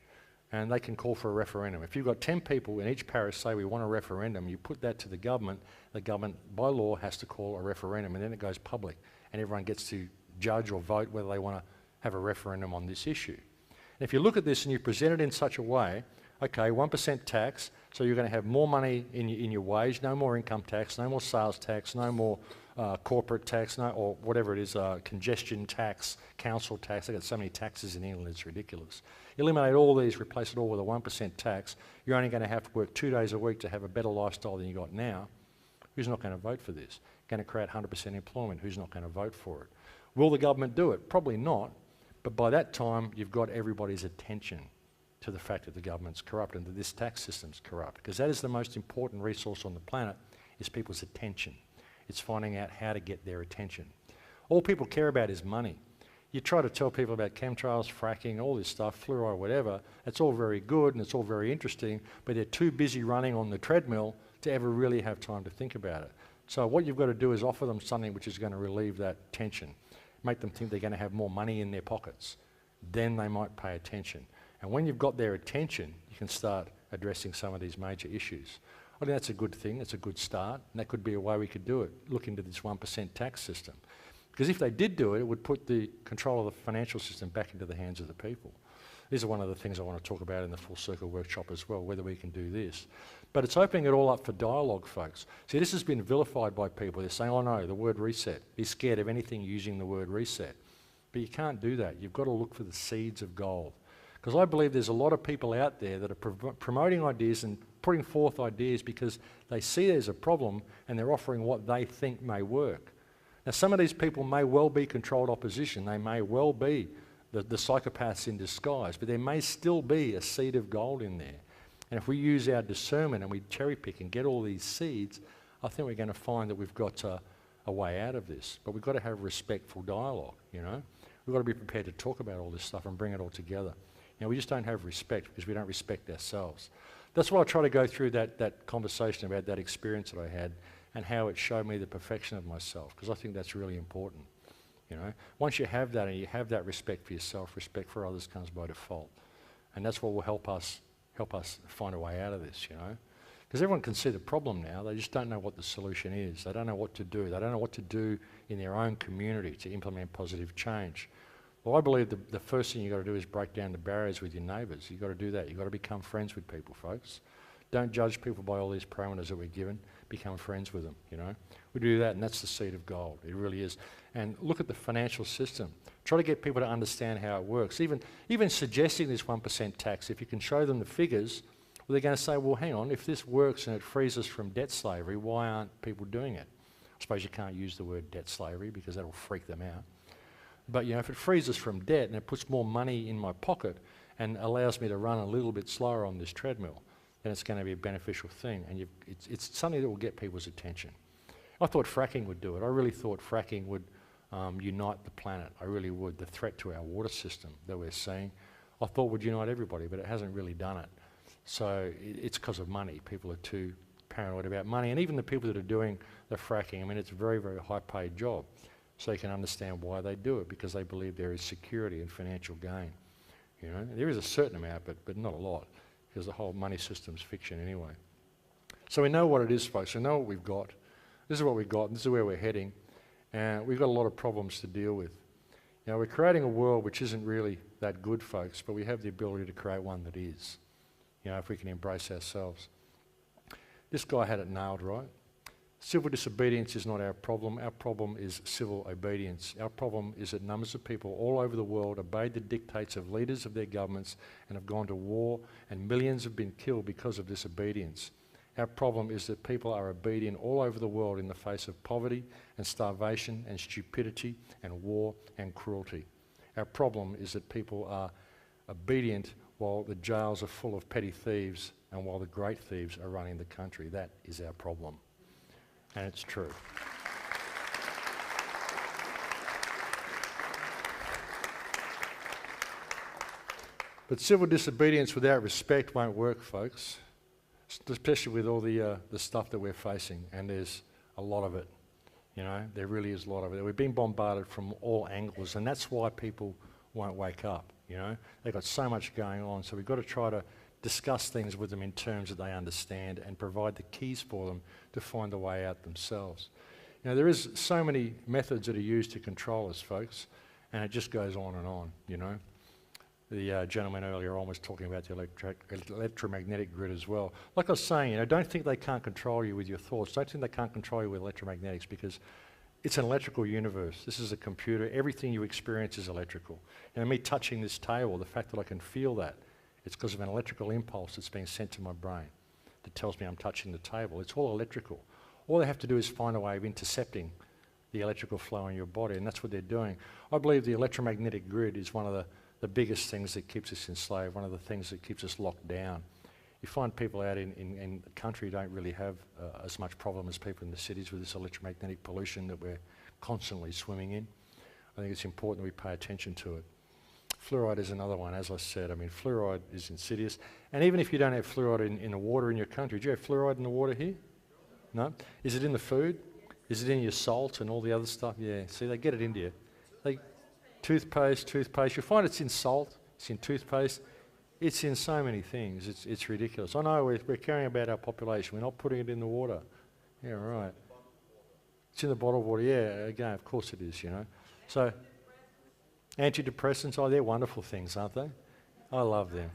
S2: and they can call for a referendum. If you've got 10 people in each parish say we want a referendum, you put that to the government by law has to call a referendum, and then it goes public and everyone gets to judge or vote whether they want to have a referendum on this issue. And if you look at this and you present it in such a way, okay, 1% tax, so you're going to have more money in your wage, no more income tax, no more sales tax, no more corporate tax, or whatever it is, congestion tax, council tax. They've got so many taxes in England, it's ridiculous. Eliminate all these, replace it all with a 1% tax. You're only going to have to work 2 days a week to have a better lifestyle than you got now. Who's not going to vote for this? Going to create 100% employment. Who's not going to vote for it? Will the government do it? Probably not. But by that time, you've got everybody's attention to the fact that the government's corrupt and that this tax system's corrupt. Because that is the most important resource on the planet, is people's attention. It's finding out how to get their attention. All people care about is money. You try to tell people about chemtrails, fracking, all this stuff, fluoride, whatever, it's all very good and it's all very interesting, but they're too busy running on the treadmill to ever really have time to think about it. So what you've got to do is offer them something which is going to relieve that tension, make them think they're going to have more money in their pockets. Then they might pay attention. And when you've got their attention, you can start addressing some of these major issues. I think that's a good thing, it's a good start, and that could be a way we could do it, look into this 1% tax system. Because if they did do it, it would put the control of the financial system back into the hands of the people. These are one of the things I want to talk about in the Full Circle workshop as well, whether we can do this. But it's opening it all up for dialogue, folks. See, this has been vilified by people. They're saying, oh no, the word reset. Be scared of anything using the word reset. But you can't do that. You've got to look for the seeds of gold. Because I believe there's a lot of people out there that are promoting ideas and putting forth ideas because they see there's a problem and they're offering what they think may work. Now, some of these people may well be controlled opposition. They may well be the psychopaths in disguise, but there may still be a seed of gold in there. And if we use our discernment and we cherry pick and get all these seeds, I think we're going to find that we've got a way out of this. But we've got to have respectful dialogue, you know. We've got to be prepared to talk about all this stuff and bring it all together. You know, we just don't have respect because we don't respect ourselves. That's why I try to go through that conversation about that experience that I had and how it showed me the perfection of myself, because I think that's really important. You know, once you have that and you have that respect for yourself, respect for others comes by default, and that's what will help us find a way out of this. You know, because everyone can see the problem now, they just don't know what the solution is. They don't know what to do. They don't know what to do in their own community to implement positive change. Well, I believe the first thing you've got to do is break down the barriers with your neighbours. You've got to do that. You've got to become friends with people, folks. Don't judge people by all these parameters that we're given. Become friends with them, you know. We do that, and that's the seed of gold. It really is. And look at the financial system. Try to get people to understand how it works. Even suggesting this 1% tax, if you can show them the figures, well, they're going to say, well, hang on, if this works and it frees us from debt slavery, why aren't people doing it? I suppose you can't use the word debt slavery because that'll freak them out. But, you know, if it frees us from debt and it puts more money in my pocket and allows me to run a little bit slower on this treadmill, then it's going to be a beneficial thing, and it's something that will get people's attention. I thought fracking would do it. I really thought fracking would unite the planet. I really would. The threat to our water system that we're seeing, I thought would unite everybody, but it hasn't really done it. So it's because of money. People are too paranoid about money, and even the people that are doing the fracking, I mean, it's a very, very high-paid job. So you can understand why they do it, because they believe there is security and financial gain. You know, there is a certain amount, but not a lot, because the whole money system's fiction anyway. So we know what it is, folks. We know what we've got. This is what we've got, and this is where we're heading. And we've got a lot of problems to deal with. You know, we're creating a world which isn't really that good, folks, but we have the ability to create one that is. You know, if we can embrace ourselves. This guy had it nailed, right? Civil disobedience is not our problem. Our problem is civil obedience. Our problem is that numbers of people all over the world obeyed the dictates of leaders of their governments and have gone to war, and millions have been killed because of disobedience. Our problem is that people are obedient all over the world in the face of poverty and starvation and stupidity and war and cruelty. Our problem is that people are obedient while the jails are full of petty thieves and while the great thieves are running the country. That is our problem. And it's true. But civil disobedience without respect won't work, folks, especially with all the stuff that we're facing, and there's a lot of it. You know, there really is a lot of it. We've been bombarded from all angles, and that's why people won't wake up, you know. They've got so much going on, so we've got to try to discuss things with them in terms that they understand and provide the keys for them to find a way out themselves. You know, there is so many methods that are used to control us, folks, and it just goes on and on, you know. The gentleman earlier on was talking about the electromagnetic grid as well. Like I was saying, you know, don't think they can't control you with your thoughts. Don't think they can't control you with electromagnetics, because it's an electrical universe. This is a computer. Everything you experience is electrical. You know, me touching this table, the fact that I can feel that, it's because of an electrical impulse that's being sent to my brain that tells me I'm touching the table. It's all electrical. All they have to do is find a way of intercepting the electrical flow in your body, and that's what they're doing. I believe the electromagnetic grid is one of the biggest things that keeps us enslaved, one of the things that keeps us locked down. You find people out in the country don't really have as much problem as people in the cities with this electromagnetic pollution that we're constantly swimming in. I think it's important that we pay attention to it. Fluoride is another one, as I said. I mean, fluoride is insidious. And even if you don't have fluoride in the water in your country, do you have fluoride in the water here? No? Is it in the food? Is it in your salt and all the other stuff? Yeah, see, they get it into you. Toothpaste. You'll find it's in salt, it's in toothpaste, it's in so many things. It's ridiculous. I know we're caring about our population. We're not putting it in the water. Yeah, right. It's in the bottled water. Yeah, again, of course it is, you know. So, antidepressants, oh, they're wonderful things, aren't they? I love them.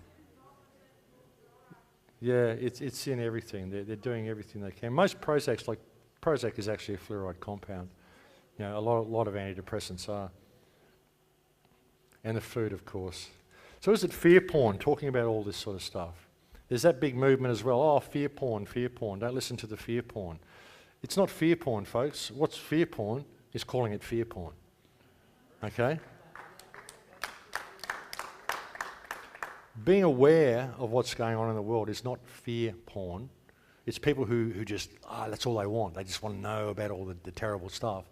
S2: Yeah, it's in everything. They're doing everything they can. Most Prozacs, like Prozac is actually a fluoride compound. You know, a lot of antidepressants are. And the food, of course. So is it fear porn, talking about all this sort of stuff? There's that big movement as well. Oh, fear porn, fear porn. Don't listen to the fear porn. It's not fear porn, folks. What's fear porn is calling it fear porn. Okay? Being aware of what's going on in the world is not fear porn. It's people who just, that's all they want. They just want to know about all the terrible stuff,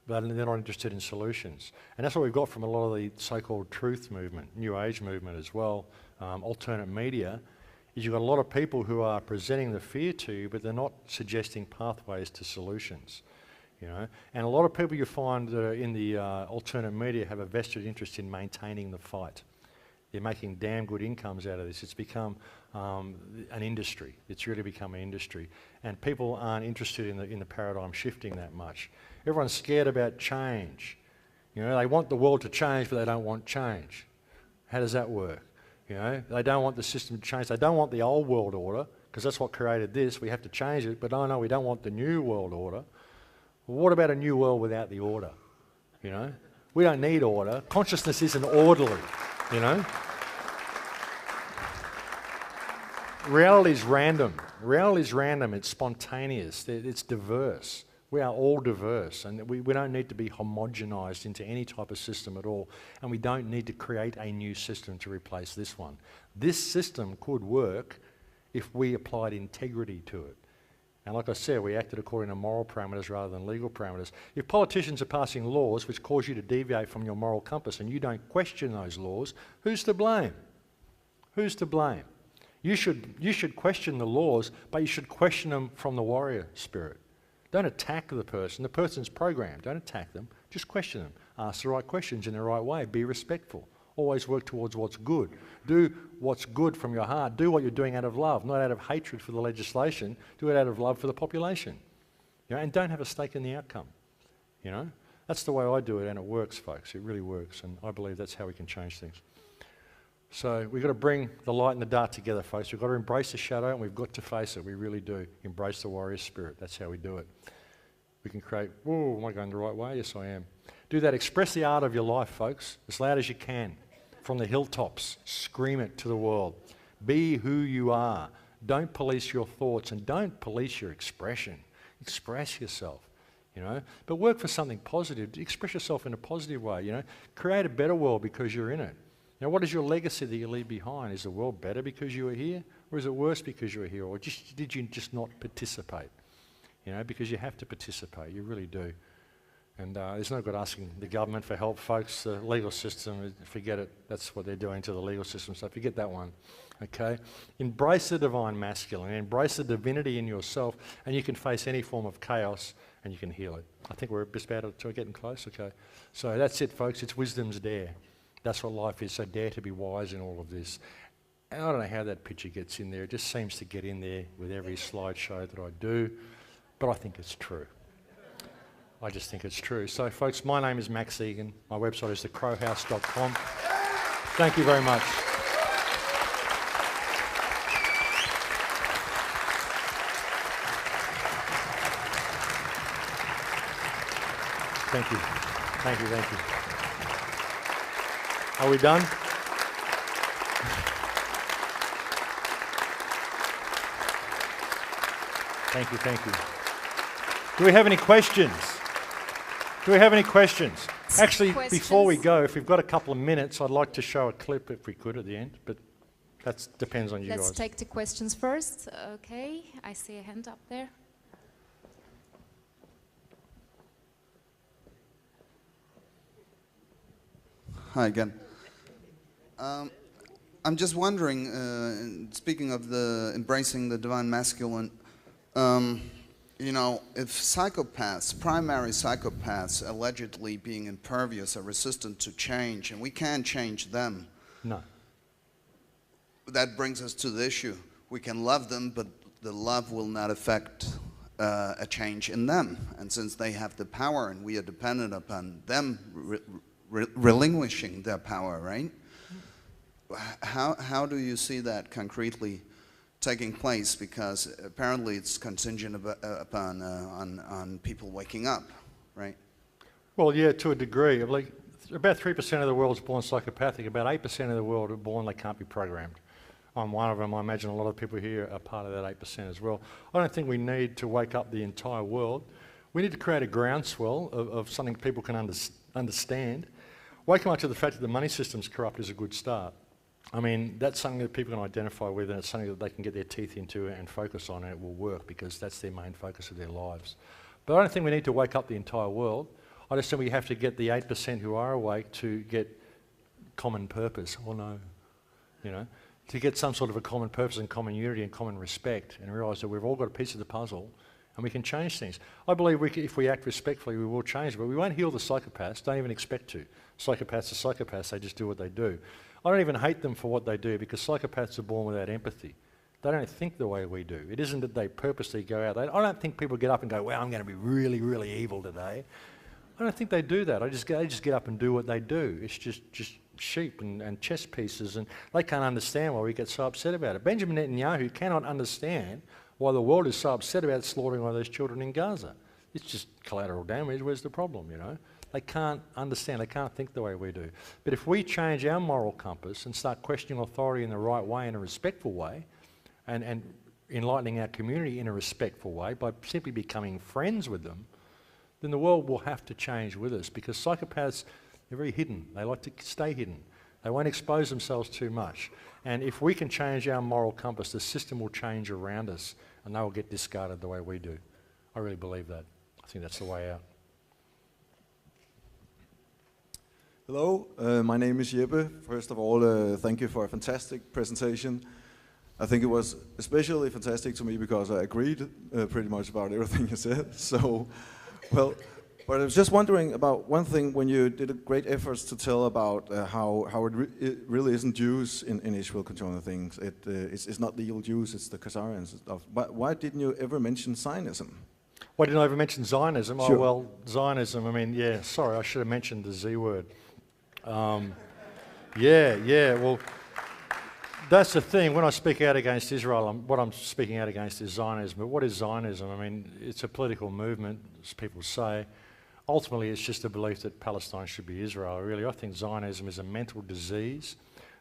S2: but they're not interested in solutions. And that's what we've got from a lot of the so-called truth movement, New Age movement as well, alternate media, is you've got a lot of people who are presenting the fear to you, but they're not suggesting pathways to solutions. You know? And a lot of people you find that are in the alternate media have a vested interest in maintaining the fight. They're making damn good incomes out of this. It's become an industry. It's really become an industry. And people aren't interested in the paradigm shifting that much. Everyone's scared about change. You know, they want the world to change, but they don't want change. How does that work? You know, they don't want the system to change. They don't want the old world order, because that's what created this. We have to change it, but no, we don't want the new world order. Well, what about a new world without the order? You know, we don't need order. Consciousness isn't orderly, you know. Reality is random. Reality is random. It's spontaneous. It's diverse. We are all diverse, and we don't need to be homogenized into any type of system at all, and we don't need to create a new system to replace this one. This system could work if we applied integrity to it. And like I said, we acted according to moral parameters rather than legal parameters. If politicians are passing laws which cause you to deviate from your moral compass and you don't question those laws, who's to blame? Who's to blame? You should question the laws, but you should question them from the warrior spirit. Don't attack the person. The person's programmed. Don't attack them. Just question them. Ask the right questions in the right way. Be respectful. Always work towards what's good. Do what's good from your heart. Do what you're doing out of love, not out of hatred for the legislation. Do it out of love for the population. You know, and don't have a stake in the outcome. You know, that's the way I do it, and it works, folks. It really works, and I believe that's how we can change things. So we've got to bring the light and the dark together, folks. We've got to embrace the shadow, and we've got to face it. We really do. Embrace the warrior spirit. That's how we do it. We can create, whoa, am I going the right way? Yes, I am. Do that. Express the art of your life, folks, as loud as you can. From the hilltops, scream it to the world. Be who you are. Don't police your thoughts, and don't police your expression. Express yourself, you know. But work for something positive. Express yourself in a positive way, you know. Create a better world because you're in it. Now, what is your legacy that you leave behind? Is the world better because you were here? Or is it worse because you were here? Or did you just not participate? You know, because you have to participate. You really do. And there's no good asking the government for help, folks. The legal system, forget it. That's what they're doing to the legal system. So forget that one, okay? Embrace the divine masculine. Embrace the divinity in yourself, and you can face any form of chaos, and you can heal it. I think we're just about to getting close, okay? So that's it, folks. It's wisdom's dare. That's what life is, so dare to be wise in all of this. And I don't know how that picture gets in there. It just seems to get in there with every slideshow that I do, but I think it's true. I just think it's true. So, folks, my name is Max Igan. My website is thecrowhouse.com. Thank you very much. Thank you. Thank you, thank you. Are we done? Thank you, thank you. Do we have any questions? Do we have any questions? Actually, before we go, if we've got a couple of minutes, I'd like to show a clip if we could at the end, but that depends on you guys.
S3: Let's take the questions first. Okay, I see a hand up there.
S4: Hi again. I'm just wondering, speaking of the embracing the divine masculine, you know, if psychopaths, primary psychopaths, allegedly being impervious or resistant to change, and we can't change them.
S2: No.
S4: That brings us to the issue. We can love them, but the love will not affect a change in them. And since they have the power and we are dependent upon them relinquishing their power, right? How do you see that concretely taking place? Because apparently it's contingent upon on people waking up, right?
S2: Well, yeah, to a degree. Like,
S1: about 3% of the world's born psychopathic, about 8% of the world are born they can't be programmed. I'm one of them. I imagine a lot of people here are part of that 8% as well. I don't think we need to wake up the entire world. We need to create a groundswell of something people can understand. Waking up to the fact that the money system's corrupt is a good start. I mean, that's something that people can identify with, and it's something that they can get their teeth into and focus on, and it will work because that's their main focus of their lives. But I don't think we need to wake up the entire world. I just think we have to get the 8% who are awake to get common purpose. Oh no, you know, to get some sort of a common purpose and common unity and common respect, and realise that we've all got a piece of the puzzle and we can change things. I believe if we act respectfully, we will change, but we won't heal the psychopaths. Don't even expect to. Psychopaths are psychopaths. They just do what they do. I don't even hate them for what they do because psychopaths are born without empathy. They don't think the way we do. It isn't that they purposely go out. I don't think people get up and go, well, I'm going to be really, really evil today. I don't think they do that. They just get up and do what they do. It's just sheep and chess pieces, and they can't understand why we get so upset about it. Benjamin Netanyahu cannot understand why the world is so upset about slaughtering all those children in Gaza. It's just collateral damage. Where's the problem, you know? They can't understand. They can't think the way we do. But if we change our moral compass and start questioning authority in the right way, in a respectful way, and enlightening our community in a respectful way by simply becoming friends with them, then the world will have to change with us, because psychopaths are very hidden. They like to stay hidden. They won't expose themselves too much. And if we can change our moral compass, the system will change around us and they will get discarded the way we do. I really believe that. I think that's the way out.
S5: Hello, my name is Jeppe. First of all, thank you for a fantastic presentation. I think it was especially fantastic to me because I agreed pretty much about everything you said. So, well, but I was just wondering about one thing when you did a great efforts to tell about how it really isn't Jews in Israel controlling things. It's not the evil Jews, it's the Khazarians and stuff. But why didn't you ever mention Zionism?
S1: Why didn't I ever mention Zionism?
S5: Sure.
S1: Oh, well, Zionism, I mean, yeah, sorry, I should have mentioned the Z word. Well, that's the thing. When I speak out against Israel, what I'm speaking out against is Zionism. But what is Zionism? I mean, it's a political movement, as people say. Ultimately, it's just a belief that Palestine should be Israel, really. I think Zionism is a mental disease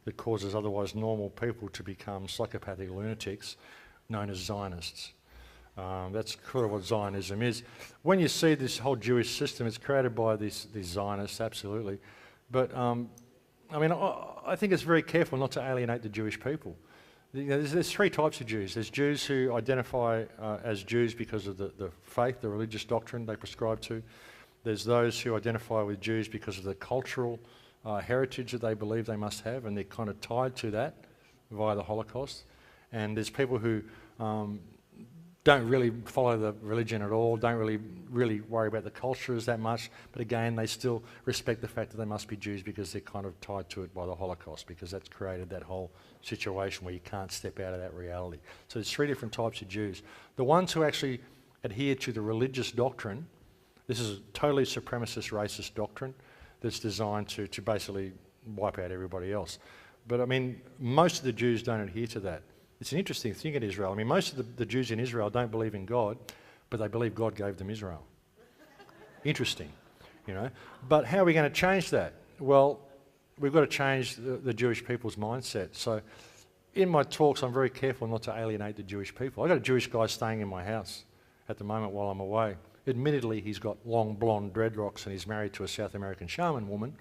S1: that causes otherwise normal people to become psychopathic lunatics known as Zionists. That's sort of what Zionism is. When you see this whole Jewish system, it's created by these Zionists, absolutely. But I mean, I think it's very careful not to alienate the Jewish people. You know, there's three types of Jews. There's Jews who identify as Jews because of the faith, the religious doctrine they prescribe to. There's those who identify with Jews because of the cultural heritage that they believe they must have, and they're kind of tied to that via the Holocaust. And there's people who don't really follow the religion at all, don't really worry about the cultures that much, but again, they still respect the fact that they must be Jews because they're kind of tied to it by the Holocaust, because that's created that whole situation where you can't step out of that reality. So there's three different types of Jews. The ones who actually adhere to the religious doctrine, this is a totally supremacist, racist doctrine that's designed to basically wipe out everybody else. But I mean, most of the Jews don't adhere to that. It's an interesting thing in Israel. I mean, most of the Jews in Israel don't believe in God, but they believe God gave them Israel. Interesting, you know. But how are we going to change that? Well, we've got to change the Jewish people's mindset. So in my talks, I'm very careful not to alienate the Jewish people. I've got a Jewish guy staying in my house at the moment while I'm away. Admittedly, he's got long blonde dreadlocks and he's married to a South American shaman woman.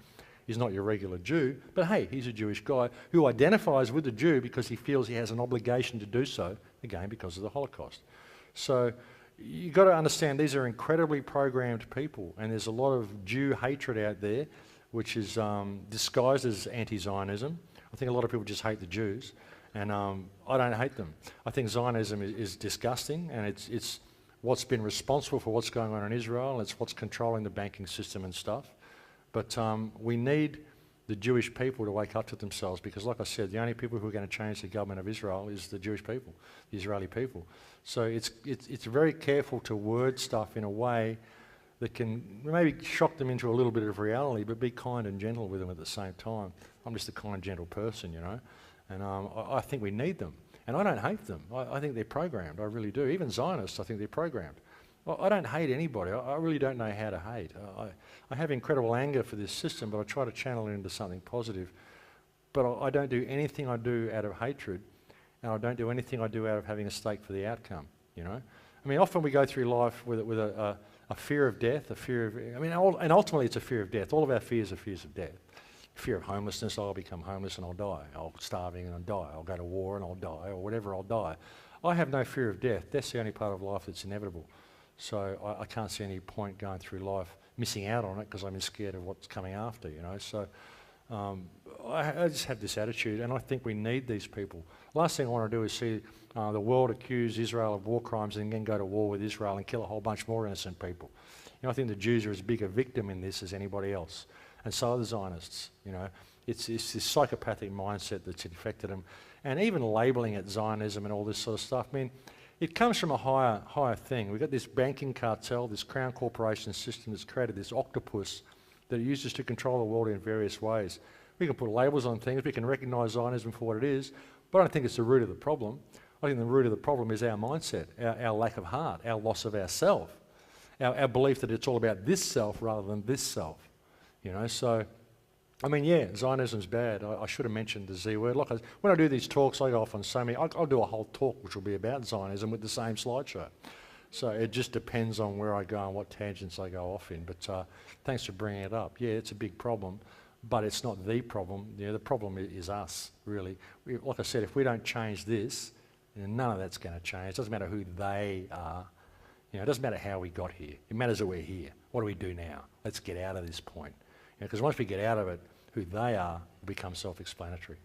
S1: He's not your regular Jew, but hey, he's a Jewish guy who identifies with the Jew because he feels he has an obligation to do so, again, because of the Holocaust. So you've got to understand these are incredibly programmed people, and there's a lot of Jew hatred out there, which is disguised as anti-Zionism. I think a lot of people just hate the Jews, and I don't hate them. I think Zionism is disgusting, and it's what's been responsible for what's going on in Israel, and it's what's controlling the banking system and stuff. But we need the Jewish people to wake up to themselves, because like I said, the only people who are going to change the government of Israel is the Jewish people, the Israeli people. So it's very careful to word stuff in a way that can maybe shock them into a little bit of reality, but be kind and gentle with them at the same time. I'm just a kind, gentle person, you know, and I think we need them. And I don't hate them. I think they're programmed, I really do. Even Zionists, I think they're programmed.
S2: Well, I don't hate anybody. I really don't know how to hate. I have incredible anger for this system, but I try to channel it into something positive. But I don't do anything I do out of hatred, and I don't do anything I do out of having a stake for the outcome, you know? I mean, often we go through life with a fear of death, a fear of, I mean, and ultimately it's a fear of death. All of our fears are fears of death. Fear of homelessness, I'll become homeless and I'll die. I'll starving and I'll die. I'll go to war and I'll die, or whatever, I'll die. I have no fear of death. That's the only part of life that's inevitable. So I can't see any point going through life missing out on it because I'm scared of what's coming after, you know. So I just have this attitude, and I think we need these people. Last thing I want to do is see the world accuse Israel of war crimes and then go to war with Israel and kill a whole bunch more innocent people. You know, I think the Jews are as big a victim in this as anybody else, and so are the Zionists. You know, it's this psychopathic mindset that's infected them, and even labelling it Zionism and all this sort of stuff. I mean, it comes from a higher thing. We've got this banking cartel, this crown corporation system that's created this octopus that it uses to control the world in various ways. We can put labels on things, we can recognise Zionism for what it is, but I don't think it's the root of the problem. I think the root of the problem is our mindset, our lack of heart, our loss of ourself, our belief that it's all about this self rather than this self. You know, so, I mean, yeah, Zionism's bad. I should have mentioned the Z word. Like when I do these talks, I go off on so many, I'll do a whole talk which will be about Zionism with the same slideshow. So it just depends on where I go and what tangents I go off in. But thanks for bringing it up. Yeah, it's a big problem, but it's not the problem. You know, the problem is us, really. Like I said, if we don't change this, you know, none of that's going to change. It doesn't matter who they are. You know, it doesn't matter how we got here. It matters that we're here. What do we do now? Let's get out of this point. Because once we get out of it, who they are will become self-explanatory.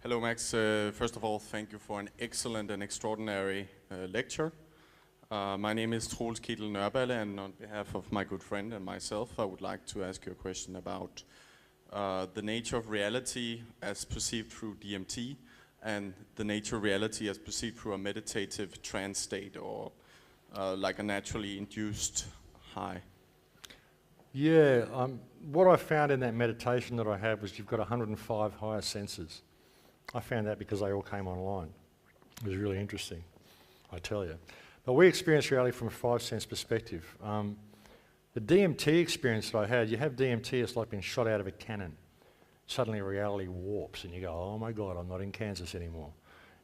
S6: Hello, Max. First of all, thank you for an excellent and extraordinary lecture. My name is Troels Kittel Nørballe, and on behalf of my good friend and myself, I would like to ask you a question about the nature of reality as perceived through DMT, and the nature of reality as perceived through a meditative trance state, or like a naturally induced high.
S2: Yeah, what I found in that meditation that I had was you've got 105 higher senses. I found that because they all came online. It was really interesting, I tell you. But we experience reality from a 5-sense perspective. The DMT experience that I had, you have DMT, it's like being shot out of a cannon. Suddenly reality warps and you go, oh my God, I'm not in Kansas anymore.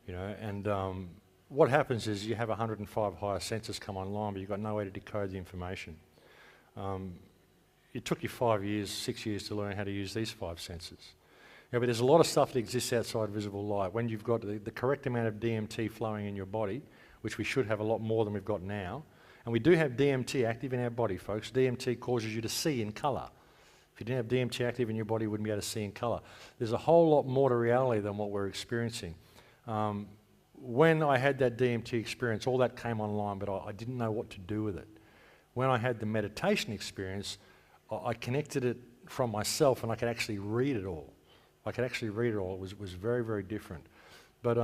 S2: You know, and what happens is you have 105 higher senses come online, but you've got no way to decode the information. It took you 5 years, 6 years to learn how to use these 5 senses. Yeah, but there's a lot of stuff that exists outside visible light. When you've got the correct amount of DMT flowing in your body, which we should have a lot more than we've got now, and we do have DMT active in our body, folks. DMT causes you to see in colour. If you didn't have DMT active in your body, you wouldn't be able to see in colour. There's a whole lot more to reality than what we're experiencing. When I had that DMT experience, all that came online, but I didn't know what to do with it. When I had the meditation experience, I connected it from myself and I could actually read it all. I could actually read it all. It was very, very different. But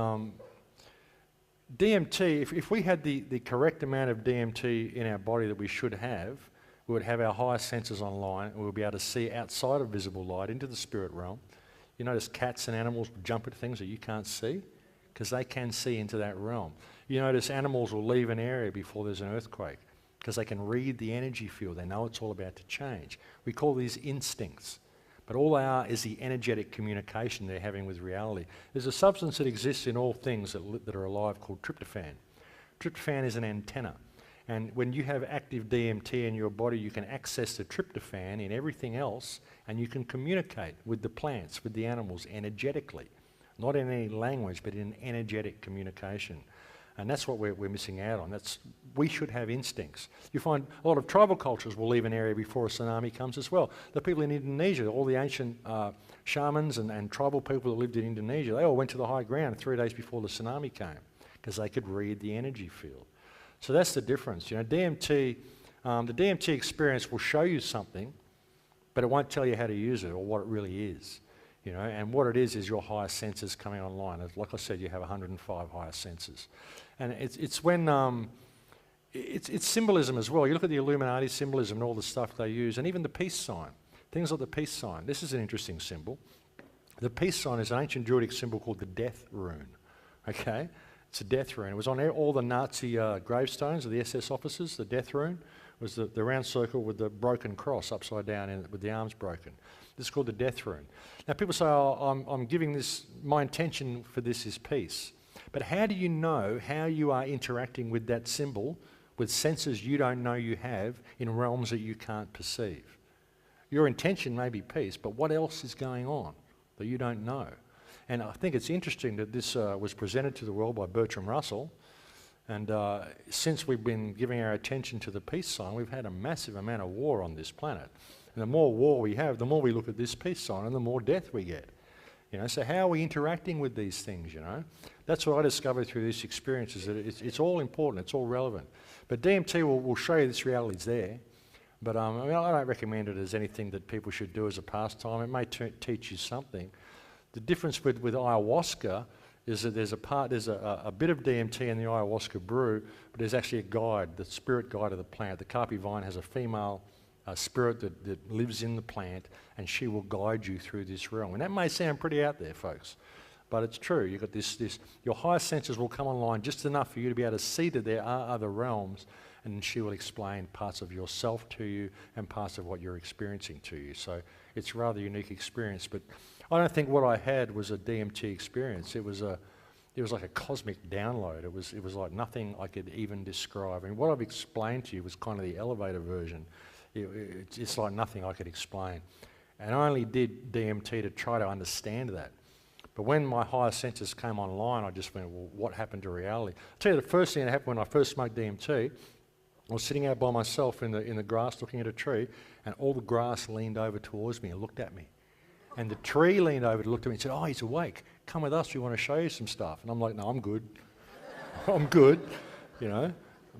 S2: DMT, if we had the correct amount of DMT in our body that we should have, we would have our higher senses online and we would be able to see outside of visible light into the spirit realm. You notice cats and animals jump at things that you can't see because they can see into that realm. You notice animals will leave an area before there's an earthquake because they can read the energy field. They know it's all about to change. We call these instincts. But all they are is the energetic communication they're having with reality. There's a substance that exists in all things that are alive called tryptophan. Tryptophan is an antenna. And when you have active DMT in your body, you can access the tryptophan in everything else, and you can communicate with the plants, with the animals, energetically. Not in any language, but in energetic communication. And that's what we're missing out on. We should have instincts. You find a lot of tribal cultures will leave an area before a tsunami comes as well. The people in Indonesia, all the ancient shamans and tribal people that lived in Indonesia, they all went to the high ground 3 days before the tsunami came because they could read the energy field. So that's the difference. You know, DMT, the DMT experience will show you something, but it won't tell you how to use it or what it really is. You know, and what it is your higher senses coming online. Like I said, you have 105 higher senses. And it's when, it's symbolism as well. You look at the Illuminati symbolism and all the stuff they use, and even the peace sign, things like the peace sign. This is an interesting symbol. The peace sign is an ancient Druidic symbol called the death rune. Okay? It's a death rune. It was on all the Nazi gravestones of the SS officers. The death rune was the round circle with the broken cross upside down with the arms broken. This is called the death rune. Now people say, oh, I'm giving this, my intention for this is peace. But how do you know how you are interacting with that symbol, with senses you don't know you have, in realms that you can't perceive? Your intention may be peace, but what else is going on that you don't know? And I think it's interesting that this was presented to the world by Bertrand Russell. And since we've been giving our attention to the peace sign, we've had a massive amount of war on this planet. And the more war we have, the more we look at this peace sign and the more death we get. You know, so how are we interacting with these things, you know? That's what I discovered through this experience, is that it's all important, it's all relevant. But DMT will show you this reality is there. But I mean, I don't recommend it as anything that people should do as a pastime. It may teach you something. The difference with ayahuasca is that there's a bit of DMT in the ayahuasca brew, but there's actually a guide, the spirit guide of the plant. The carpi vine has a female spirit that lives in the plant, and she will guide you through this realm. And that may sound pretty out there, folks, but it's true. You've got this, your higher senses will come online just enough for you to be able to see that there are other realms, and she will explain parts of yourself to you and parts of what you're experiencing to you. So it's a rather unique experience, but I don't think what I had was a DMT experience. It was like a cosmic download. It was like nothing I could even describe. And what I've explained to you was kind of the elevator version. It's like nothing I could explain. And I only did DMT to try to understand that. But when my higher senses came online, I just went, well, what happened to reality? I'll tell you the first thing that happened when I first smoked DMT, I was sitting out by myself in the grass looking at a tree, and all the grass leaned over towards me and looked at me. And the tree leaned over and looked at me and said, oh, he's awake. Come with us, we want to show you some stuff. And I'm like, no, I'm good. I'm good, you know.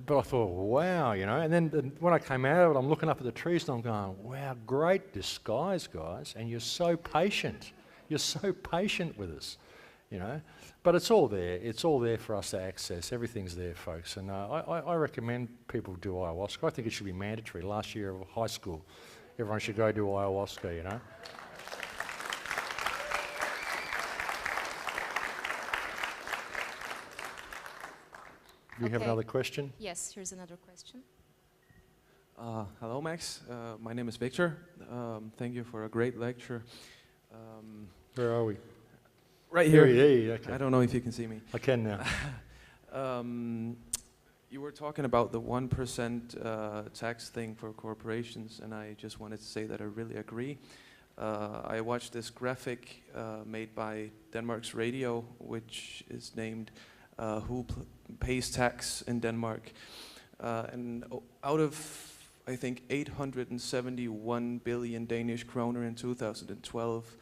S2: But I thought, wow, you know. And then when I came out of it, I'm looking up at the trees and I'm going, wow, great disguise, guys. And you're so patient. You're so patient with us, you know. But it's all there. It's all there for us to access. Everything's there, folks. And I recommend people do ayahuasca. I think it should be mandatory. Last year of high school, everyone should go do ayahuasca, you know. Do you have another question?
S3: Yes, here's another question.
S7: Hello, Max. My name is Victor. Thank you for a great lecture.
S2: Where are we?
S7: Right here.
S2: Okay.
S7: I don't know if you can see me.
S2: I can now.
S7: You were talking about the 1% tax thing for corporations, and I just wanted to say that I really agree. I watched this graphic made by Denmark's radio, which is named Who Pays Tax in Denmark. And out of, I think, 871 billion Danish kroner in 2012,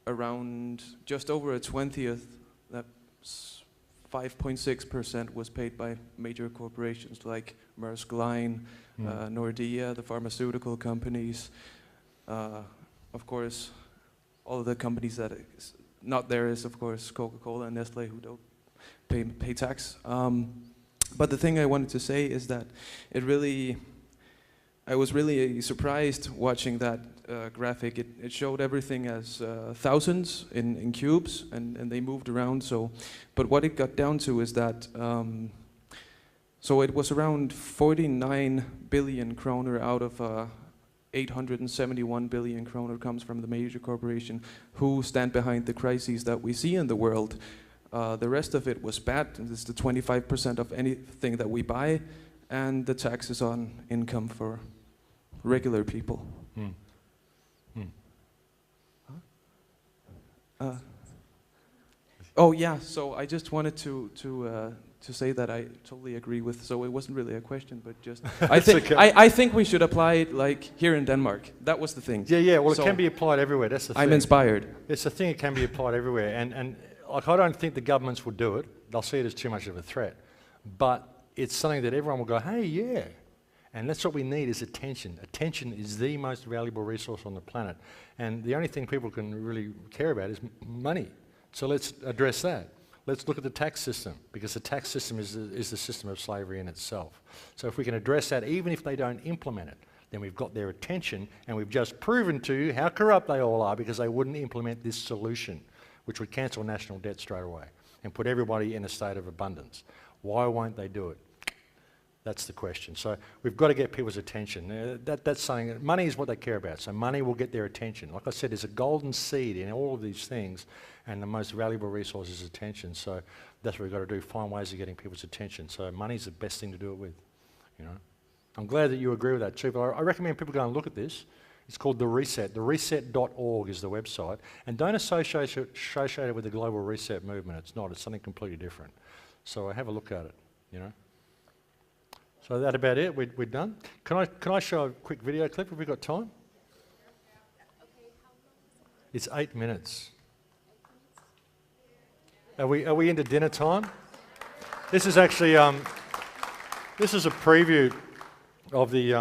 S7: around just over a 20th, that's 5.6% was paid by major corporations like Maersk Line, Nordea, the pharmaceutical companies, of course, all of the companies that is not there is, of course, Coca-Cola and Nestle, who don't pay tax. But the thing I wanted to say is that I was really surprised watching that graphic. It showed everything as thousands in cubes, and they moved around. But what it got down to is that, so it was around 49 billion kroner out of 871 billion kroner comes from the major corporation who stand behind the crises that we see in the world. The rest of it was bad. It's the 25% of anything that we buy, and the taxes on income for regular people. Oh yeah, so I just wanted to say that I totally agree with. So it wasn't really a question, but just I think we should apply it like here in Denmark. That was the thing.
S2: Yeah. Well, so it can be applied everywhere. That's the thing.
S7: I'm inspired.
S2: It's the thing. It can be applied everywhere, and like I don't think the governments will do it. They'll see it as too much of a threat. But it's something that everyone will go, hey, yeah. And that's what we need is attention. Attention is the most valuable resource on the planet. And the only thing people can really care about is money. So let's address that. Let's look at the tax system, because the tax system is the system of slavery in itself. So if we can address that, even if they don't implement it, then we've got their attention, and we've just proven to you how corrupt they all are because they wouldn't implement this solution, which would cancel national debt straight away and put everybody in a state of abundance. Why won't they do it? That's the question. So we've got to get people's attention. That's saying money is what they care about, so money will get their attention. Like I said, there's a golden seed in all of these things, and the most valuable resource is attention. So that's what we've got to do, find ways of getting people's attention. So money's the best thing to do it with, you know. I'm glad that you agree with that too, but I recommend people go and look at this. It's called The Reset. TheReset.org is the website. And don't associate it with the global reset movement. It's not. It's something completely different. So have a look at it, you know. So that's about it. We're done. Can I show a quick video clip? Have we got time? It's 8 minutes. Are we into dinner time? This is actually this is a preview of the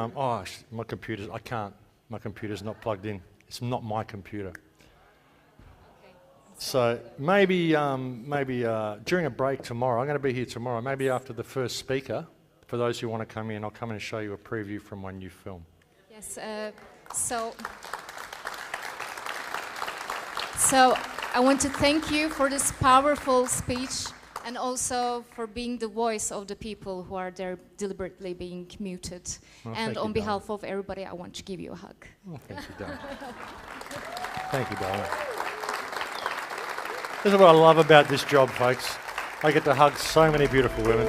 S2: my computer's my computer's not plugged in. It's not my computer. So maybe during a break tomorrow, I'm going to be here tomorrow, maybe after the first speaker, for those who want to come in, I'll come in and show you a preview from my new film.
S3: Yes, so I want to thank you for this powerful speech and also for being the voice of the people who are there deliberately being muted.
S2: Well,
S3: and on behalf of everybody, I want to give you a hug.
S2: Oh, thank you, darling. Thank you, darling. This is what I love about this job, folks. I get to hug so many beautiful women.